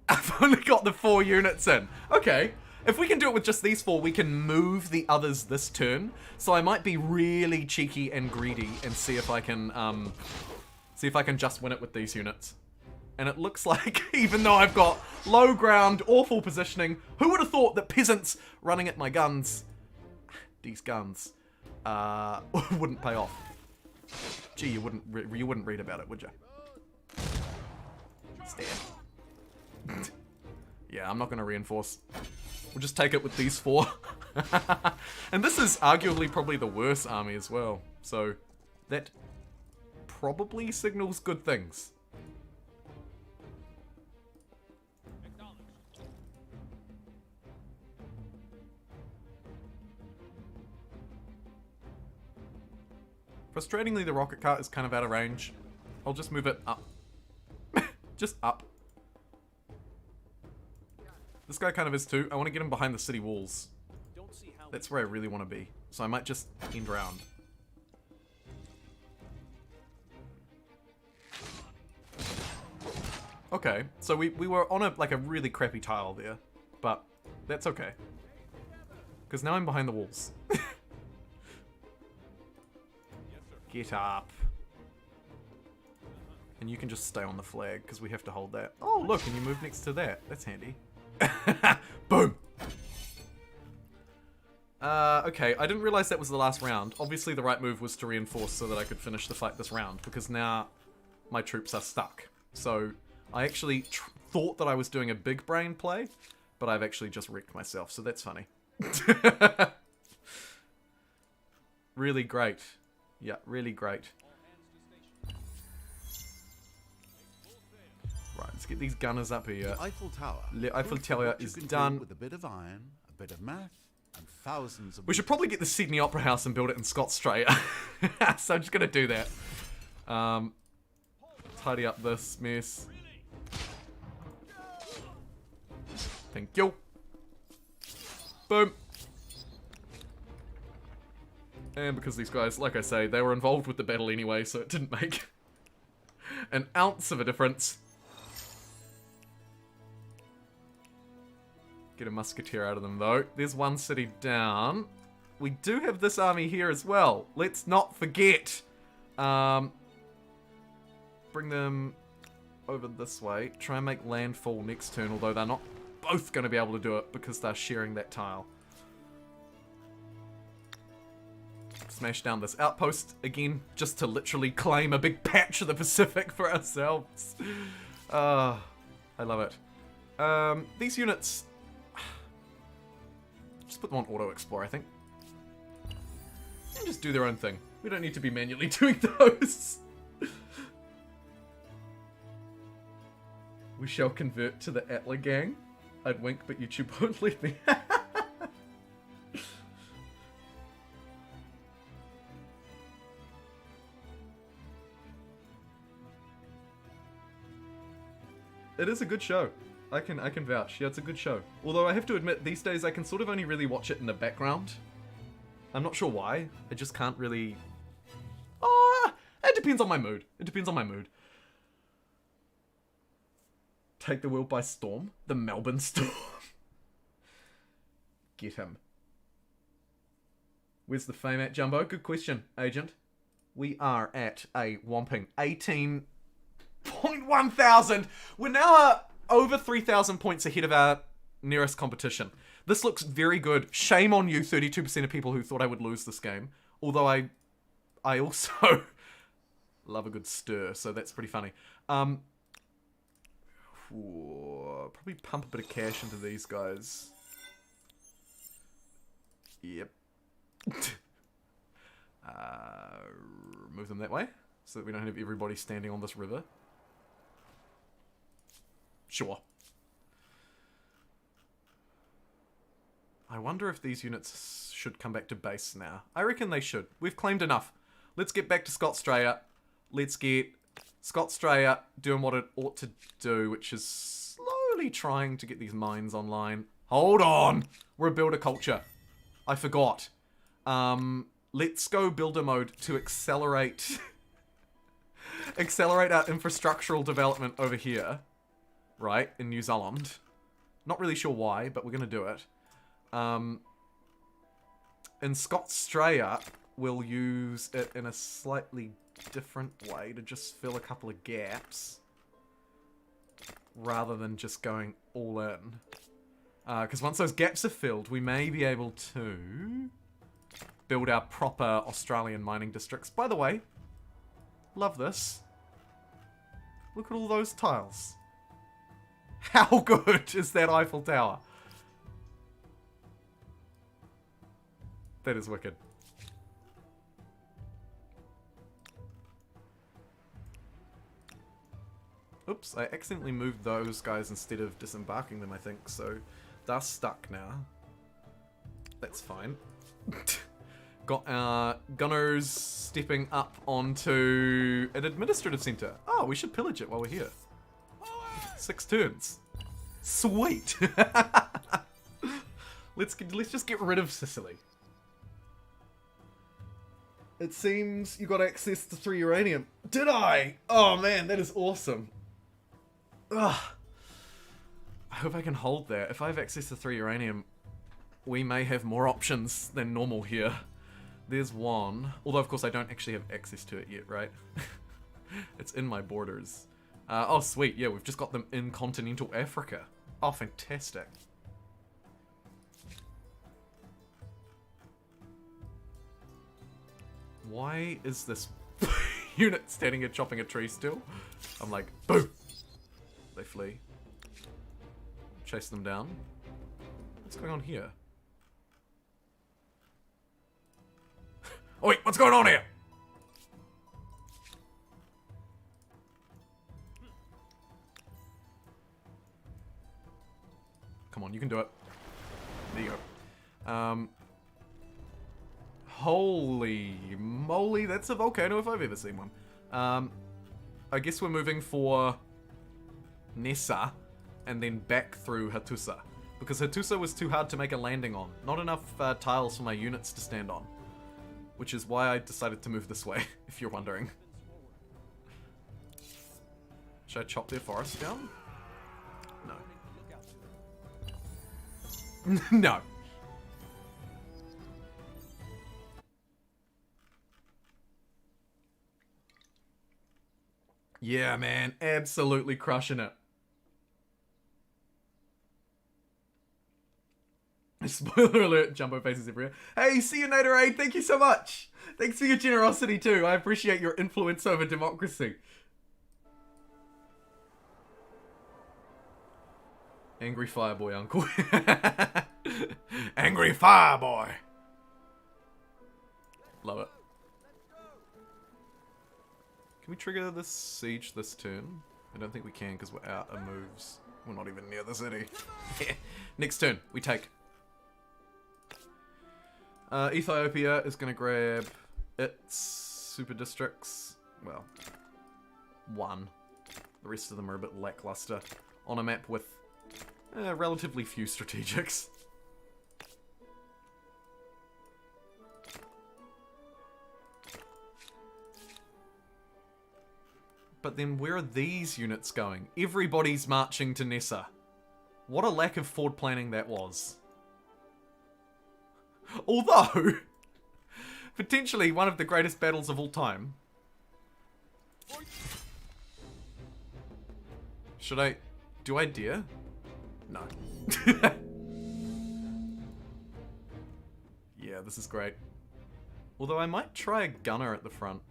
I've only got the 4 units in. Okay. If we can do it with just these 4, we can move the others this turn. So I might be really cheeky and greedy and see if I can just win it with these units. And it looks like, even though I've got low ground, awful positioning, who would have thought that peasants running at my guns, these guns, wouldn't pay off? Gee, you wouldn't read about it, would you? Stand. Yeah, I'm not going to reinforce. We'll just take it with these 4. And this is arguably probably the worst army as well. So, that probably signals good things. Frustratingly, the rocket cart is kind of out of range. I'll just move it up. Just up. This guy kind of is too. I want to get him behind the city walls. That's where I really want to be. So I might just end round. Okay, so we were on a really crappy tile there. But that's okay. Because now I'm behind the walls. Get up. And you can just stay on the flag, because we have to hold that. Oh, look, and you move next to that. That's handy. Boom! Okay, I didn't realize that was the last round. Obviously, the right move was to reinforce so that I could finish the fight this round, because now my troops are stuck. So, I actually thought that I was doing a big brain play, but I've actually just wrecked myself, so that's funny. Really great. Yeah, really great. Right, let's get these gunners up here. Eiffel Tower. The Eiffel Proof of Tower what you is can do done. with a bit of iron, a bit of math, and thousands of. We should probably get the Sydney Opera House and build it in Scottsaustralia. So I'm just gonna do that. Tidy up this mess. Thank you. Boom. And because these guys, like I say, they were involved with the battle anyway, so it didn't make an ounce of a difference. Get a musketeer out of them, though. There's one city down. We do have this army here as well. Let's not forget. Bring them over this way. Try and make landfall next turn, although they're not both going to be able to do it because they're sharing that tile. Smash down this outpost again, just to literally claim a big patch of the Pacific for ourselves. I love it. These units... Just put them on auto explore, I think. And just do their own thing. We don't need to be manually doing those. We shall convert to the Atla gang. I'd wink, but YouTube won't let me. It is a good show. I can vouch. Yeah, it's a good show. Although I have to admit, these days I can sort of only really watch it in the background. I'm not sure why. I just can't really... It depends on my mood. It depends on my mood. Take the world by storm? The Melbourne Storm. Get him. Where's the fame at, Jumbo? Good question, Agent. We are at a whomping 18.1 thousand. We're now over 3,000 points ahead of our nearest competition. This looks very good. Shame on you, 32% of people who thought I would lose this game. Although I also love a good stir, so that's pretty funny. Probably pump a bit of cash into these guys. Yep. Move them that way, so that we don't have everybody standing on this river. Sure. I wonder if these units should come back to base now. I reckon they should. We've claimed enough. Let's get back to Scottsaustralia. Let's get Scottsaustralia doing what it ought to do, which is slowly trying to get these mines online. Hold on! We're a builder culture. I forgot. Let's go builder mode to accelerate... accelerate our infrastructural development over here. Right, in New Zealand. Not really sure why, but we're going to do it. In Scottsaustralia, we'll use it in a slightly different way to just fill a couple of gaps. Rather than just going all in. Because once those gaps are filled, we may be able to build our proper Australian mining districts. By the way, love this. Look at all those tiles. How good is that Eiffel Tower? That is wicked. Oops, I accidentally moved those guys instead of disembarking them, I think, so they're stuck now. That's fine. Got our gunners stepping up onto an administrative centre. Oh, we should pillage it while we're here. 6 turns. Sweet. Let's just get rid of Sicily. It seems you got access to 3 uranium. Did I? Oh man, that is awesome. Ugh. I hope I can hold that. If I have access to 3 uranium, we may have more options than normal here. There's one. Although, of course, I don't actually have access to it yet, right? It's in my borders. Oh, sweet. Yeah, we've just got them in continental Africa. Oh, fantastic. Why is this unit standing here chopping a tree still? I'm like, boom! They flee. Chase them down. What's going on here? Oh wait, what's going on here? Come on, you can do it. There you go. Holy moly, that's a volcano if I've ever seen one. I guess we're moving for Nessa and then back through Hattusa. Because Hattusa was too hard to make a landing on. Not enough tiles for my units to stand on. Which is why I decided to move this way, if you're wondering. Should I chop their forest down? No. No. Yeah, man. Absolutely crushing it. Spoiler alert, Jumbo faces everywhere. Hey, see you, Naderade. Thank you so much. Thanks for your generosity, too. I appreciate your influence over democracy. Angry Fireboy, Uncle. Angry Fireboy. Love it. Can we trigger this siege this turn? I don't think we can because we're out of moves. We're not even near the city. Next turn, we take. Ethiopia is going to grab its super districts. Well, one. The rest of them are a bit lackluster. On a map with relatively few strategics. But then where are these units going? Everybody's marching to Nessa. What a lack of forward planning that was. Although, potentially one of the greatest battles of all time. Should I... Do I dare? No. Yeah, this is great. Although I might try a gunner at the front.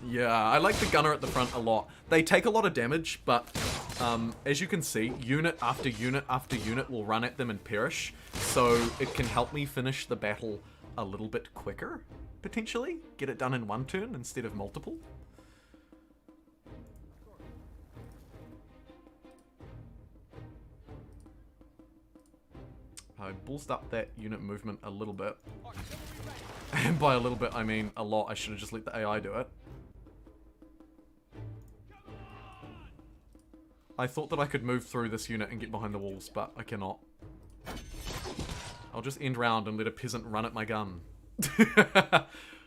Yeah, I like the gunner at the front a lot. They take a lot of damage, but as you can see, unit after unit after unit will run at them and perish. So it can help me finish the battle a little bit quicker, potentially. Get it done in one turn instead of multiple. I ballsed up that unit movement a little bit. And by a little bit, I mean a lot. I should have just let the AI do it. I thought that I could move through this unit and get behind the walls, but I cannot. I'll just end round and let a peasant run at my gun.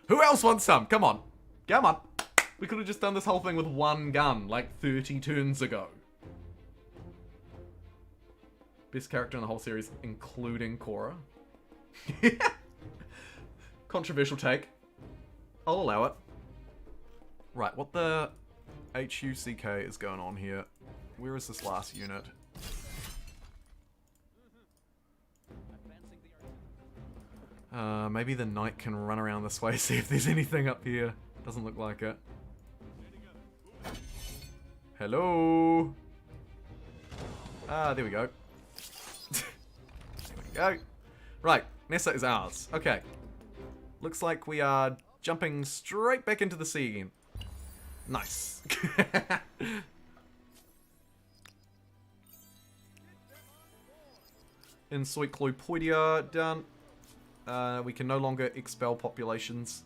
Who else wants some? Come on. Come on. We could have just done this whole thing with one gun, like 30 turns ago. Best character in the whole series, including Korra. Controversial take. I'll allow it. Right, what the HUCK is going on here? Where is this last unit? Maybe the knight can run around this way, see if there's anything up here. Doesn't look like it. Hello? Ah, there we go. There we go. Right, Nessa is ours. Okay. Looks like we are jumping straight back into the sea again. Nice. Encyclopedia done. We can no longer expel populations.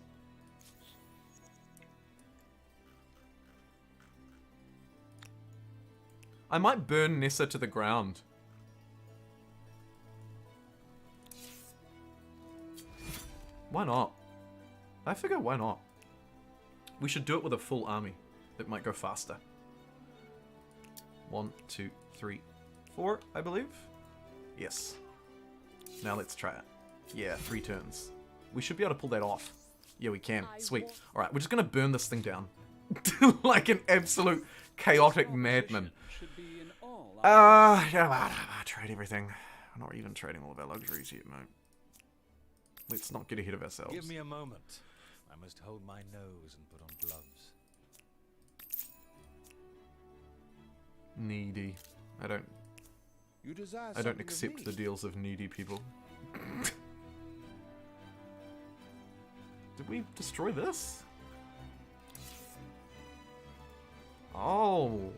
I might burn Nessa to the ground. Why not? I figure why not? We should do it with a full army. It might go faster. 1, 2, 3, 4, I believe. Yes. Now let's try it. Yeah, 3 turns. We should be able to pull that off. Yeah, we can. I Sweet. won't- Alright, we're just gonna burn this thing down. Like an absolute chaotic madman. Should be in all Trade everything. We're not even trading all of our luxuries yet, mate. Let's not get ahead of ourselves. Give me a moment. I must hold my nose and put on gloves. Needy. I don't You desire I don't something of accept me. the deals of needy people. Did we destroy this? Oh,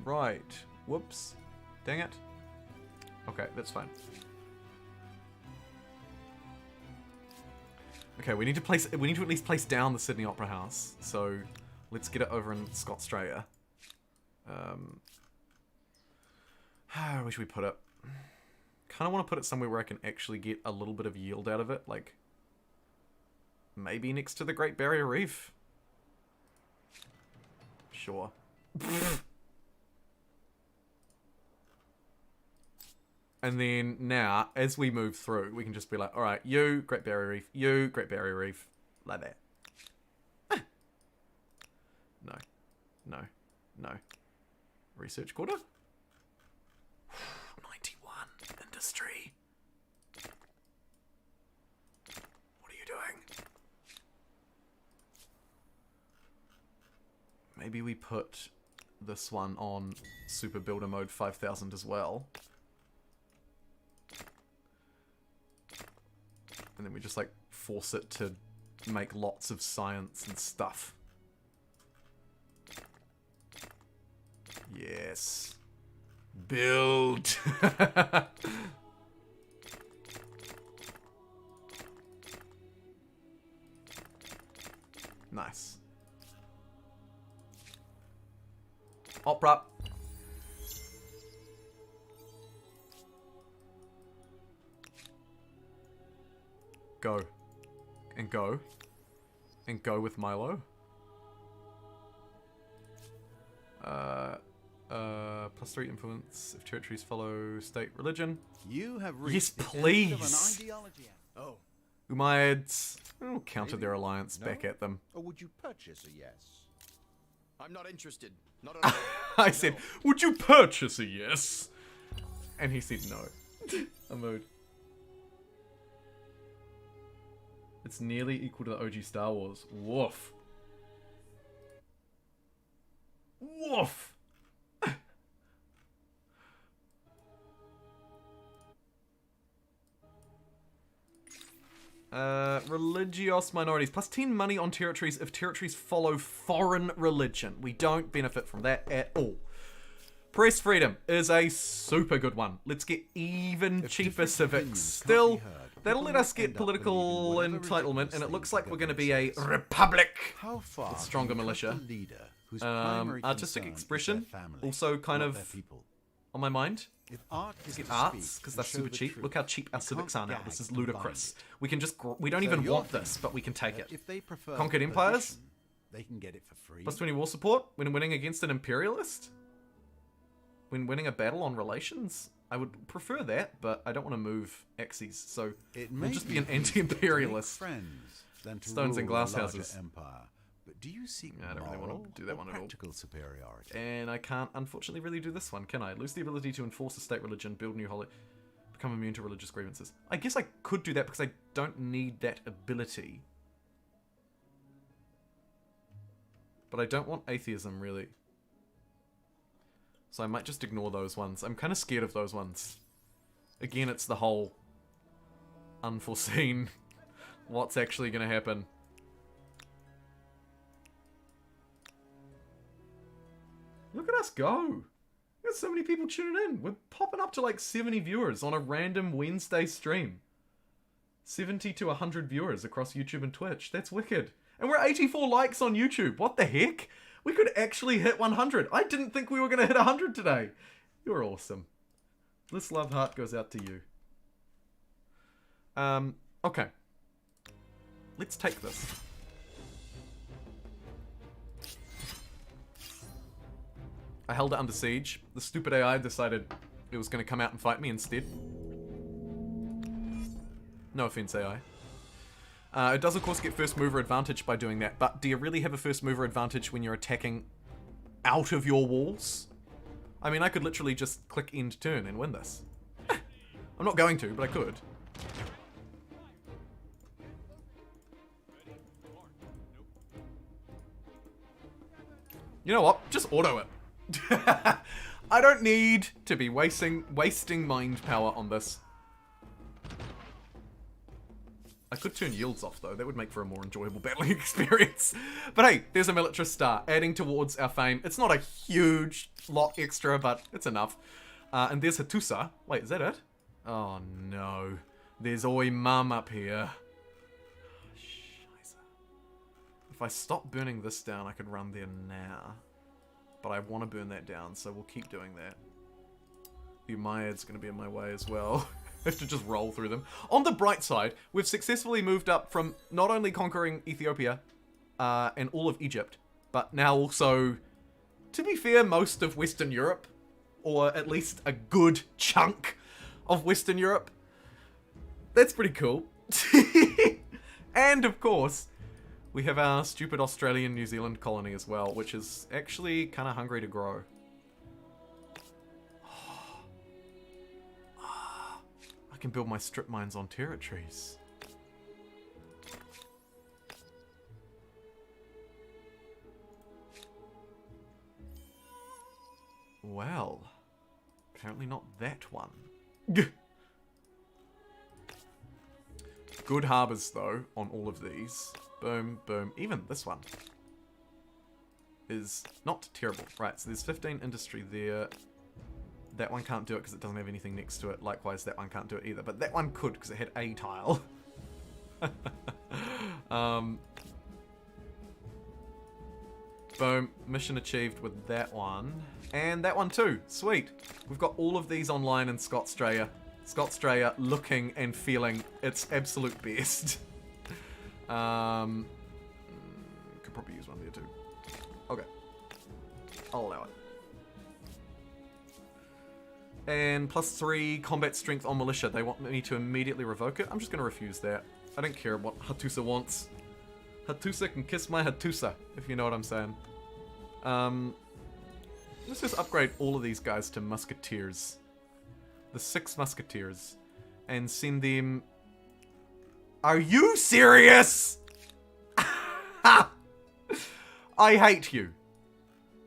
right. Whoops. Dang it. Okay, that's fine. Okay, we need to at least place down the Sydney Opera House. So let's get it over in Scotstralia. Where should we put it? Kind of want to put it somewhere where I can actually get a little bit of yield out of it, like maybe next to the Great Barrier Reef. Sure. And then now, as we move through, we can just be like, all right, you Great Barrier Reef, you Great Barrier Reef, like that. No, no, no. Research quarter. 91 industry. What are you doing? Maybe we put this one on Super Builder Mode 5000 as well. And then we just like force it to make lots of science and stuff. Yes. Build. Nice. Opera. Go. And go. And go with Milo. +3 influence if territories follow state religion. You have Yes, reached the end of an please. ideology. Oh, Umayyads. Oh, counter Maybe. their alliance No? back at them. Or would you purchase a yes? I'm not interested. Not at all. I said, would you purchase a yes? And he said no. A mood. It's nearly equal to the OG Star Wars. Woof. Woof. Religious minorities. +10 money on territories if territories follow foreign religion. We don't benefit from that at all. Press freedom is a super good one. Let's get even If cheaper different civics. opinions can't Still, be heard, that'll people let will us get end up political believing whatever entitlement, and it ridiculous looks thing like the we're going to be a government says. republic. How far With stronger can you trust militia. a leader whose primary Artistic concern is expression, their family, also kind not of their people? on my mind. If art is Get to arts speak because and they're show super the cheap. truth, Look how cheap our you civics can't are now. gag This is and bind ludicrous. it. We can just we don't So even you're want this, thinking but we can take that it. If they prefer Conquered the empires? position, they can get it for free. +20 war support when winning against an imperialist? When winning a battle on relations? I would prefer that, but I don't want to move axes, so It we'll may just be an easier to make anti-imperialist. friends than to Stones and rule a glass larger houses. Empire. But do you seek Yeah, I don't really wanna moral do that or one at all. practical superiority? And I can't, unfortunately, really do this one, can I? Lose the ability to enforce a state religion, build new holy... Become immune to religious grievances. I guess I could do that because I don't need that ability. But I don't want atheism, really. So I might just ignore those ones. I'm kind of scared of those ones. Again, it's the whole unforeseen what's actually going to happen. Look at us go. We got so many people tuning in. We're popping up to like 70 viewers on a random Wednesday stream. 70 to 100 viewers across YouTube and Twitch. That's wicked. And we're 84 likes on YouTube. What the heck? We could actually hit 100. I didn't think we were going to hit 100 today. You're awesome. This love heart goes out to you. Okay. Let's take this. I held it under siege. The stupid AI decided it was going to come out and fight me instead. No offense, AI. It does, of course, get first mover advantage by doing that, but do you really have a first mover advantage when you're attacking out of your walls? I mean, I could literally just click end turn and win this. I'm not going to, but I could. You know what? Just auto it. I don't need to be wasting mind power on this. I could turn yields off, though. That would make for a more enjoyable battling experience. But hey, there's a militarist star adding towards our fame. It's not a huge lot extra, but it's enough. And there's Hattusa. Wait, is that it? Oh, no. There's Oi Mum up here. Scheiße. If I stop burning this down, I could run there now. But I want to burn that down, so we'll keep doing that. The Umayyads going to be in my way as well. I have to just roll through them. On the bright side, we've successfully moved up from not only conquering Ethiopia and all of Egypt, but now also, to be fair, most of Western Europe, or at least a good chunk of Western Europe. That's pretty cool. And of course, we have our stupid Australian New Zealand colony as well, which is actually kind of hungry to grow. I can build my strip mines on territories. Well, apparently not that one. Good harbours, though, on all of these. Boom, boom. Even this one is not terrible. Right, so there's 15 industry there. That one can't do it because it doesn't have anything next to it. Likewise, that one can't do it either. But that one could because it had a tile. Boom. Mission achieved with that one. And that one too. Sweet. We've got all of these online in Scotstraya. Scotstraya looking and feeling its absolute best. Could probably use one there too. Okay. I'll allow it. And +3 combat strength on militia. They want me to immediately revoke it. I'm just going to refuse that. I don't care what Hattusa wants. Hattusa can kiss my Hattusa, if you know what I'm saying. Let's just upgrade all of these guys to musketeers. The 6 musketeers. And send them... Are you serious? I hate you.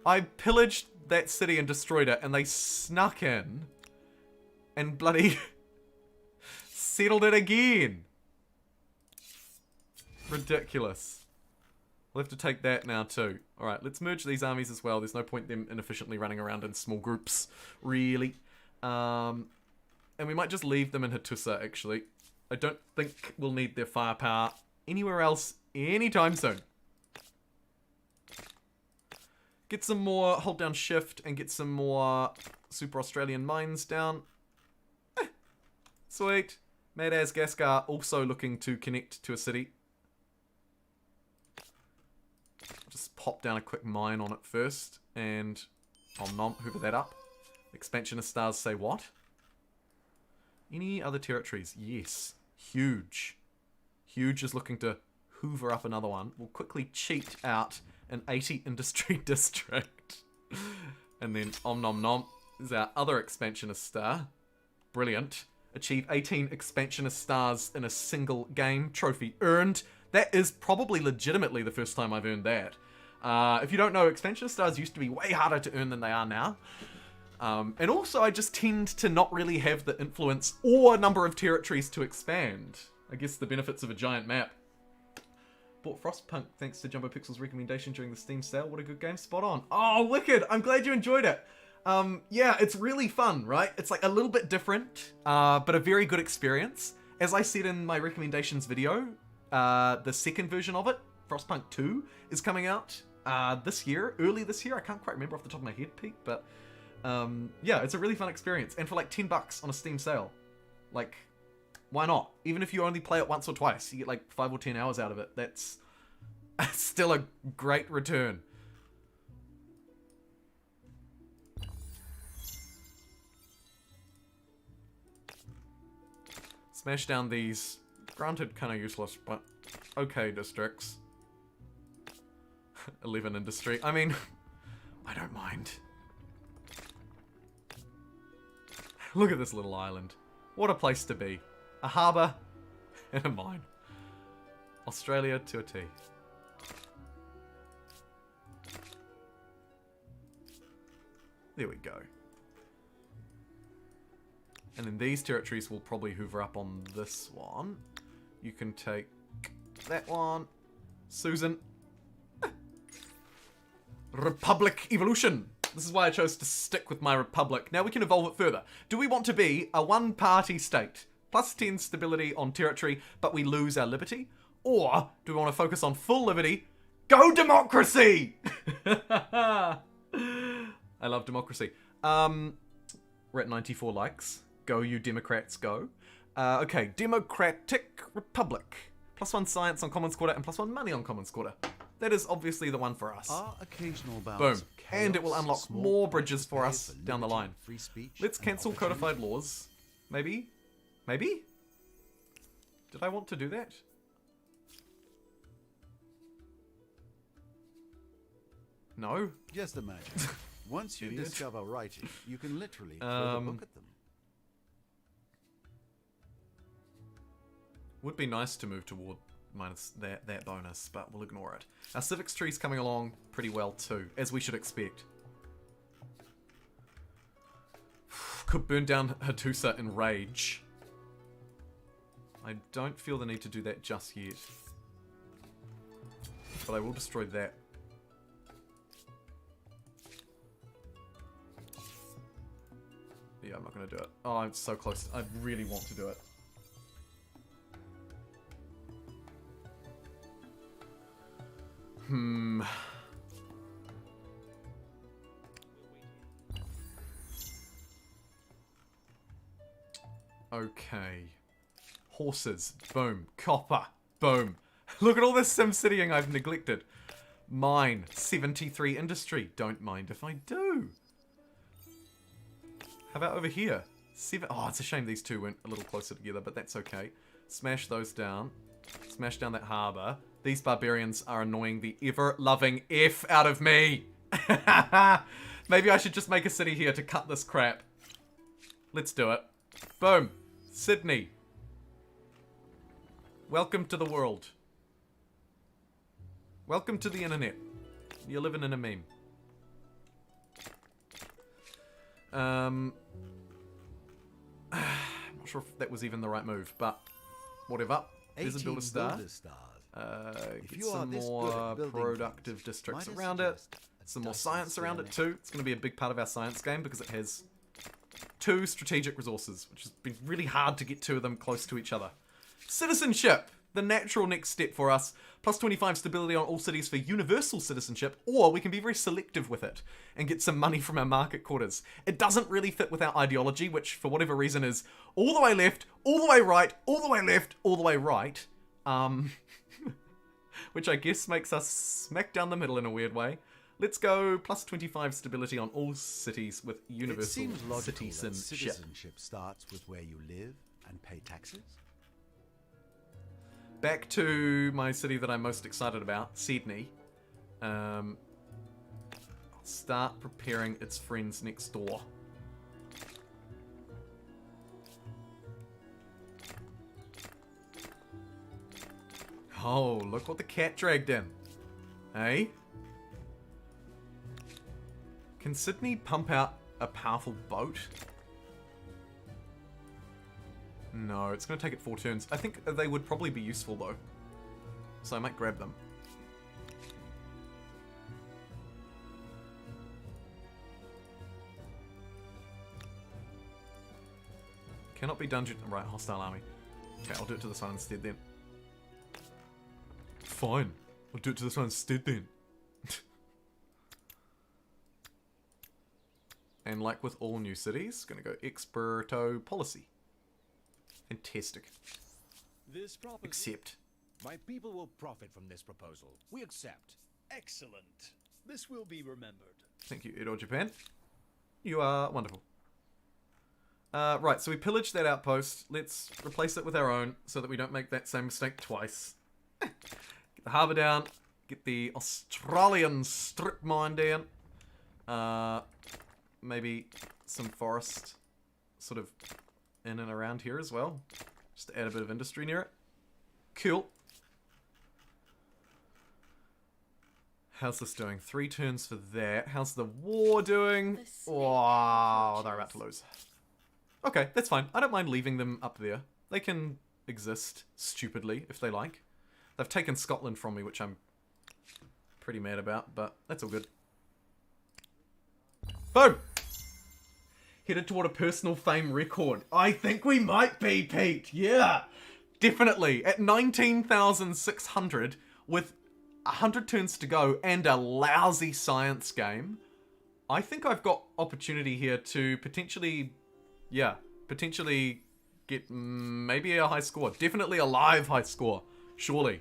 I pillaged that city and destroyed it, and they snuck in and bloody settled it again. Ridiculous. We'll have to take that now too. Alright, let's merge these armies as well. There's no point them inefficiently running around in small groups, really. And we might just leave them in Hattusa, actually. I don't think we'll need their firepower anywhere else anytime soon. Get some more, hold down shift, and get some more Super Australian mines down. Sweet. Mad as Gaskar also looking to connect to a city. Just pop down a quick mine on it first, and nom hoover that up. Expansionist stars say what? Any other territories? Yes. Huge. Huge is looking to hoover up another one. We'll quickly cheat out an 80 industry district. And then nom is our other expansionist star. Brilliant. Achieve 18 expansionist stars in a single game. Trophy earned. That is probably legitimately the first time I've earned that. If you don't know, expansionist stars used to be way harder to earn than they are now. And also I just tend to not really have the influence or number of territories to expand. I guess the benefits of a giant map. Bought Frostpunk thanks to Jumbo Pixel's recommendation during the Steam sale. What a good game. Spot on. Oh, wicked. I'm glad you enjoyed it. Yeah, it's really fun, right? It's like a little bit different, but a very good experience. As I said in my recommendations video, the second version of it, Frostpunk 2, is coming out this year, early this year. I can't quite remember off the top of my head, Pete, but yeah, it's a really fun experience. And for like $10 on a Steam sale, like... why not? Even if you only play it once or twice, you get like 5 or 10 hours out of it. That's still a great return. Smash down these. Granted, kind of useless, but okay districts. 11 industry. I mean, I don't mind. Look at this little island. What a place to be. A harbour and a mine. Australia to a T. There we go. And then these territories will probably hoover up on this one. You can take that one. Susan. Republic evolution. This is why I chose to stick with my republic. Now we can evolve it further. Do we want to be a one-party state? Plus 10 stability on territory, but we lose our liberty? Or do we want to focus on full liberty? Go democracy! I love democracy. We're at 94 likes. Go, you Democrats, go. Okay, Democratic Republic. +1 science on Commons Quarter and +1 money on Commons Quarter. That is obviously the one for us. Our occasional bouts Boom. of chaos, And it will unlock small more bridges for price us for down the liberty, line. free speech, Let's and cancel opportunity. codified laws. Maybe? Maybe? Did I want to do that? No? Just imagine. Once you Idiot. discover writing, you can literally throw the book at them. Would be nice to move toward minus that bonus, but we'll ignore it. Our civics tree's coming along pretty well too, as we should expect. Could burn down Hattusa in rage. I don't feel the need to do that just yet. But I will destroy that. Yeah, I'm not going to do it. Oh, I'm so close. I really want to do it. Okay. Horses. Boom. Copper. Boom. Look at all this SimCitying I've neglected. Mine. 73 industry. Don't mind if I do. How about over here? Oh, it's a shame these two went a little closer together, but that's okay. Smash those down. Smash down that harbour. These barbarians are annoying the ever-loving F out of me. Maybe I should just make a city here to cut this crap. Let's do it. Boom. Sydney. Welcome to the world. Welcome to the internet. You're living in a meme. I'm not sure if that was even the right move, but whatever. There's a builder star. If Get you are some this more good at building productive things, districts might I around it. suggest a Some more dozen science around it ceramic- too. It's going to be a big part of our science game because it has 2 strategic resources, which has been really hard to get 2 of them close to each other. Citizenship, the natural next step for us. +25 stability on all cities for universal citizenship, or we can be very selective with it and get some money from our market quarters. It doesn't really fit with our ideology, which for whatever reason is all the way left, all the way right, all the way left, all the way right. Which I guess makes us smack down the middle in a weird way. Let's go +25 stability on all cities with It universal seems logical that citizenship. citizenship starts with where you live and pay taxes. Back to my city that I'm most excited about, Sydney. I'll start preparing its friends next door. Oh, look what the cat dragged in. Hey? Can Sydney pump out a powerful boat? No, it's going to take it 4 turns. I think they would probably be useful, though. So I might grab them. Cannot be dungeon... Right, hostile army. Okay, I'll do it to this one instead, then. Fine. I'll do it to this one instead, then. And like with all new cities, going to go Experto Policy. Fantastic. This proposition. Accept. My people will profit from this proposal. We accept. Excellent. This will be remembered. Thank you, Edo Japan. You are wonderful. Right, so we pillaged that outpost. Let's replace it with our own so that we don't make that same mistake twice. Get the harbour down. Get the Australian strip mine down. Maybe some forest sort of in and around here as well. Just to add a bit of industry near it. Cool. How's this doing? 3 turns for that. How's the war doing? Wow, they're about to lose. Okay, that's fine. I don't mind leaving them up there. They can exist stupidly if they like. They've taken Scotland from me, which I'm pretty mad about, but that's all good. Boom! Headed toward a personal fame record. I think we might be, Pete. Yeah! Definitely. At 19,600 with 100 turns to go and a lousy science game, I think I've got opportunity here to potentially get maybe a high score. Definitely a live high score. Surely.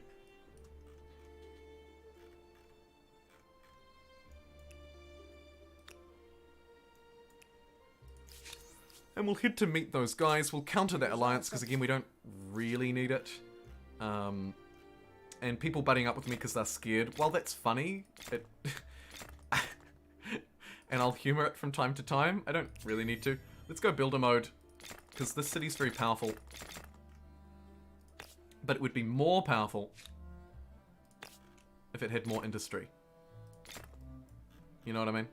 And we'll head to meet those guys. We'll counter that alliance, because again, we don't really need it. And people butting up with me because they're scared. While that's funny, and I'll humor it from time to time, I don't really need to. Let's go builder mode, because this city's very powerful. But it would be more powerful if it had more industry. You know what I mean?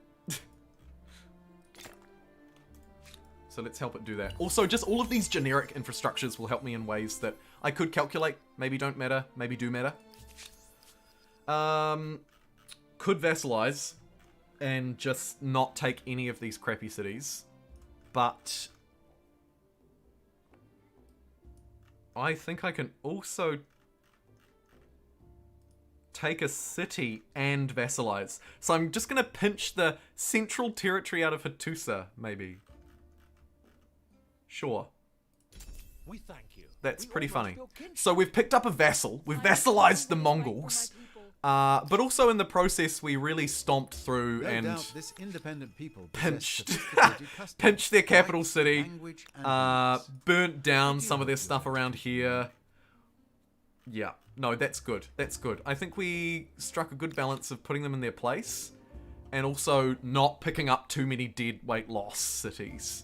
So let's help it do that. Also, just all of these generic infrastructures will help me in ways that I could calculate. Maybe don't matter. Maybe do matter. Could vassalize and just not take any of these crappy cities. But I think I can also take a city and vassalize. So I'm just going to pinch the central territory out of Hattusa, maybe. Sure. We thank you. That's We pretty almost funny. built kinship. So we've picked up a vassal. We've vassalized the Mongols. But also in the process, we really stomped through No and doubt this independent people possess pinched, sophisticated customs, pinched their capital rights, city, language, and beliefs. burnt down some of their stuff around here. Yeah, no, that's good. That's good. I think we struck a good balance of putting them in their place and also not picking up too many dead weight loss cities.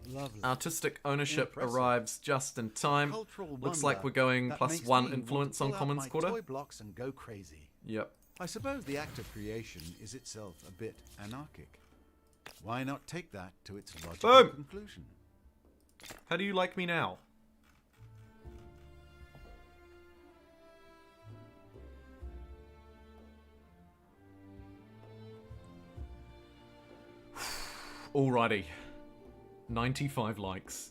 Lovely. Artistic ownership Impressive. arrives just in time. Cultural Looks wonder like we're going that +1 makes me want to influence on pull out Commons my Quarter. toy blocks and go crazy. Yep. I suppose the act of creation is itself a bit anarchic. Why not take that to its logical Boom. conclusion? How do you like me now? Alrighty. 95 likes.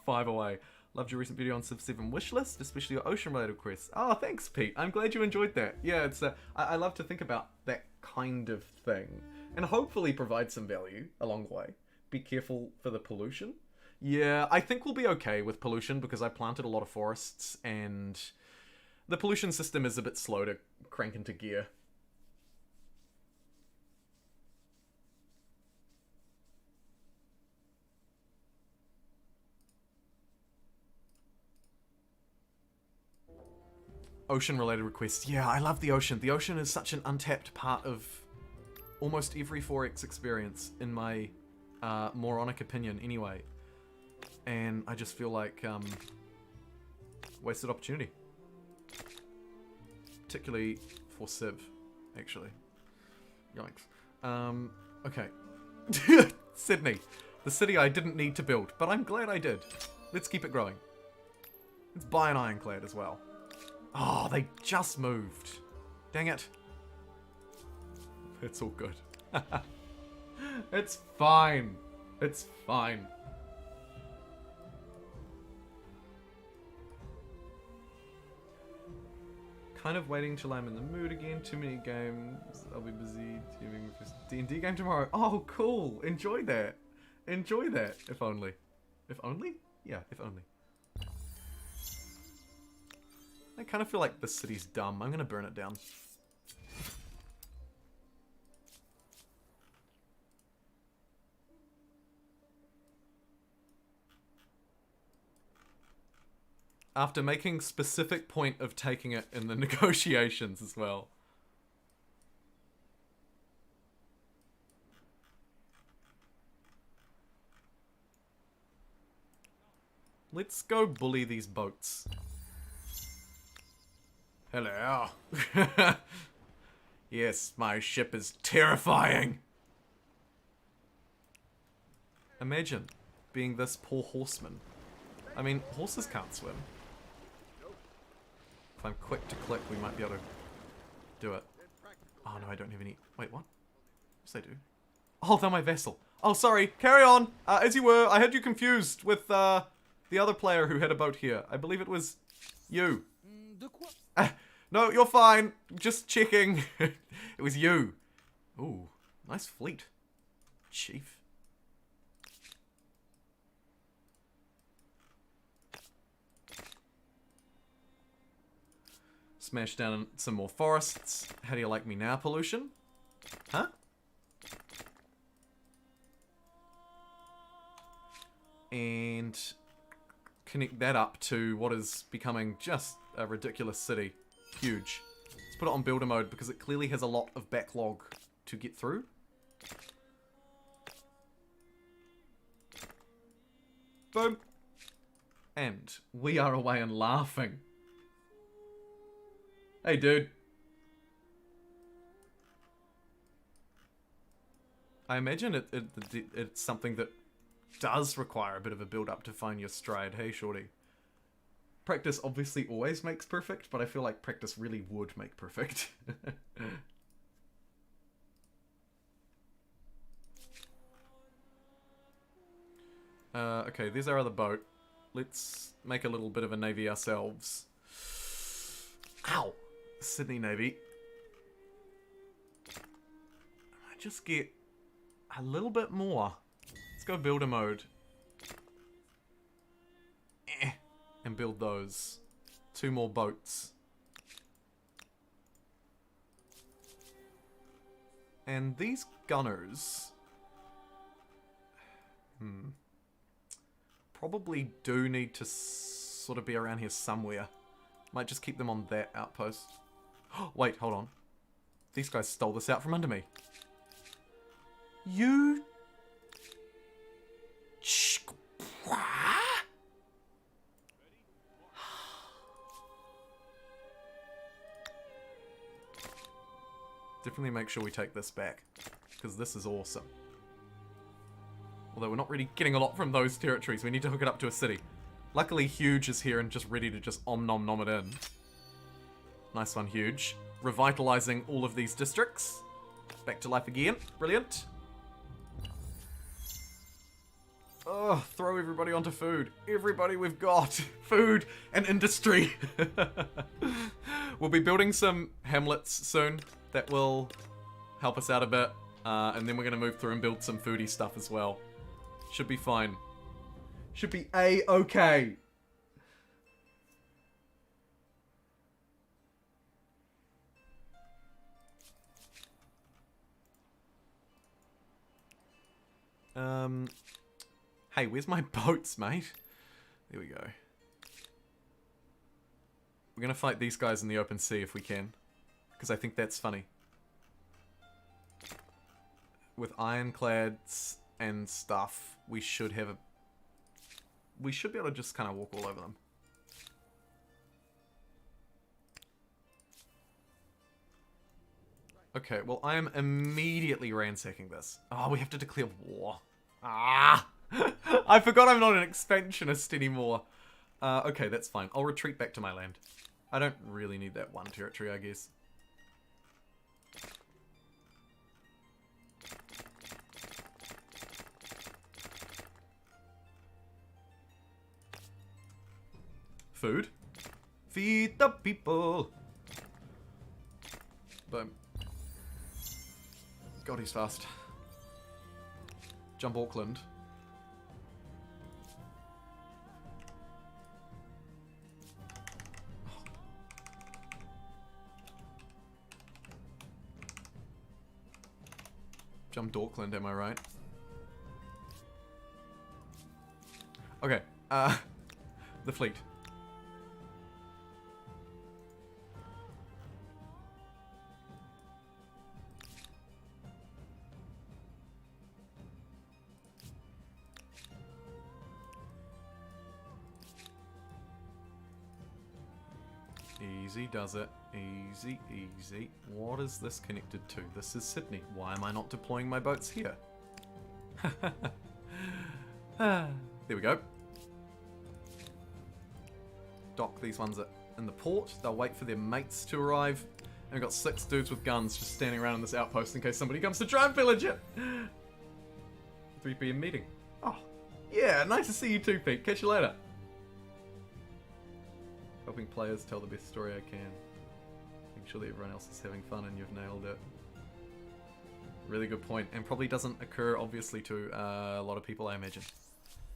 5 away. Loved your recent video on Civ 7 wishlist, especially your ocean-related requests. Oh, thanks, Pete. I'm glad you enjoyed that. Yeah, it's I love to think about that kind of thing. And hopefully provide some value along the way. Be careful for the pollution. Yeah, I think we'll be okay with pollution because I planted a lot of forests and the pollution system is a bit slow to crank into gear. Ocean-related requests. Yeah, I love the ocean. The ocean is such an untapped part of almost every 4X experience, in my moronic opinion, anyway. And I just feel like wasted opportunity. Particularly for Civ, actually. Yikes. Okay. Sydney. The city I didn't need to build, but I'm glad I did. Let's keep it growing. Let's buy an ironclad as well. Oh, they just moved. Dang it. It's all good. It's fine. It's fine. Kind of waiting till I'm in the mood again. Too many games. I'll be busy doing this D&D game tomorrow. Oh, cool. Enjoy that. Enjoy that. If only. If only? Yeah, if only. I kind of feel like this city's dumb. I'm going to burn it down. After making specific point of taking it in the negotiations as well. Let's go bully these boats. Hello. Yes, my ship is terrifying. Imagine being this poor horseman. I mean, horses can't swim. If I'm quick to click, we might be able to do it. Oh no, I don't have any. Wait, what? Yes, I do. Oh, they're my vessel. Oh, sorry. Carry on. As you were, I had you confused with the other player who had a boat here. I believe it was you. De quoi? No, you're fine. Just checking. It was you. Ooh, nice fleet, Chief. Smash down some more forests. How do you like me now, pollution? Huh? And connect that up to what is becoming just a ridiculous city. Huge. Let's put it on builder mode because it clearly has a lot of backlog to get through. Boom. And we are away and laughing. Hey, dude. I imagine it's something that does require a bit of a build-up to find your stride. Hey, shorty. Practice obviously always makes perfect, but I feel like practice really would make perfect. Okay, there's our other boat. Let's make a little bit of a navy ourselves. Ow! Sydney Navy. I just get a little bit more. Let's go builder mode. And build those. 2 more boats. And these gunners... probably do need to sort of be around here somewhere. Might just keep them on that outpost. Wait, hold on. These guys stole this out from under me. You... Definitely make sure we take this back, because this is awesome. Although we're not really getting a lot from those territories. We need to hook it up to a city. Luckily, Huge is here and just ready to just nom it in. Nice one, Huge. Revitalizing all of these districts. Back to life again. Brilliant. Oh, throw everybody onto food. Everybody we've got. Food and industry. We'll be building some hamlets soon. That will help us out a bit. And then we're going to move through and build some foodie stuff as well. Should be fine. Should be A-okay. Hey, where's my boats, mate? There we go. We're gonna fight these guys in the open sea if we can. Because I think that's funny. With ironclads and stuff, we should have a... We should be able to just kind of walk all over them. Okay, well, I am immediately ransacking this. Oh, we have to declare war. Ah! I forgot I'm not an expansionist anymore. Okay, that's fine. I'll retreat back to my land. I don't really need that one territory, I guess. Food. Feed the people. Boom. God, he's fast. Jump Auckland. Jumped Auckland, am I right? Okay, the fleet. Easy does it. Easy, easy. What is this connected to? This is Sydney. Why am I not deploying my boats here? There we go. Dock these ones in the port. They'll wait for their mates to arrive. And we've got 6 dudes with guns just standing around in this outpost in case somebody comes to try and pillage it. 3 p.m. meeting. Oh, yeah, nice to see you too, Pete. Catch you later. Helping players tell the best story I can. Making sure that everyone else is having fun and you've nailed it. Really good point. And probably doesn't occur, obviously, to a lot of people, I imagine.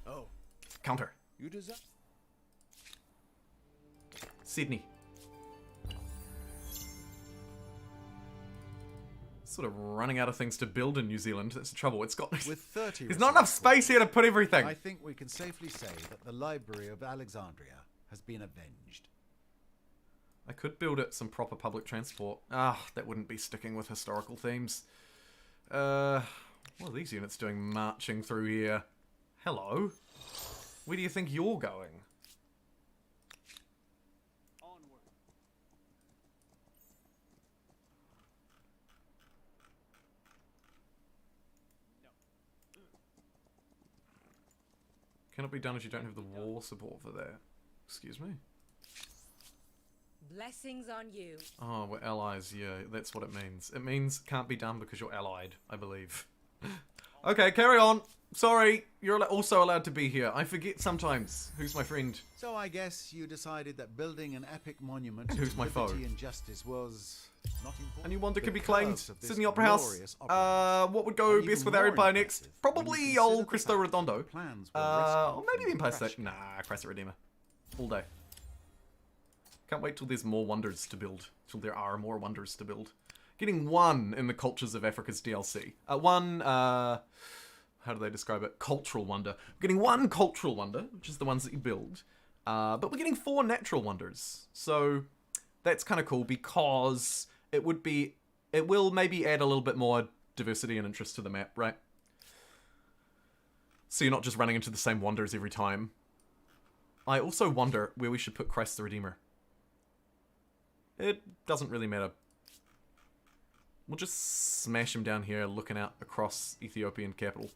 Oh, Counter. You deserve. Sydney. Sort of running out of things to build in New Zealand. That's the trouble. It's got... With 30 There's not enough resources, space here to put everything. I think we can safely say that the Library of Alexandria has been avenged. I could build it some proper public transport. Ah, that wouldn't be sticking with historical themes. What are these units doing marching through here? Hello? Where do you think you're going? Cannot be done if you don't have the war support for that. Excuse me? Blessings on you. Oh, we're allies, yeah, that's what it means. It means can't be done because you're allied, I believe. Okay, carry on. Sorry, you're also allowed to be here. I forget sometimes. Who's my friend? So I guess you decided that building an epic monument And who's to my foe? liberty and justice was not important. A new wonder can be Because claimed. of this Sydney Opera House. glorious opera. What would go And best even with our more Empire next? impressive when you Probably consider old the Cristo fact that Redondo. the plans were Or rescued maybe the from Empire crash State. Nah, Christ the Redeemer. All day. Can't wait till there's more wonders to build. Till there are more wonders to build. Getting one in the Cultures of Africa's DLC. How do they describe it? Cultural wonder. We're getting one cultural wonder, which is the ones that you build. But we're getting 4 natural wonders. So that's kind of cool because it will maybe add a little bit more diversity and interest to the map, right? So you're not just running into the same wonders every time. I also wonder where we should put Christ the Redeemer. It doesn't really matter. We'll just smash him down here looking out across Ethiopian capital.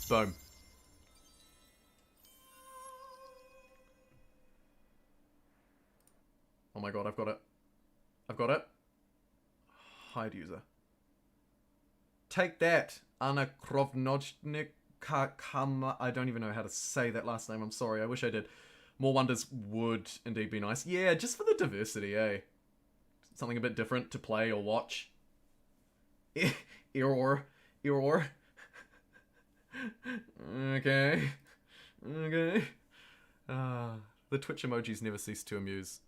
Boom. Oh my god, I've got it. I've got it. Hide user. Take that, Anna Krovnojnik Kama. I don't even know how to say that last name. I'm sorry. I wish I did. More wonders would indeed be nice. Yeah, just for the diversity, eh? Something a bit different to play or watch. Error. Okay. Okay. The Twitch emojis never cease to amuse.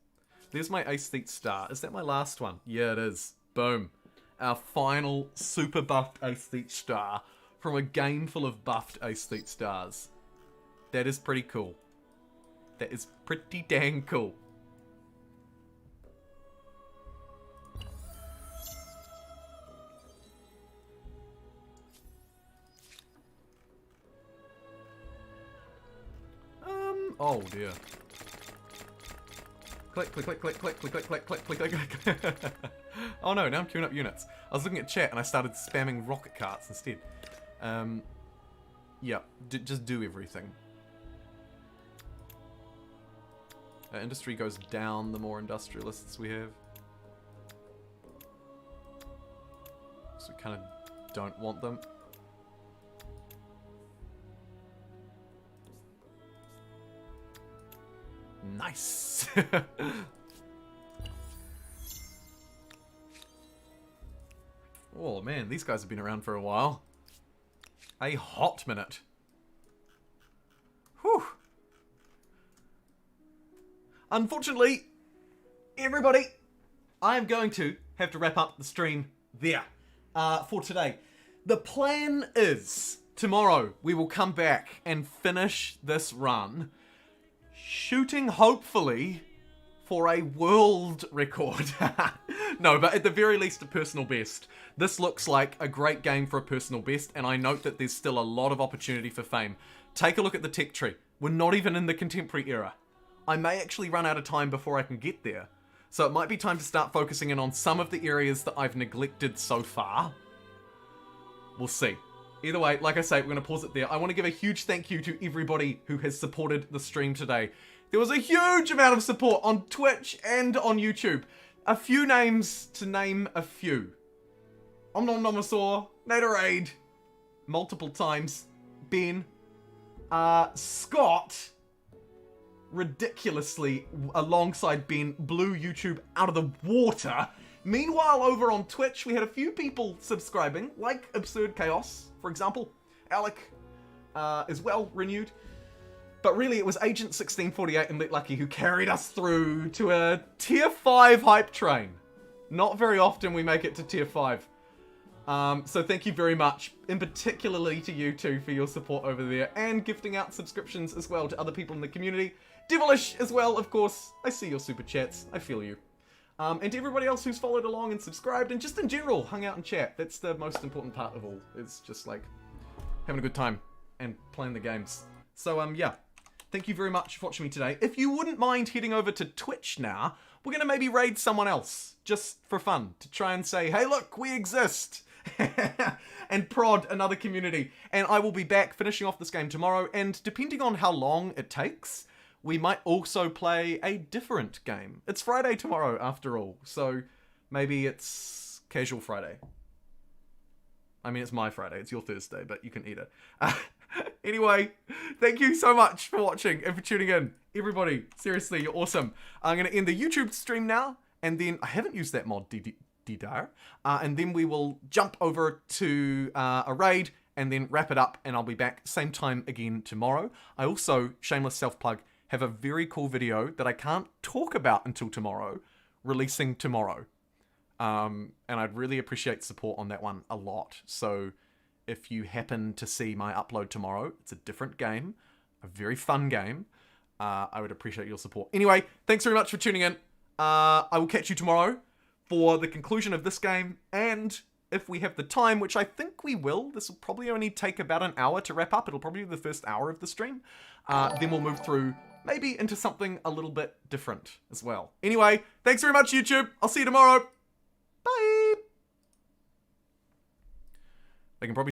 There's my aesthete star. Is that my last one? Yeah, it is. Boom. Our final super buffed aesthete star from a game full of buffed aesthete stars. That is pretty cool. That is pretty dang cool. Oh dear. Click, click, click, click, click, click, click, click, click, click, click, click. Oh no, now I'm queuing up units. I was looking at chat and I started spamming rocket carts instead. Yeah, just do everything. Industry goes down the more industrialists we have. So we kind of don't want them. Nice! Oh man, these guys have been around for a while. A hot minute. Whew! Unfortunately, everybody, I am going to have to wrap up the stream there for today. The plan is, tomorrow we will come back and finish this run, shooting hopefully for a world record. No, but at the very least a personal best. This looks like a great game for a personal best, and I note that there's still a lot of opportunity for fame. Take a look at the tech tree. We're not even in the contemporary era. I may actually run out of time before I can get there. So it might be time to start focusing in on some of the areas that I've neglected so far. We'll see. Either way, like I say, we're going to pause it there. I want to give a huge thank you to everybody who has supported the stream today. There was a huge amount of support on Twitch and on YouTube. A few names to name a few. Omnomnomosaur, Naderade, multiple times, Ben, Scott, ridiculously, alongside Ben, blew YouTube out of the water. Meanwhile, over on Twitch, we had a few people subscribing, like Absurd Chaos, for example. Alec, as well, renewed. But really, it was Agent 1648 and Lit Lucky who carried us through to a Tier 5 hype train. Not very often we make it to Tier 5. So thank you very much, in particularly to you two for your support over there, and gifting out subscriptions as well to other people in the community. Devilish as well, of course. I see your super chats. I feel you. And to everybody else who's followed along and subscribed, and just in general, hung out and chat. That's the most important part of all. It's just like having a good time and playing the games. So, yeah. Thank you very much for watching me today. If you wouldn't mind heading over to Twitch now, we're going to maybe raid someone else, just for fun, to try and say, hey look, we exist! And prod another community. And I will be back finishing off this game tomorrow, and depending on how long it takes, we might also play a different game. It's Friday tomorrow, after all, so maybe it's Casual Friday. I mean, it's my Friday, it's your Thursday, but you can eat it. Anyway, thank you so much for watching and for tuning in. Everybody, seriously, you're awesome. I'm going to end the YouTube stream now, and then I haven't used that mod, DDAR, and then we will jump over to a raid and then wrap it up, and I'll be back same time again tomorrow. I also, shameless self-plug, have a very cool video that I can't talk about until tomorrow, releasing tomorrow. And I'd really appreciate support on that one a lot. So if you happen to see my upload tomorrow, it's a different game, a very fun game. I would appreciate your support. Anyway, thanks very much for tuning in. I will catch you tomorrow for the conclusion of this game, and if we have the time, which I think we will, this will probably only take about an hour to wrap up. It'll probably be the first hour of the stream. Then we'll move through maybe into something a little bit different as well. Anyway, thanks very much, YouTube. I'll see you tomorrow. Bye. They can probably